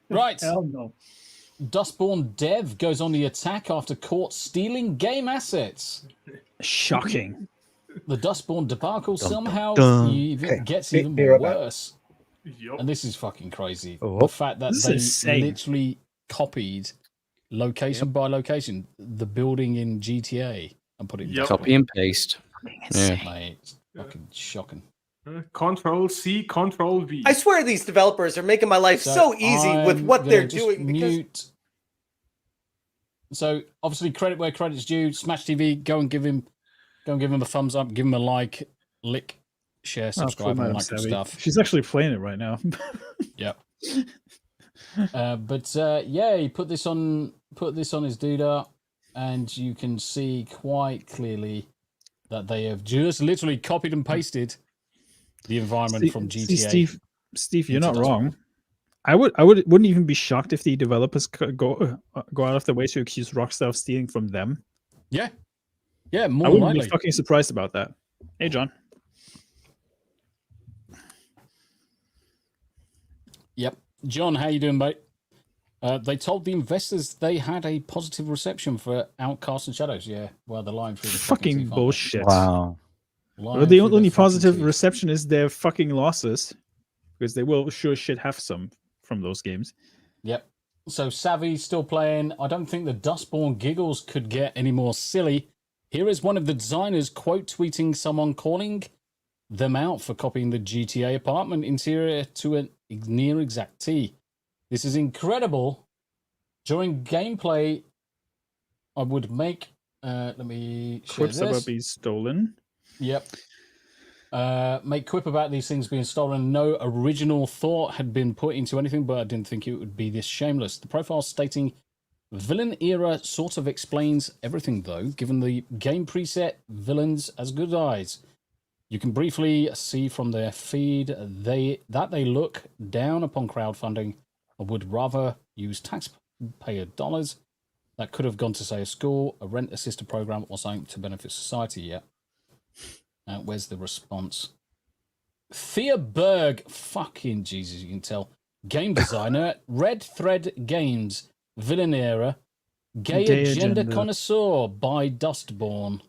Right. Hell no. Dustborn dev goes on the attack after caught stealing game assets. Shocking. The Dustborn debacle somehow gets even be right back. worse. Yep. And this is fucking crazy. Oh. The fact that This is they insane. literally copied location by location the building in GTA and put it in Yep. Copy and paste. Yeah. Mate, it's fucking shocking. Control C, Control V. I swear these developers are making my life so easy with I'm what gonna they're just doing. Because mute. So obviously, credit where credit's due. Smash TV, go and give him a thumbs up, give him a like, lick, share, subscribe, and all that good stuff. She's actually playing it right now. Yep. But he put this on his doodah, and you can see quite clearly that they have just literally copied and pasted the environment from GTA. Steve, you're not wrong. I wouldn't even be shocked if the developers could go out of their way to accuse Rockstar of stealing from them. Yeah, more I than wouldn't likely. be fucking surprised about that. Hey, John. Yep. John, how you doing, mate? They told the investors they had a positive reception for Outcasts and Shadows. Yeah, well, they're lying through the fucking bullshit. Wow. Well, the only positive reception is their fucking losses, because they will sure shit have some from those games. Yep. So Savvy's still playing. I don't think the Dustborn giggles could get any more silly. Here is one of the designers quote tweeting someone calling them out for copying the GTA apartment interior to a near exact T. This is incredible. During gameplay, I would make. Let me share Quips this. about being stolen. Yep. Make quip about these things being stolen. No original thought had been put into anything, but I didn't think it would be this shameless. The profile stating villain era sort of explains everything, though, given the game preset villains as good eyes. You can briefly see from their feed that they look down upon crowdfunding or would rather use taxpayer dollars that could have gone to, say, a school, a rent assisted program, or something to benefit society. Yet. Where's the response? Thea Berg, fucking Jesus, you can tell. Game designer, Red Thread Games, Villain Era, Gay Agenda Connoisseur by Dustborn.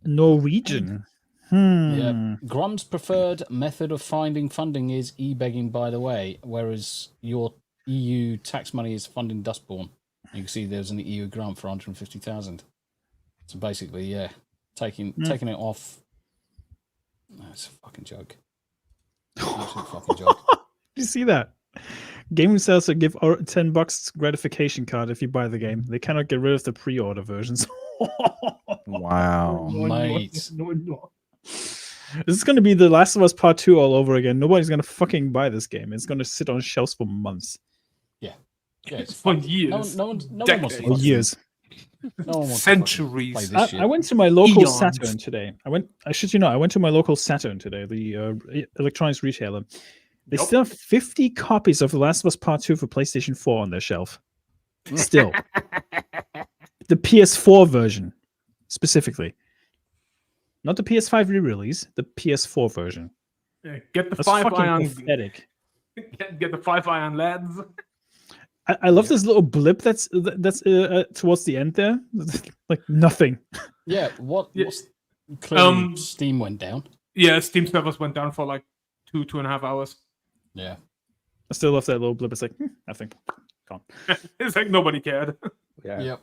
Norwegian. Yeah. Grum's preferred method of finding funding is e-begging, by the way, whereas your EU tax money is funding Dustborn. You can see there's an EU grant for 150,000. So basically, yeah, taking it off. That's a fucking joke. Absolute fucking joke. Did you see that? Game sales will give $10 gratification card if you buy the game. They cannot get rid of the pre-order versions. Wow, mate. No. This is going to be The Last of Us Part 2 all over again. Nobody's going to fucking buy this game. It's going to sit on shelves for months. Yeah, it's for years. No one wants to years. No one wants centuries. to play this shit. I went to my local Eons. Saturn today. I went to my local Saturn today, the electronics retailer. They still have 50 copies of The Last of Us Part 2 for PlayStation 4 on their shelf. Still. The PS4 version, specifically. Not the PS5 re-release, the PS4 version. Yeah, get the That's 5-ion. Pathetic. Get the 5-ion LEDs. I love this little blip that's towards the end there. Like nothing. Yeah, what's clearly Steam went down. Yeah, Steam servers went down for like 2.5 hours. Yeah. I still love that little blip. It's like, nothing. Gone. It's like nobody cared. Yeah. Yep.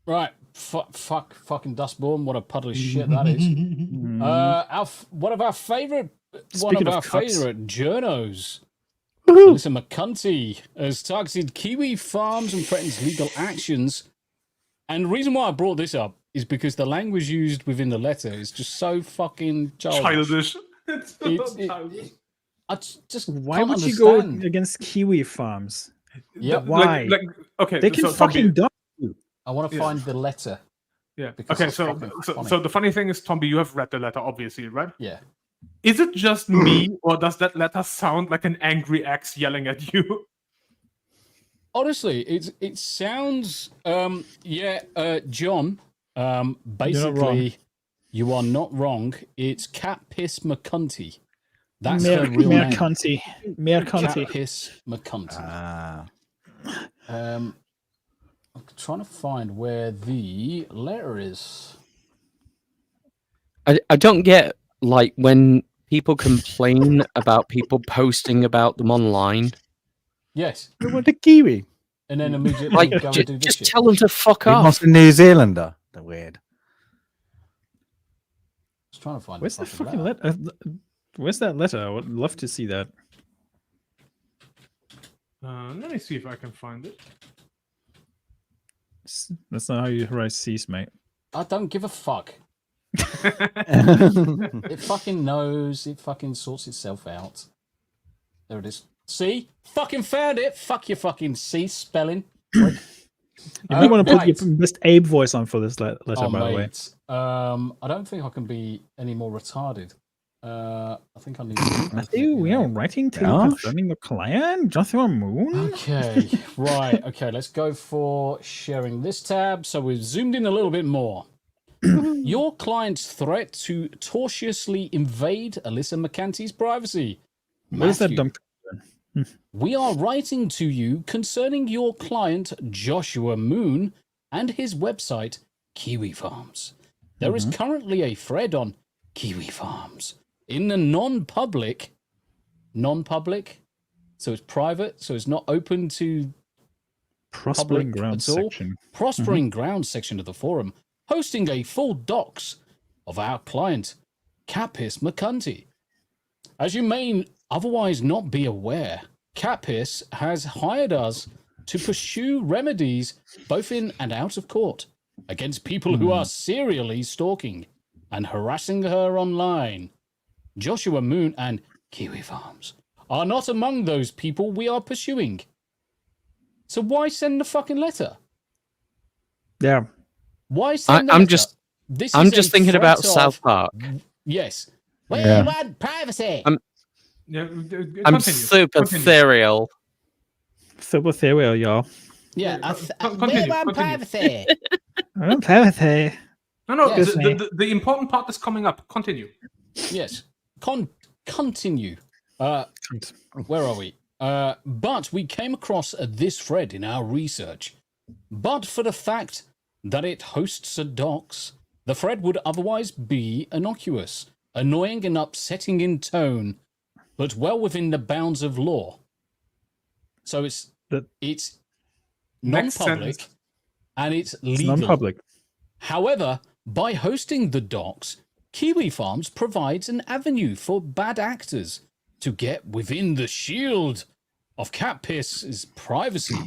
Right. Fucking Dustborn. What a puddle of shit that is. One of our favorite journos, Alyssa Mercante, has targeted Kiwifarms and threatens legal actions. And the reason why I brought this up is because the language used within the letter is just so fucking childish. It's so childish. I just why would can't you go understand. against Yep. Kiwifarms? Why? Okay, they can fucking die. I want to find the letter. Yeah. because Okay. it's So fucking funny. the funny thing is, Tomby, you have read the letter, obviously, right? Yeah. Is it just me, or does that letter sound like an angry ex yelling at you? Honestly, it sounds John. Basically, you are not wrong. It's Cat Piss Mercante. That's her real name. Mercante. Cat Piss Mercante. I'm trying to find where the letter is. I don't get, like, when people complain about people posting about them online. Yes. What a Kiwi. And then immediately Like, go and do this just shit. tell them to fuck He off. wants a New Zealander. They're weird. Just trying to find Where's the fucking letter? Where's that letter? I would love to see that. Let me see if I can find it. That's not how you write C's, mate. I don't give a fuck. It fucking knows. It fucking sorts itself out. There it is. See? Fucking found it. Fuck your fucking C spelling. You might want to put your best Abe voice on for this letter, by the way. Mate. I don't think I can be any more retarded. I think I need Matthew, we are writing to confirming the client, Joshua Moon. Okay, right. Okay, let's go for sharing this tab. So we've zoomed in a little bit more. Your client's threat to tortiously invade Alyssa Mercante's privacy. What is that dumb We are writing to you concerning your client Joshua Moon and his website Kiwifarms. There is currently a thread on Kiwifarms in the non-public, so it's private, so it's not open to Prospering Grounds section. Prospering Grounds section of the forum, hosting a full docs of our client, Alyssa Mercante. As you may otherwise not be aware, Alyssa has hired us to pursue remedies both in and out of court against people who are serially stalking and harassing her online. Joshua Moon and Kiwifarms are not among those people we are pursuing. So why send the fucking letter? Yeah. Why send the letter? I'm just thinking about South Park. Yes. We want privacy. I'm super ethereal. Super ethereal, y'all. Yeah. Continue. Privacy. I want privacy. No. The important part is coming up. Continue. Yes. Continue. Where are we? But we came across this thread in our research. But for the fact that it hosts a docs, the thread would otherwise be innocuous, annoying and upsetting in tone, but well within the bounds of law. So it's non-public and it's legal. Non-public. However, by hosting the docs, Kiwifarms provides an avenue for bad actors to get within the shield of Catpiss's privacy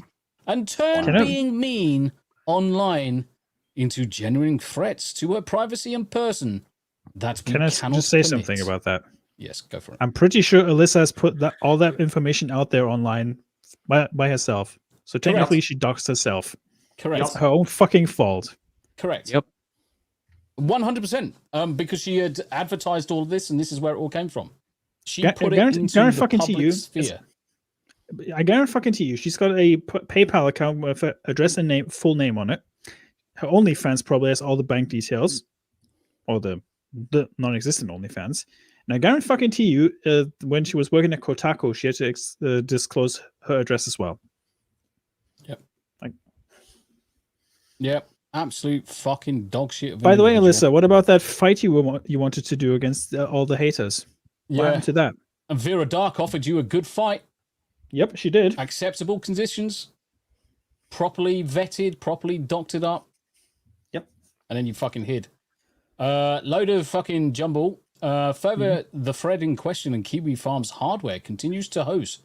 and turn being mean online into genuine threats to her privacy and person. Can I just say something about that? Yes, go for it. I'm pretty sure Alyssa has put all that information out there online by herself. So technically, she doxed herself. Correct. It's her own fucking fault. Correct. Yep. 100%. Because she had advertised all of this, and this is where it all came from. She put it into the public sphere. I guarantee you, she's got a PayPal account with an address and full name on it. Her OnlyFans probably has all the bank details, or the non-existent OnlyFans. And I guarantee you, when she was working at Kotaku, she had to disclose her address as well. Yep. Absolute fucking dog shit. By the way, Alyssa, what about that fight you wanted to do against all the haters? What happened to that? And Vera Dark offered you a good fight. Yep, she did. Acceptable conditions. Properly vetted, properly doctored up. Yep. And then you fucking hid. Load of fucking jumble. Further, the thread in question and Kiwifarms hardware continues to host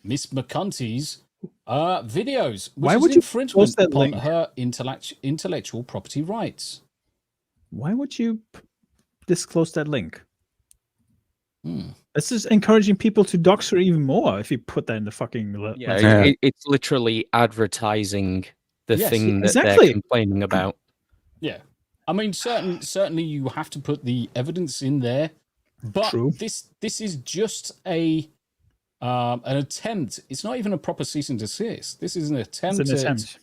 Miss Mercante's videos, which Why is would you infringement post that upon link? her intellectual property rights. Why would you disclose that link? This is encouraging people to dox her even more if you put that in the fucking... It's literally advertising the thing that they're complaining about. Yeah. I mean, certainly you have to put the evidence in there, but this is just an attempt. It's not even a proper cease and desist. This is an attempt at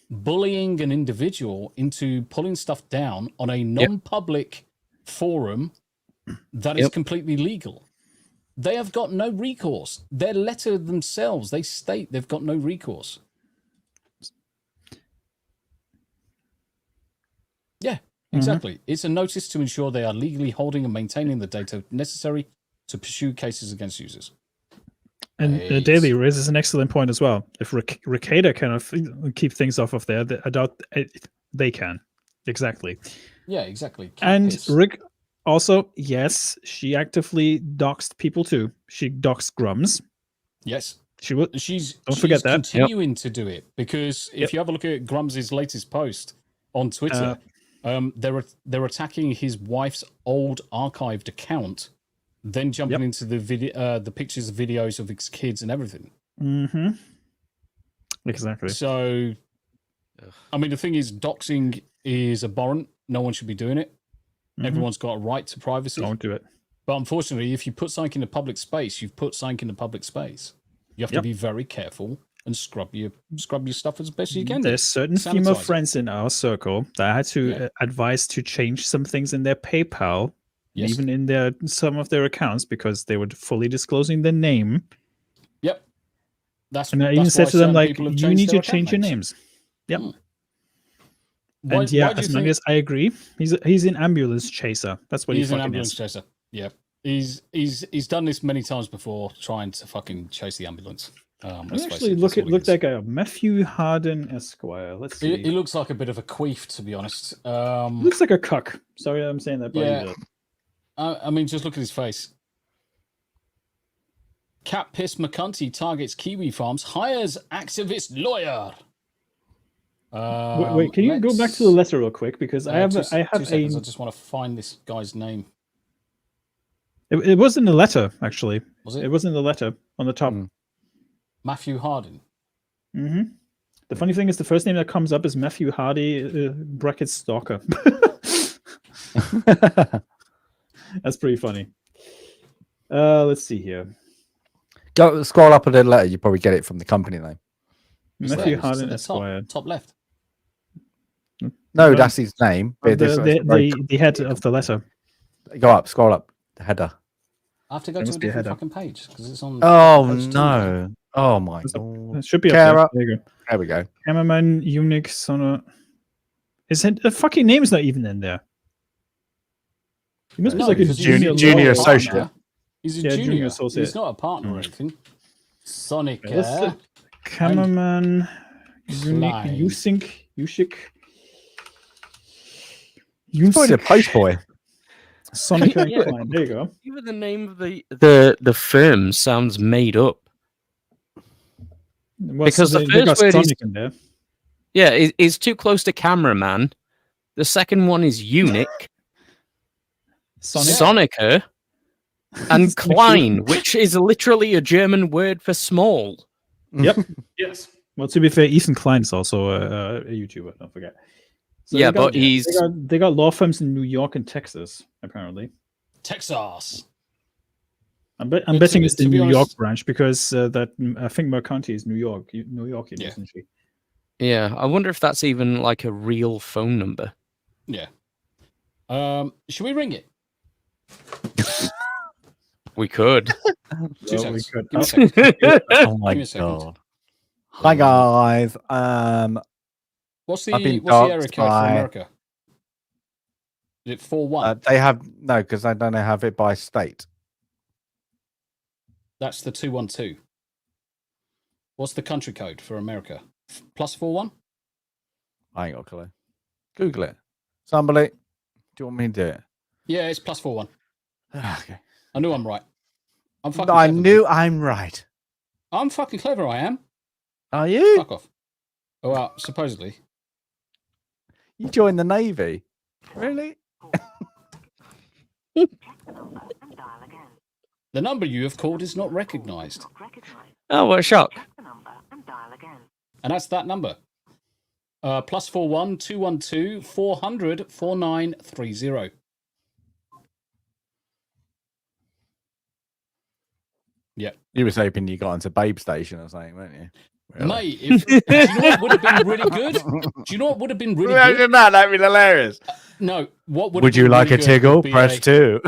bullying an individual into pulling stuff down on a non-public forum that is completely legal. They have got no recourse. Their letter themselves, they state they've got no recourse. Yeah, exactly. It's a notice to ensure they are legally holding and maintaining the data necessary to pursue cases against users. And Daily raises an excellent point as well. If Ricada can keep things off of there, I doubt they can. Exactly. Yeah, exactly. And Rick also, yes, she actively doxed people too. She doxed Grums. Yes. She's forget that. Continuing to do it because if you have a look at Grums' latest post on Twitter, they're attacking his wife's old archived account, then jumping into the video, the pictures, videos of his kids and everything. Mm-hmm. Exactly. So, I mean, the thing is, doxing is abhorrent. No one should be doing it. Everyone's got a right to privacy. Don't do it. But unfortunately, if you put something in a public space, you've put something in a public space. You have to be very careful and scrub your stuff as best you can. There's certain female friends in our circle that I had to advise to change some things in their PayPal, even in some of their accounts, because they were fully disclosing the name. Yep. And I even said to them, like, you need to change your names. Yep. And yeah, as long as I agree, he's an ambulance chaser. That's what he's an ambulance chaser. Yeah, he's done this many times before, trying to fucking chase the ambulance. Actually, look that guy up, Matthew Harden Esquire. Let's see. He looks like a bit of a queef, to be honest. Looks like a cuck. Sorry, I'm saying that. But yeah. I mean, just look at his face. Cat Piss Mercante targets Kiwifarms, hires activist lawyer. Wait, can you go back to the letter real quick? Because I have I just want to find this guy's name. It was in the letter, actually. Was it? It was in the letter on the top. Matthew Harden. Mm-hmm. The funny thing is, the first name that comes up is Matthew Hardy, bracket stalker. That's pretty funny. Let's see here. Go scroll up a little letter. You probably get it from the company name. Matthew Harden Esquire. Top left. No, that's his name. The head of the letter. Go up, scroll up. The header. I have to go to a different fucking page because it's on. Oh no! Oh my god! It should be up there. There you go. There we go. Cameraman, Unix, Sono. Is it the fucking name's not even in there? He must be like a junior associate. He's a junior associate. He's not a partner or anything. Sonic. Cameraman, Ushik. He's a post boy. Sonic and Klein. There you go. Even the name of the firm sounds made up. Because the first word is in there. Yeah, is too close to cameraman. The second one is eunuch. Sonica. And Klein, which is literally a German word for small. Yep. Yes. Well, to be fair, Ethan Klein is also a YouTuber. Don't forget. So yeah, but they got law firms in New York and Texas, apparently. Texas. I'm betting it's the New York branch because that I think Mercante is New York, isn't she? Yeah, I wonder if that's even like a real phone number. Yeah. Should we ring it? We could. We could. Oh my god! Hi guys. What's the area code for America? Is it 41? They have no, because they don't have it by state. That's the 212. What's the country code for America? +41? I ain't got a clue. Google it. Somebody, do you want me to do it? Yeah, it's +41. Okay. I knew I'm right. I'm right. I'm fucking clever. I am. Are you? Fuck off. Oh, well, supposedly. You joined the Navy? Really? The number you have called is not recognised. Oh, what a shock. And that's that number. +41 212 400 4930. Yeah. You was hoping you got into Babe Station or something, weren't you? Really? Mate, do you know what would have been really good? Do you know what would have been really good? That'd be hilarious. No, what would you like a Tiggle? Press 2.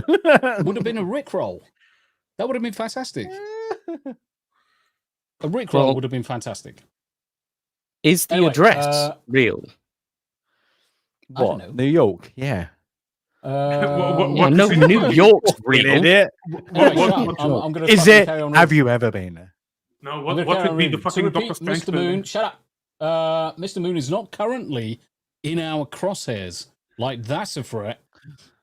Would have been a Rickroll. That would have been fantastic. A Rickroll would have been fantastic. Is the address real? What? New York? Yeah. No, New York's real. Is it? Have you ever been there? No, what would be the fucking Doctor Strange Mr. Moon, shut up. Mr. Moon is not currently in our crosshairs. Like, that's a threat.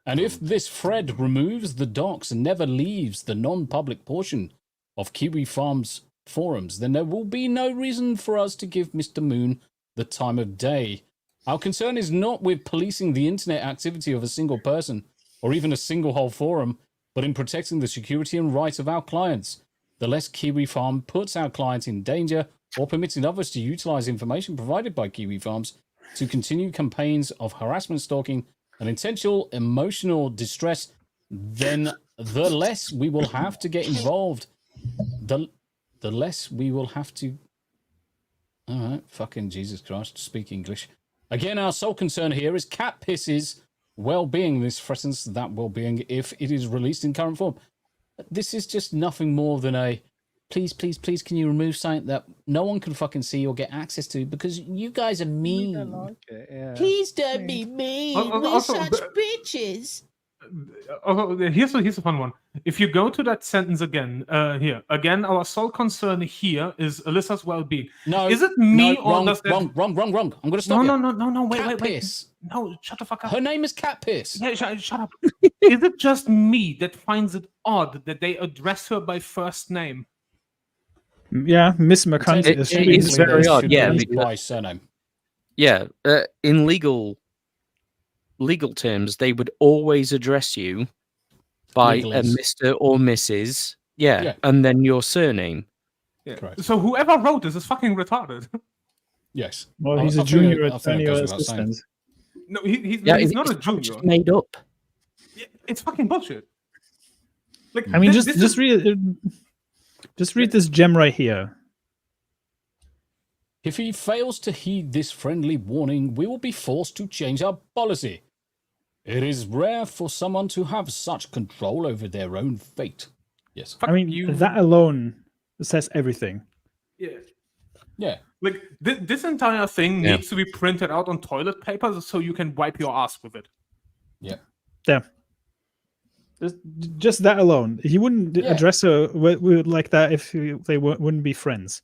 And if this thread removes the docks and never leaves the non-public portion of Kiwifarms forums, then there will be no reason for us to give Mr. Moon the time of day. Our concern is not with policing the internet activity of a single person or even a single whole forum, but in protecting the security and rights of our clients. The less Kiwifarm puts our clients in danger or permitting others to utilize information provided by Kiwifarms to continue campaigns of harassment, stalking, and intentional emotional distress, then the less we will have to get involved. The less we will have to... All right, fucking Jesus Christ, speak English. Again, our sole concern here is cat pisses well-being. This threatens that well-being if it is released in current form. This is just nothing more than a please, can you remove something that no one can fucking see or get access to because you guys are mean. Please don't be mean. We're such bitches. Here's a fun one. If you go to that sentence again, our sole concern here is Alyssa's well-being. No, is it me or wrong, does that... wrong? I'm gonna stop No, you. wait. Piss. No, shut the fuck up. Her name is Cat Piss. Yeah, shut up. Is it just me that finds it odd that they address her by first name? Yeah, Miss Mercante is very odd. Yeah, by surname. Yeah, in legal terms, they would always address you by a Mr. or Mrs. Yeah, and then your surname. Yeah. Correct. So whoever wrote this is fucking retarded. Yes. Well, he's a junior at Fanny Assistant. No, he's not a junior. Just made up. It's fucking bullshit. Like, I mean, just read it. Just read this gem right here. If he fails to heed this friendly warning, we will be forced to change our policy. It is rare for someone to have such control over their own fate. Yes. I mean, that alone says everything. Yeah. Yeah. Like, this entire thing needs to be printed out on toilet paper so you can wipe your ass with it. Yeah. Yeah. Just that alone. He wouldn't address her like that if they wouldn't be friends.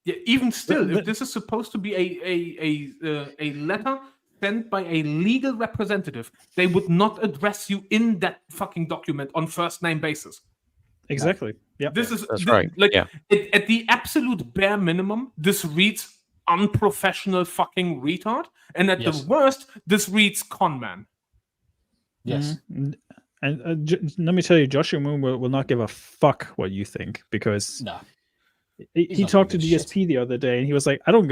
Yeah, even still, if this is supposed to be a letter sent by a legal representative, they would not address you in that fucking document on first name basis. Exactly. Yeah. That's right. Like, at the absolute bare minimum, this reads unprofessional fucking retard, and at the worst, this reads con man. Yes. Mm-hmm. And let me tell you, Joshua Moon will not give a fuck what you think because he talked to DSP the other day and he was like, I don't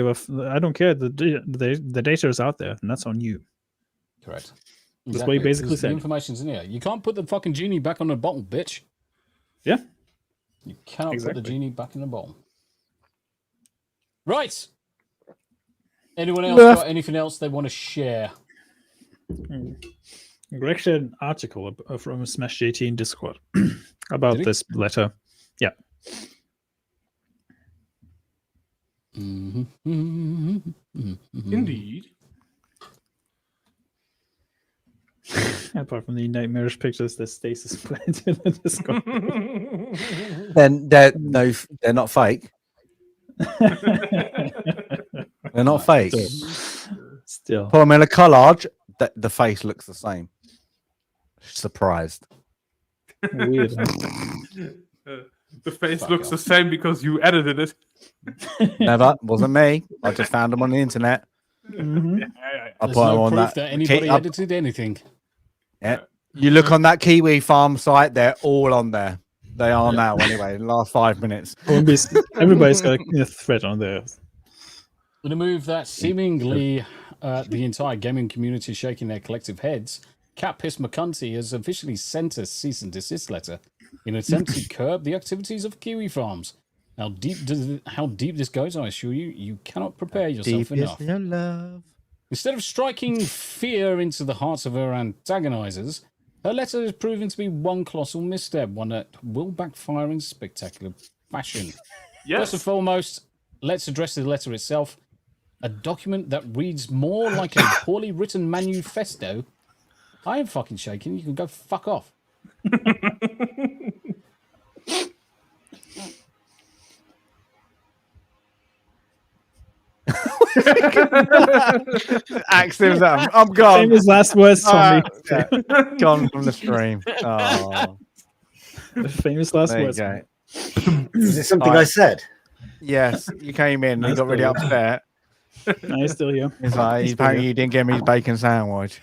care. The data is out there and that's on you. Correct. That's what he basically said. The information's in here. You can't put the fucking genie back on the bottle, bitch. Yeah. You cannot put the genie back in the bottle. Right. Anyone else got anything else they want to share? Greg shared an article from Smash JT in Discord about this letter. Yeah. Indeed. Apart from the nightmarish pictures that Stasis put into the Discord. Then they're not fake. They're not fake. Still. Put them in a collage. The face looks the same. Surprised. Weird. The face looks the same because you edited it. Never. Wasn't me. I just found them on the internet. Mm-hmm. I There's put them no on proof that. anybody edited anything. Yeah. You look on that Kiwifarms site, they're all on there. They are now, anyway, in the last 5 minutes. Everybody's got a thread on there. In a move that seemingly the entire gaming community is shaking their collective heads, Cat Piss Mercante has officially sent a cease and desist letter in an attempt to curb the activities of Kiwifarms. How deep this goes, I assure you, you cannot prepare yourself enough. No love. Instead of striking fear into the hearts of her antagonizers, her letter is proven to be one colossal misstep, one that will backfire in spectacular fashion. Yes. First and foremost, let's address the letter itself. A document that reads more like a poorly written manifesto. I am fucking shaking. You can go fuck off. Axion's I'm gone. Famous last words, Tommy. Gone from the stream. Oh. The famous last There you words. go. Is it something I said? Yes, you came in and got really upset. No, he's still here. He's like, apparently you didn't give me his bacon sandwich.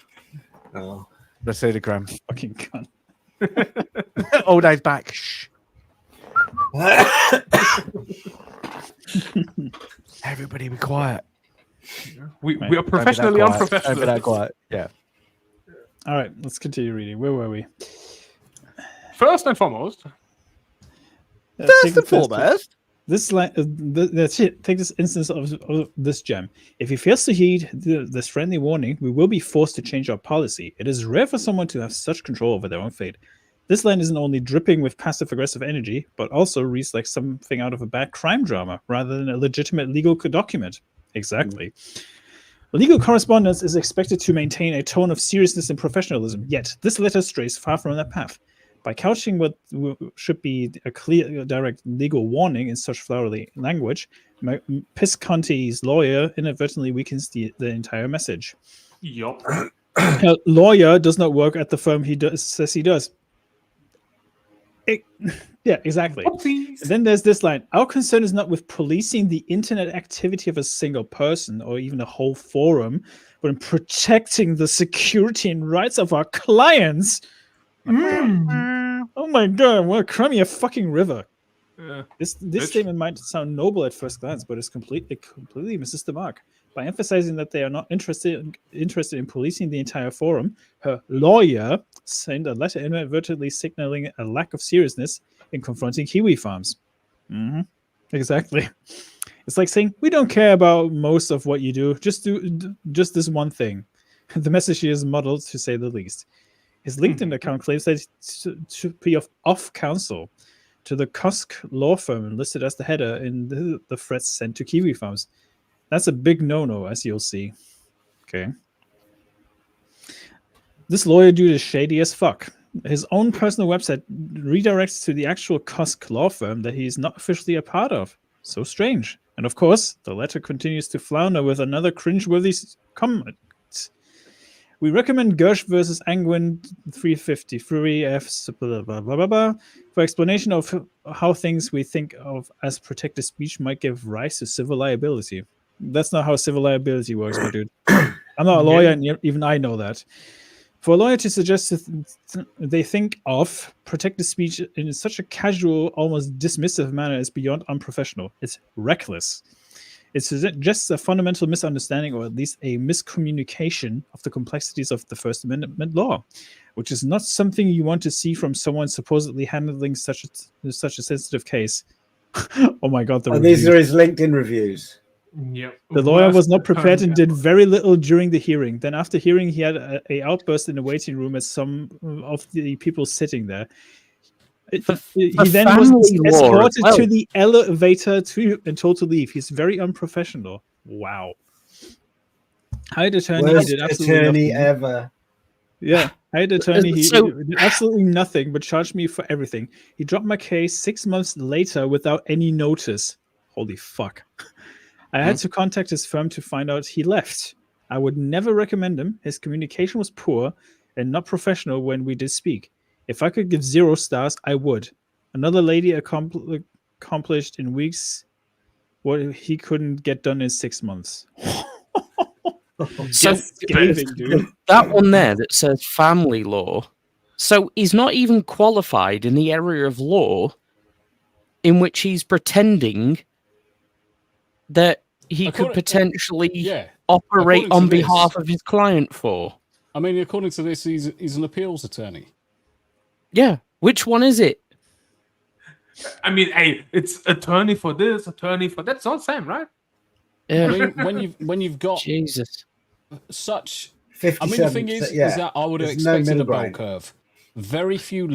Oh. The pseudogram. Fucking cunt. All day's back. Shh. Everybody be quiet. We are professionally unprofessional. Don't be that quiet. Yeah. All right, let's continue reading. Where were we? First and foremost. First and foremost. This take this instance of this gem. If he fails to heed this friendly warning, we will be forced to change our policy. It is rare for someone to have such control over their own fate. This line isn't only dripping with passive-aggressive energy, but also reads like something out of a bad crime drama rather than a legitimate legal document. Exactly. Legal correspondence is expected to maintain a tone of seriousness and professionalism, yet this letter strays far from that path. By couching what should be a clear, direct legal warning in such flowery language, Pisconti's lawyer inadvertently weakens the entire message. Yup. A lawyer does not work at the firm says he does. Yeah, exactly. And then there's this line. Our concern is not with policing the internet activity of a single person or even a whole forum, but in protecting the security and rights of our clients. Oh my god, what a crummy a fucking river. This statement might sound noble at first glance, but it completely misses the mark. By emphasizing that they are not interested in policing the entire forum, her lawyer sent a letter inadvertently signaling a lack of seriousness in confronting Kiwifarms. Exactly. It's like saying, we don't care about most of what you do, just just this one thing. The message here is muddled, to say the least. His LinkedIn account claims that to be off counsel to the Cusk law firm listed as the header in the threats sent to Kiwifarms. That's a big no-no, as you'll see. Okay. This lawyer dude is shady as fuck. His own personal website redirects to the actual Cusk law firm that he is not officially a part of. So strange. And of course, the letter continues to flounder with another cringeworthy comment. We recommend Gersh versus Angwin 353 F blah, blah, blah, blah, blah, for explanation of how things we think of as protected speech might give rise to civil liability. That's not how civil liability works, my dude. I'm not a lawyer, and even I know that. For a lawyer to suggest that they think of protected speech in such a casual, almost dismissive manner is beyond unprofessional. It's reckless. It suggests a fundamental misunderstanding, or at least a miscommunication of the complexities of the First Amendment law, which is not something you want to see from someone supposedly handling such a sensitive case. Oh my god! These are his LinkedIn reviews. Yep. The lawyer was not prepared and did very little during the hearing. Then after hearing, he had a outburst in the waiting room as some of the people sitting there. He then was escorted to the elevator and told to leave. He's very unprofessional. Wow. Hired attorney, he did absolutely nothing. Ever. Yeah, hired attorney, he did absolutely nothing but charged me for everything. He dropped my case 6 months later without any notice. Holy fuck. I had to contact his firm to find out he left. I would never recommend him. His communication was poor and not professional when we did speak. If I could give 0 stars, I would. Another lady accomplished in weeks what he couldn't get done in 6 months. So that one there that says family law, so he's not even qualified in the area of law in which he's pretending that he could potentially operate on behalf of his client for. I mean, according to this, he's an appeals attorney. Yeah, which one is it? I mean, hey, it's attorney for this, attorney for that. It's all the same, right? Yeah. I mean, when you've got Jesus such, I mean, the thing is that I would have expected a bell curve. Very few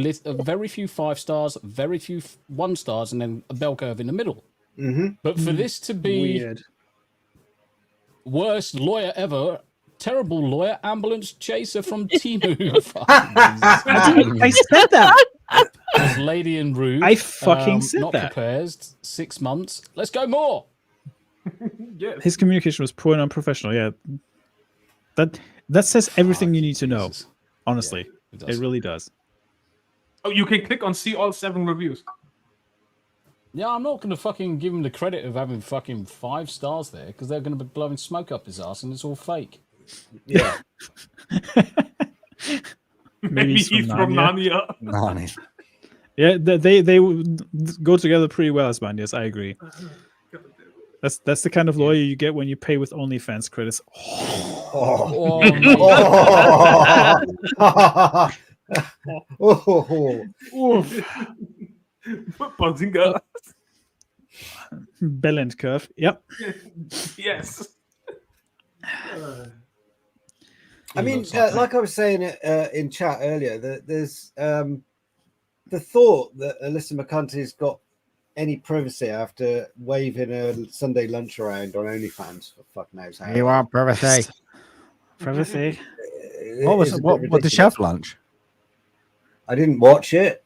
5 stars, very few 1 stars, and then a bell curve in the middle. But for this to be weird, worst lawyer ever, terrible lawyer, ambulance chaser from Timu. I said that. Lady and rude. I fucking said not that. Not prepared. 6 months. Let's go more. Yes. His communication was poor and unprofessional. Yeah, that says everything you need to know. Honestly, it really does. Oh, you can click on see all 7 reviews. Yeah, I'm not going to fucking give him the credit of having fucking 5 stars there, because they're going to be blowing smoke up his ass and it's all fake. Yeah. Maybe he's from Narnia. Narnia. Yeah, they go together pretty well as man. Yes, I agree. That's the kind of lawyer you get when you pay with OnlyFans credits. Bazinga. Bell end curve. Yep. Yes. I mean, like I was saying in chat earlier, that there's the thought that Alyssa Mercante's got any privacy after waving a Sunday lunch around on OnlyFans for fuck knows how. You want privacy? Privacy. What did she have for lunch? I didn't watch it.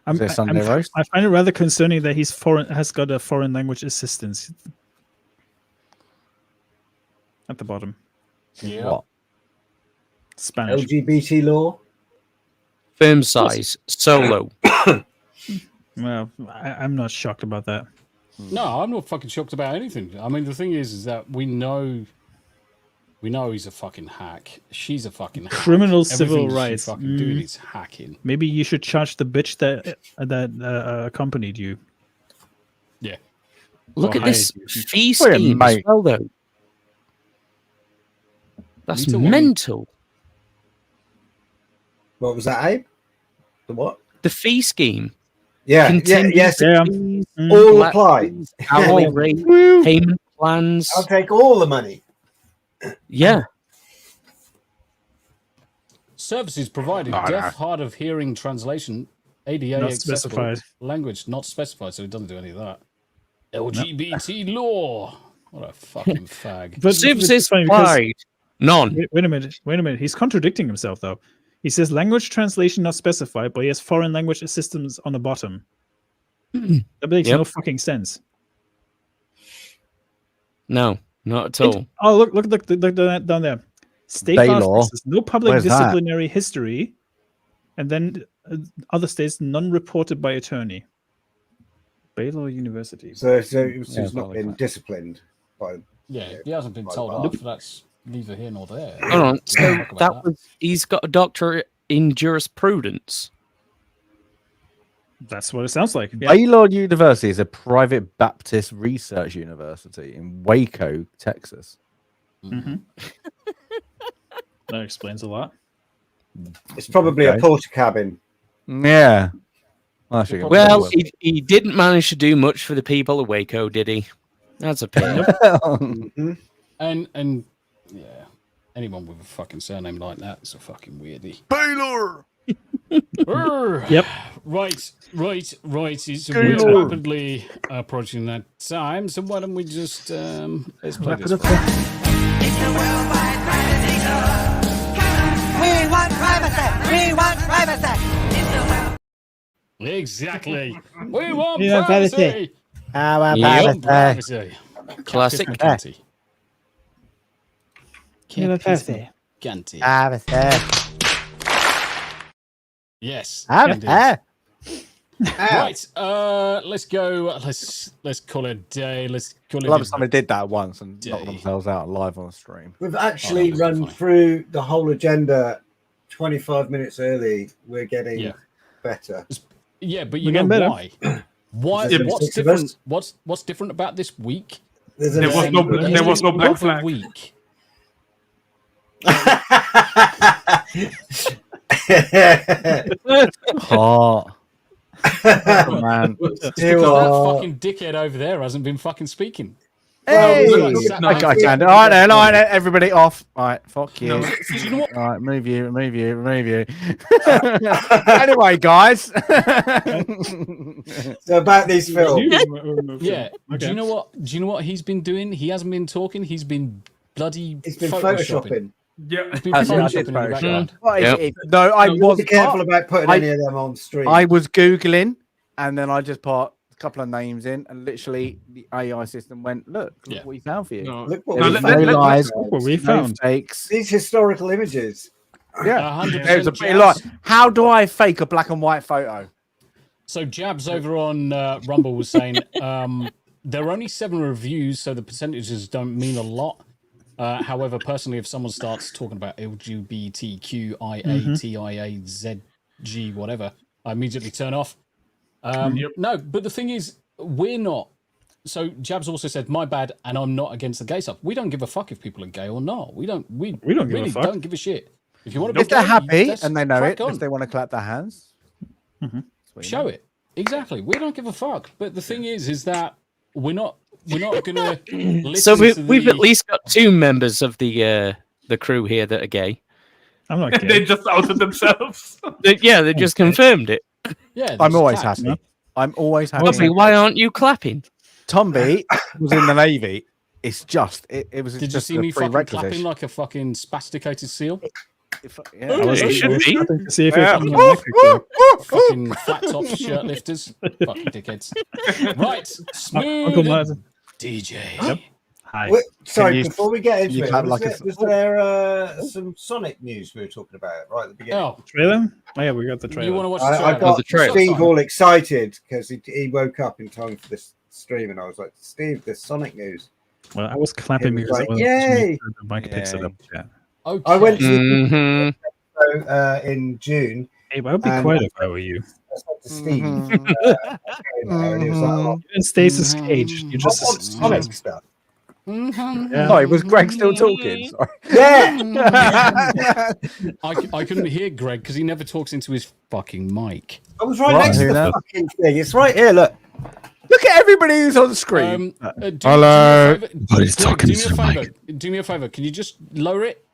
I find it rather concerning that has got a foreign language assistance at the bottom. Yeah. What? Spanish. LGBT law. Firm size. Solo. Well, I'm not shocked about that. No, I'm not fucking shocked about anything. I mean, the thing is that we know he's a fucking hack. She's a fucking hack. Criminal civil Everything rights. She fucking doing is hacking. Maybe you should charge the bitch that accompanied you. Yeah. Look Well, at this hey, fee scheme as well, though. That's mental. What was that, Abe? The what? The fee scheme. Yeah, yes. Fees, All apply. Hourly rate, payment plans. I'll take all the money. Yeah. Services provided. Deaf, hard of hearing translation. ADA Not accessible. specified. Language not specified, so it doesn't do any of that. LGBT law. What a fucking fag. But Services it's funny because- provided. None. Wait a minute. He's contradicting himself, though. He says language translation not specified, but he has foreign language assistance on the bottom. That makes no fucking sense. No, not at all. Oh, look down there. State law says no public disciplinary history, and then other states none reported by attorney. Baylor University. So he's not been disciplined by. Yeah, he hasn't been told off. That's neither here nor there. Hold on. So he's got a doctorate in jurisprudence. That's what it sounds like. Yeah. Baylor University is a private Baptist research university in Waco, Texas. Mm-hmm. That explains a lot. It's probably a porter cabin. Yeah. Well, he didn't manage to do much for the people of Waco, did he? That's a pity. And yeah, anyone with a fucking surname like that is a fucking weirdie. Baylor. Yep. Right. We're rapidly approaching that time. So why don't we just let's play this. We want privacy. We want privacy. Exactly. We want Yeah, privacy. Privacy. Classic. Ganty. Yes. Right. Let's go. Let's call it a day. Let's call it. I love somebody did that once and knocked themselves out live on the stream. We've actually run through the whole agenda 25 minutes early. We're getting better. Yeah, but you know why? Why? What's different? What's different about this week? There was no black flag week. Oh man, that fucking dickhead over there hasn't been fucking speaking. Hey, I can. All right, then, everybody off. All right, fuck you. No, do you know what? All right, move you. Anyway, guys. So about these films. Yeah. Okay. Do you know what he's been doing? He hasn't been talking. He's been bloody. He's been photoshopping. Yeah. He's been photoshopping in the background. No, I was be careful about putting any of them on stream. I was googling, and then I just put a couple of names in, and literally the AI system went, "Look what we found for you. Look what we found. Fakes. These historical images." Yeah, there's a bit like, how do I fake a black and white photo? So Jabs over on Rumble was saying there are only 7 reviews, so the percentages don't mean a lot. However, personally, if someone starts talking about LGBTQIA, whatever, I immediately turn off. No, but the thing is, we're not. So Jabs also said, "My bad," and I'm not against the gay stuff. We don't give a fuck if people are gay or not. We don't really don't give a shit. If you want to be if they're gay, happy and they know it, on. if they want to clap their hands, show it. Exactly. We don't give a fuck. But the thing is that we're not gonna listen. So we've at least got 2 members of the crew here that are gay. I'm not kidding. They just outed themselves. Yeah, they just confirmed it. Yeah, I'm always happy. I'm always happy. Bobby, why aren't you clapping? Tomby was in the Navy. It's just it was. Did just you see a me fucking prerequisite. clapping like a fucking spasticated seal? Yeah. I was It should be. to see if Yeah. Fucking flat top shirt lifters. Fucking dickheads. Right, Uncle smooth Martin. DJ. Yep. Hi. Wait, sorry, you- before we get into you it, clap was, like was there some Sonic news we were talking about right at the beginning? Oh, Trailer? Oh yeah, we got the trailer. you want to watch the I trailer? got the trailer. Steve all excited because he woke up in time for this stream, and I was like, "Steve, there's Sonic news." Well, I was clapping It was because like, I was yay! the mic picks it up. Yeah. Okay. I went to Mhm. the show, in June. Hey, I would be And- quiet if I were you. I said to Steve, Mm-hmm. and he was like, "Oh, You're in stasis cage. You I just want Sonic stuff." Yeah. Oh, was Greg still talking? Sorry. Yeah, I couldn't hear Greg because he never talks into his fucking mic. I was right Right, next to who the knows? fucking thing. It's right here. Look. Look at everybody who's on the screen. Hello. But he's talking to the mic. Do me a favor. Can you just lower it?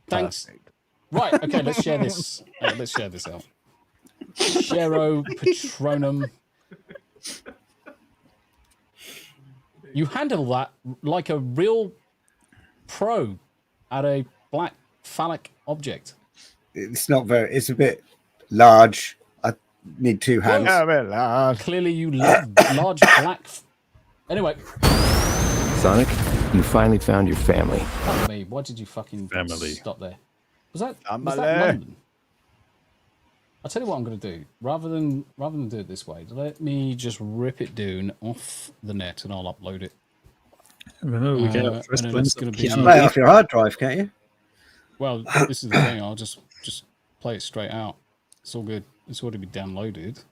Thanks. Perfect. Right. Okay. Let's share this. Let's share this out. Shero Patronum. You handle that like a real pro at a black phallic object. It's not very. It's a bit large. I need two hands. Clearly, you love large black. Anyway, Sonic, you finally found your family. fuck me. Why did you fucking Family. stop there? Was that Family. London? I'll tell you what I'm going to do. Rather than do it this way, let me just rip it down off the net and I'll upload it. Remember, we get our And first then glimpse it's gonna of be- Keanu Play it Reeves. off your hard drive, can't you? Well, this is the thing. I'll just play it straight out. It's all good. It's already been downloaded.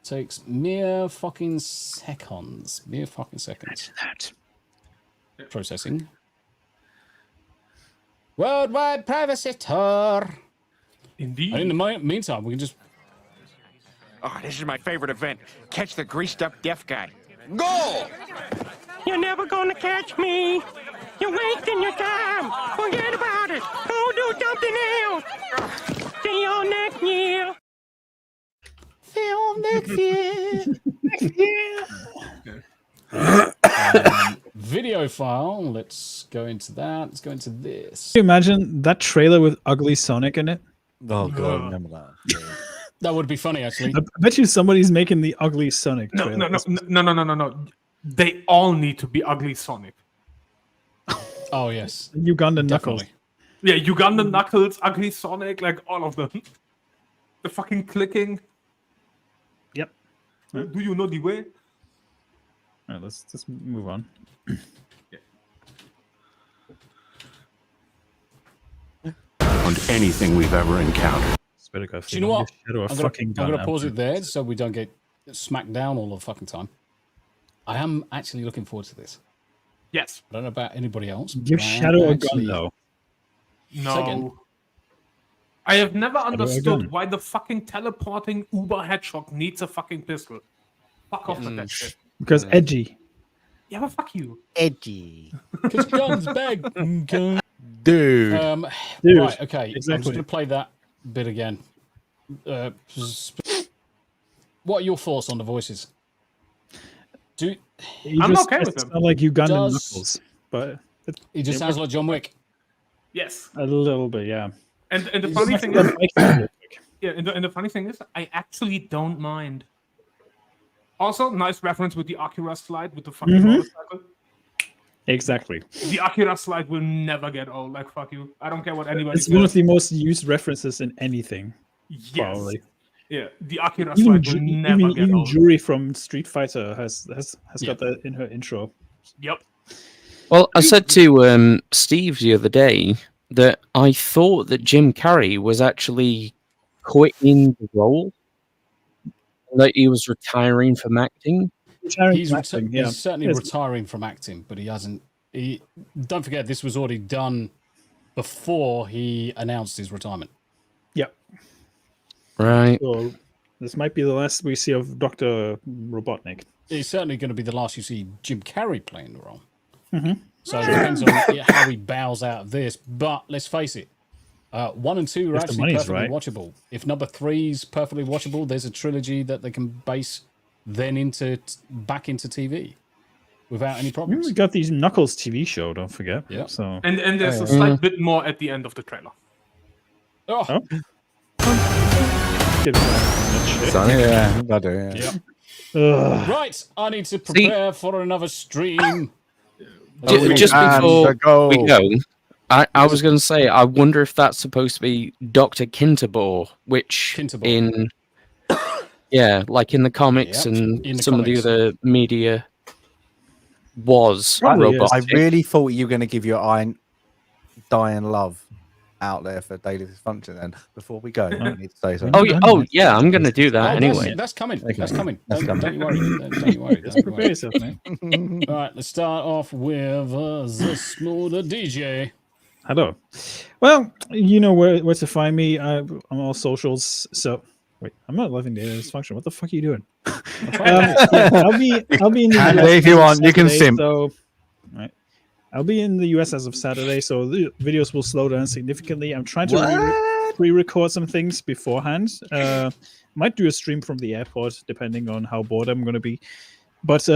Takes mere fucking seconds. Mere fucking seconds. Processing. Worldwide privacy tour. Indeed. And in the meantime, we can just. Oh, this is my favorite event. Catch the greased up deaf guy. Go! You're never gonna catch me. You're wasting your time. Forget about it. Go do something else. See you next year. See you next year. Video file. Let's go into that. Let's go into this. Can you imagine that trailer with ugly Sonic in it? Oh god, remember that. That would be funny, actually. I bet you somebody's making the ugly Sonic No, trailer. no. They all need to be ugly Sonic. Oh yes, Ugandan Knuckles. definitely. Yeah, Ugandan Knuckles, ugly Sonic, like all of them. The fucking clicking. Yep. Do you know the way? All right, let's just move on. On anything we've ever encountered. Do Do you know what? I'm I'm gonna pause it there so we don't get smacked down all the fucking time. I am actually looking forward to this. Yes. I don't know about anybody else. Give but I am Shadow a gun, actually- though. Say again. No. I have never again. understood why the fucking teleporting Uber Hedgehog needs a fucking pistol. Fuck off with that shit. Because edgy. Yeah, but fuck you. Edgy. Because guns bag. Dude. Dude, Right, okay. I'm just exactly. going to play that bit again. What are your thoughts on the voices? You I'm just okay with them. sound like Ugandan Does- Knuckles, but He just sounds like John Wick. Yes. a little bit, yeah. And the You funny just thing have is, to like it real quick. yeah, and the funny thing is, I actually don't mind. Also, nice reference with the Akira slide with the fucking Mhm. motorcycle. Exactly. The Akira slide will never get old. Like fuck you. I don't care what anybody It's one of says. the most used references in anything. Yes. Probably. Yeah, the Akira Even, slide will never get even old. Jury from Street Fighter has Yeah. got that in her intro. Yep. Well, I said to Steve the other day that I thought that Jim Carrey was actually quitting the role, that he was retiring from acting. He's certainly retiring from acting, but he hasn't. Don't forget, this was already done before he announced his retirement. Yep. Right. So this might be the last we see of Dr. Robotnik. It's certainly going to be the last you see Jim Carrey playing the role. So it depends on how he bows out of this. But let's face it, 1 and 2 are actually perfectly watchable. If number 3's perfectly watchable, there's a trilogy that they can base then back into TV without any problems. We got these Knuckles TV show, don't forget. Yeah. So and there's a slight bit more at the end of the trailer. Oh. Right, I need to prepare for another stream. Just before we go, I was going to say, I wonder if that's supposed to be Dr. Kinterbor, which in like in the comics and in some of the other media was robotic. I really thought you were going to give your dying love out there for daily dysfunction. Then before we go, I need to say something. Yeah, I'm going to do that anyway. That's coming. Okay. That's coming. That's Don't coming. you worry. Don't you worry. Prepare yourself, man. All right, let's start off with the smaller DJ. Hello. Well, you know where to find me. I'm on all socials. So wait, I'm not loving daily dysfunction. What the fuck are you doing? I'll be in the And US if you want, you can Saturday, simp. So, right. I'll be in the US as of Saturday, so the videos will slow down significantly. I'm trying to pre-record some things beforehand. Might do a stream from the airport, depending on how bored I'm going to be. But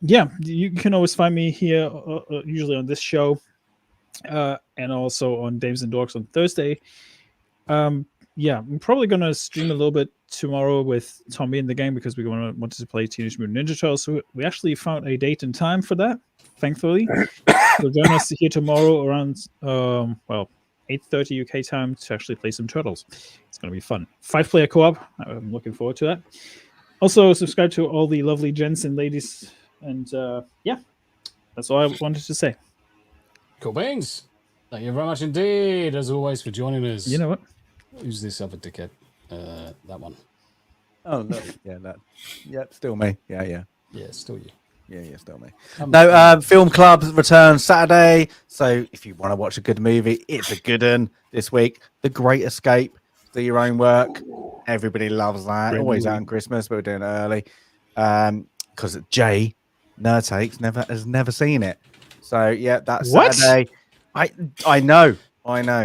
yeah, you can always find me here, usually on this show, and also on Dames and Dorks on Thursday. Yeah, I'm probably going to stream a little bit tomorrow with Tommy and the gang because we wanted to play Teenage Mutant Ninja Turtles. So we actually found a date and time for that, thankfully. So join us here tomorrow around 8:30 UK time to actually play some Turtles. It's going to be fun. 5-player co-op. I'm looking forward to that. Also, subscribe to all the lovely gents and ladies. And yeah, that's all I wanted to say. Cool beans. Thank you very much indeed, as always, for joining us. You know what? Who's this other dickhead? That one. Oh no, still me. Yeah, still you. Yeah, still me. No, Film Club returns Saturday. So if you want to watch a good movie, it's a good one this week. The Great Escape. Do your own work. Everybody loves that. Always out on Christmas, but we're doing it early. Because Jay Nerdtakes has never seen it. So yeah, that's Saturday. I know.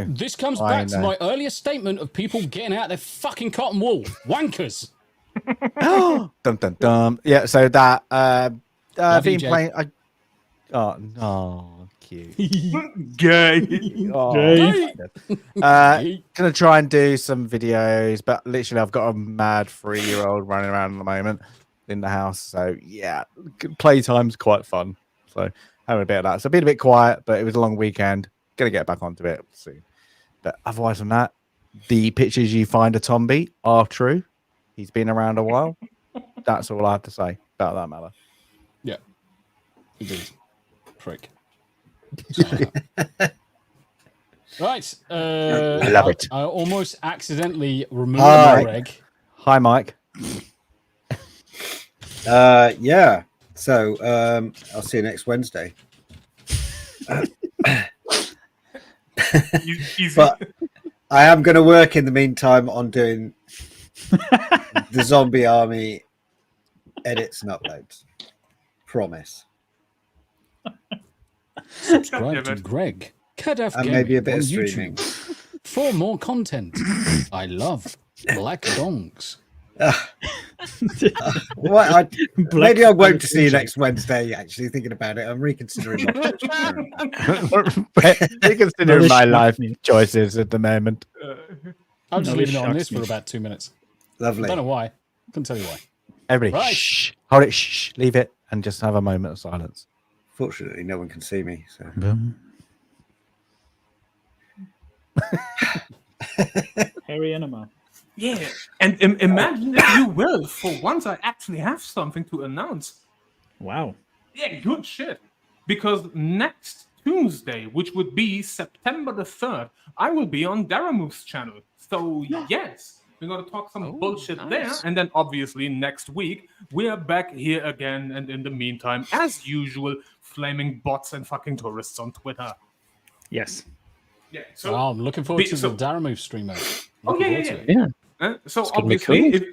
This comes back to my earlier statement of people getting out their fucking cotton wool. Wankers. Dum dum dum. Yeah, so that been Jay. playing. Cute. Gay. Gonna try and do some videos, but literally I've got a mad 3-year-old running around at the moment in the house. So yeah, playtime's quite fun. So having a bit of that. So being a bit quiet, but it was a long weekend. Gonna get back onto it soon. But otherwise than that, the pictures you find of Tomby are true. He's been around a while. That's all I have to say about that matter. Yeah. Indeed. Prick. Right. I love it. I almost accidentally removed Greg. Hi, Mike. Yeah. So I'll see you next Wednesday. But I am going to work in the meantime on doing the Zombie Army edits and uploads. Promise. Subscribe to Greg. Cadaf And Gaming maybe a bit on of streaming. YouTube for more content. I love black dongs. Maybe I won't see you next Wednesday. Actually, thinking about it, I'm reconsidering. Reconsidering my life choices at the moment. I'm just leaving it on this for about 2 minutes. Lovely. I don't know why. Couldn't tell you why. Everybody, Right. shh, hold it, shh, leave it, and just have a moment of silence. Fortunately, no one can see me. So. Harry Enema. Yeah, and imagine if you will. For once, I actually have something to announce. Wow. Yeah, good shit. Because next Tuesday, which would be September the 3rd, I will be on Daramoose channel. So yes, we're going to talk some bullshit there. And then obviously next week, we are back here again. And in the meantime, as usual, flaming bots and fucking tourists on Twitter. Yes. Yeah. So I'm looking forward to the Daramoose streamer. So It's gonna be obviously,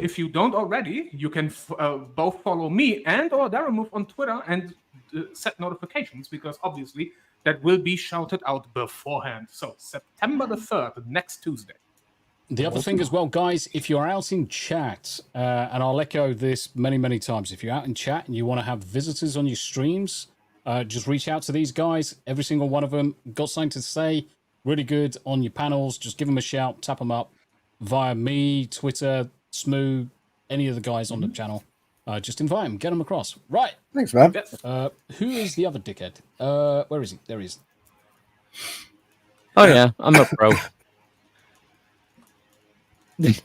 if you don't already, you can both follow me and or Daramove on Twitter and set notifications, because obviously that will be shouted out beforehand. So September the 3rd, next Tuesday. The other thing as well, guys, if you're out in chat, and I'll echo this many, many times, if you're out in chat and you want to have visitors on your streams, just reach out to these guys. Every single one of them got something to say, really good on your panels. Just give them a shout, tap them up via me, Twitter, Smoo, any of the guys on the channel. Just invite them, get them across. Right. Thanks, man. Who is the other dickhead? Where is he? There he is. Oh, yeah, I'm a pro. I'm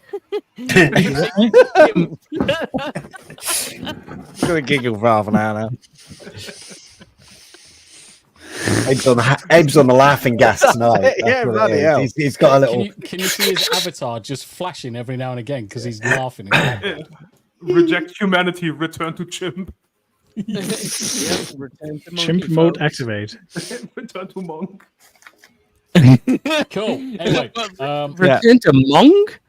gonna giggle for half an hour now. Abe's on the laughing gas tonight. Yeah, bloody hell. He's got a little. Can you see his avatar just flashing every now and again because he's laughing? Reject humanity, return to chimp. Chimp mode activate. Return to monk. Cool. Anyway, return to monk.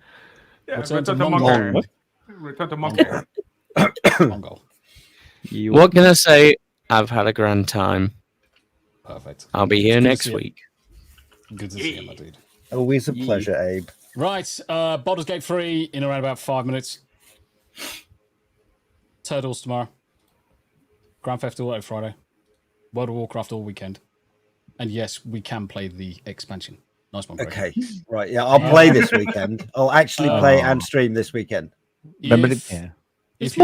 Yeah, return to Mongo. Return to Mongo. Mongo. What can I say? I've had a grand time. Perfect. I'll be here next week. Good to see you, my dude. Always a pleasure, Abe. Right, Baldur's Gate 3 in around about 5 minutes. Turtles tomorrow. Grand Theft Auto Friday. World of Warcraft all weekend. And yes, we can play the expansion. Nice one, Greg. Okay, right. Yeah, I'll play this weekend. I'll actually play and stream this weekend. If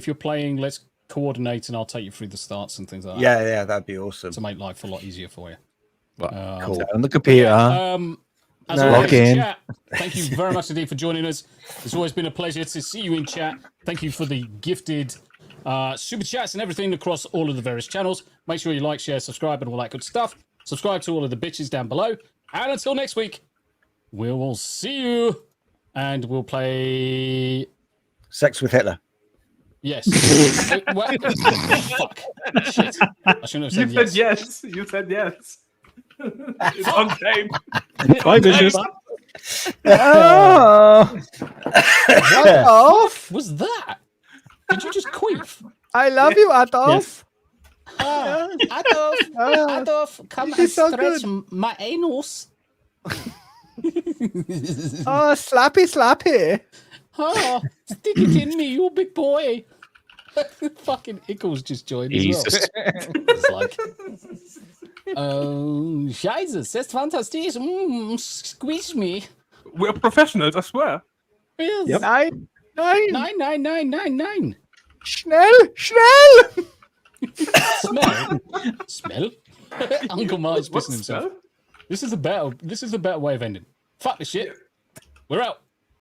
you're playing, let's coordinate and I'll take you through the starts and things like that. Yeah, that'd be awesome. To make life a lot easier for you. Cool. On the computer. As always, chat, thank you very much indeed for joining us. It's always been a pleasure to see you in chat. Thank you for the gifted super chats and everything across all of the various channels. Make sure you like, share, subscribe, and all that good stuff. Subscribe to all of the bitches down below. And until next week, we will see you. And we'll play... Sex with Hitler. Yes. Fuck. Shit. I shouldn't have said You said yes. You said yes. It's on tape. Bye, bitches. What off was that? Did you just queef? I love you, Adolf. Adolf, come and stretch my anus. Slappy. Oh, stick it in me, you big boy. Fucking Ickles just joined as well. It's like, Scheiße, das ist fantastisch. Squeeze me. We're professionals, I swear. Yes. Yep. Nine. Schnell. Smell. Uncle Marty's pissing himself. This is the better way of ending. Fuck this shit. We're out.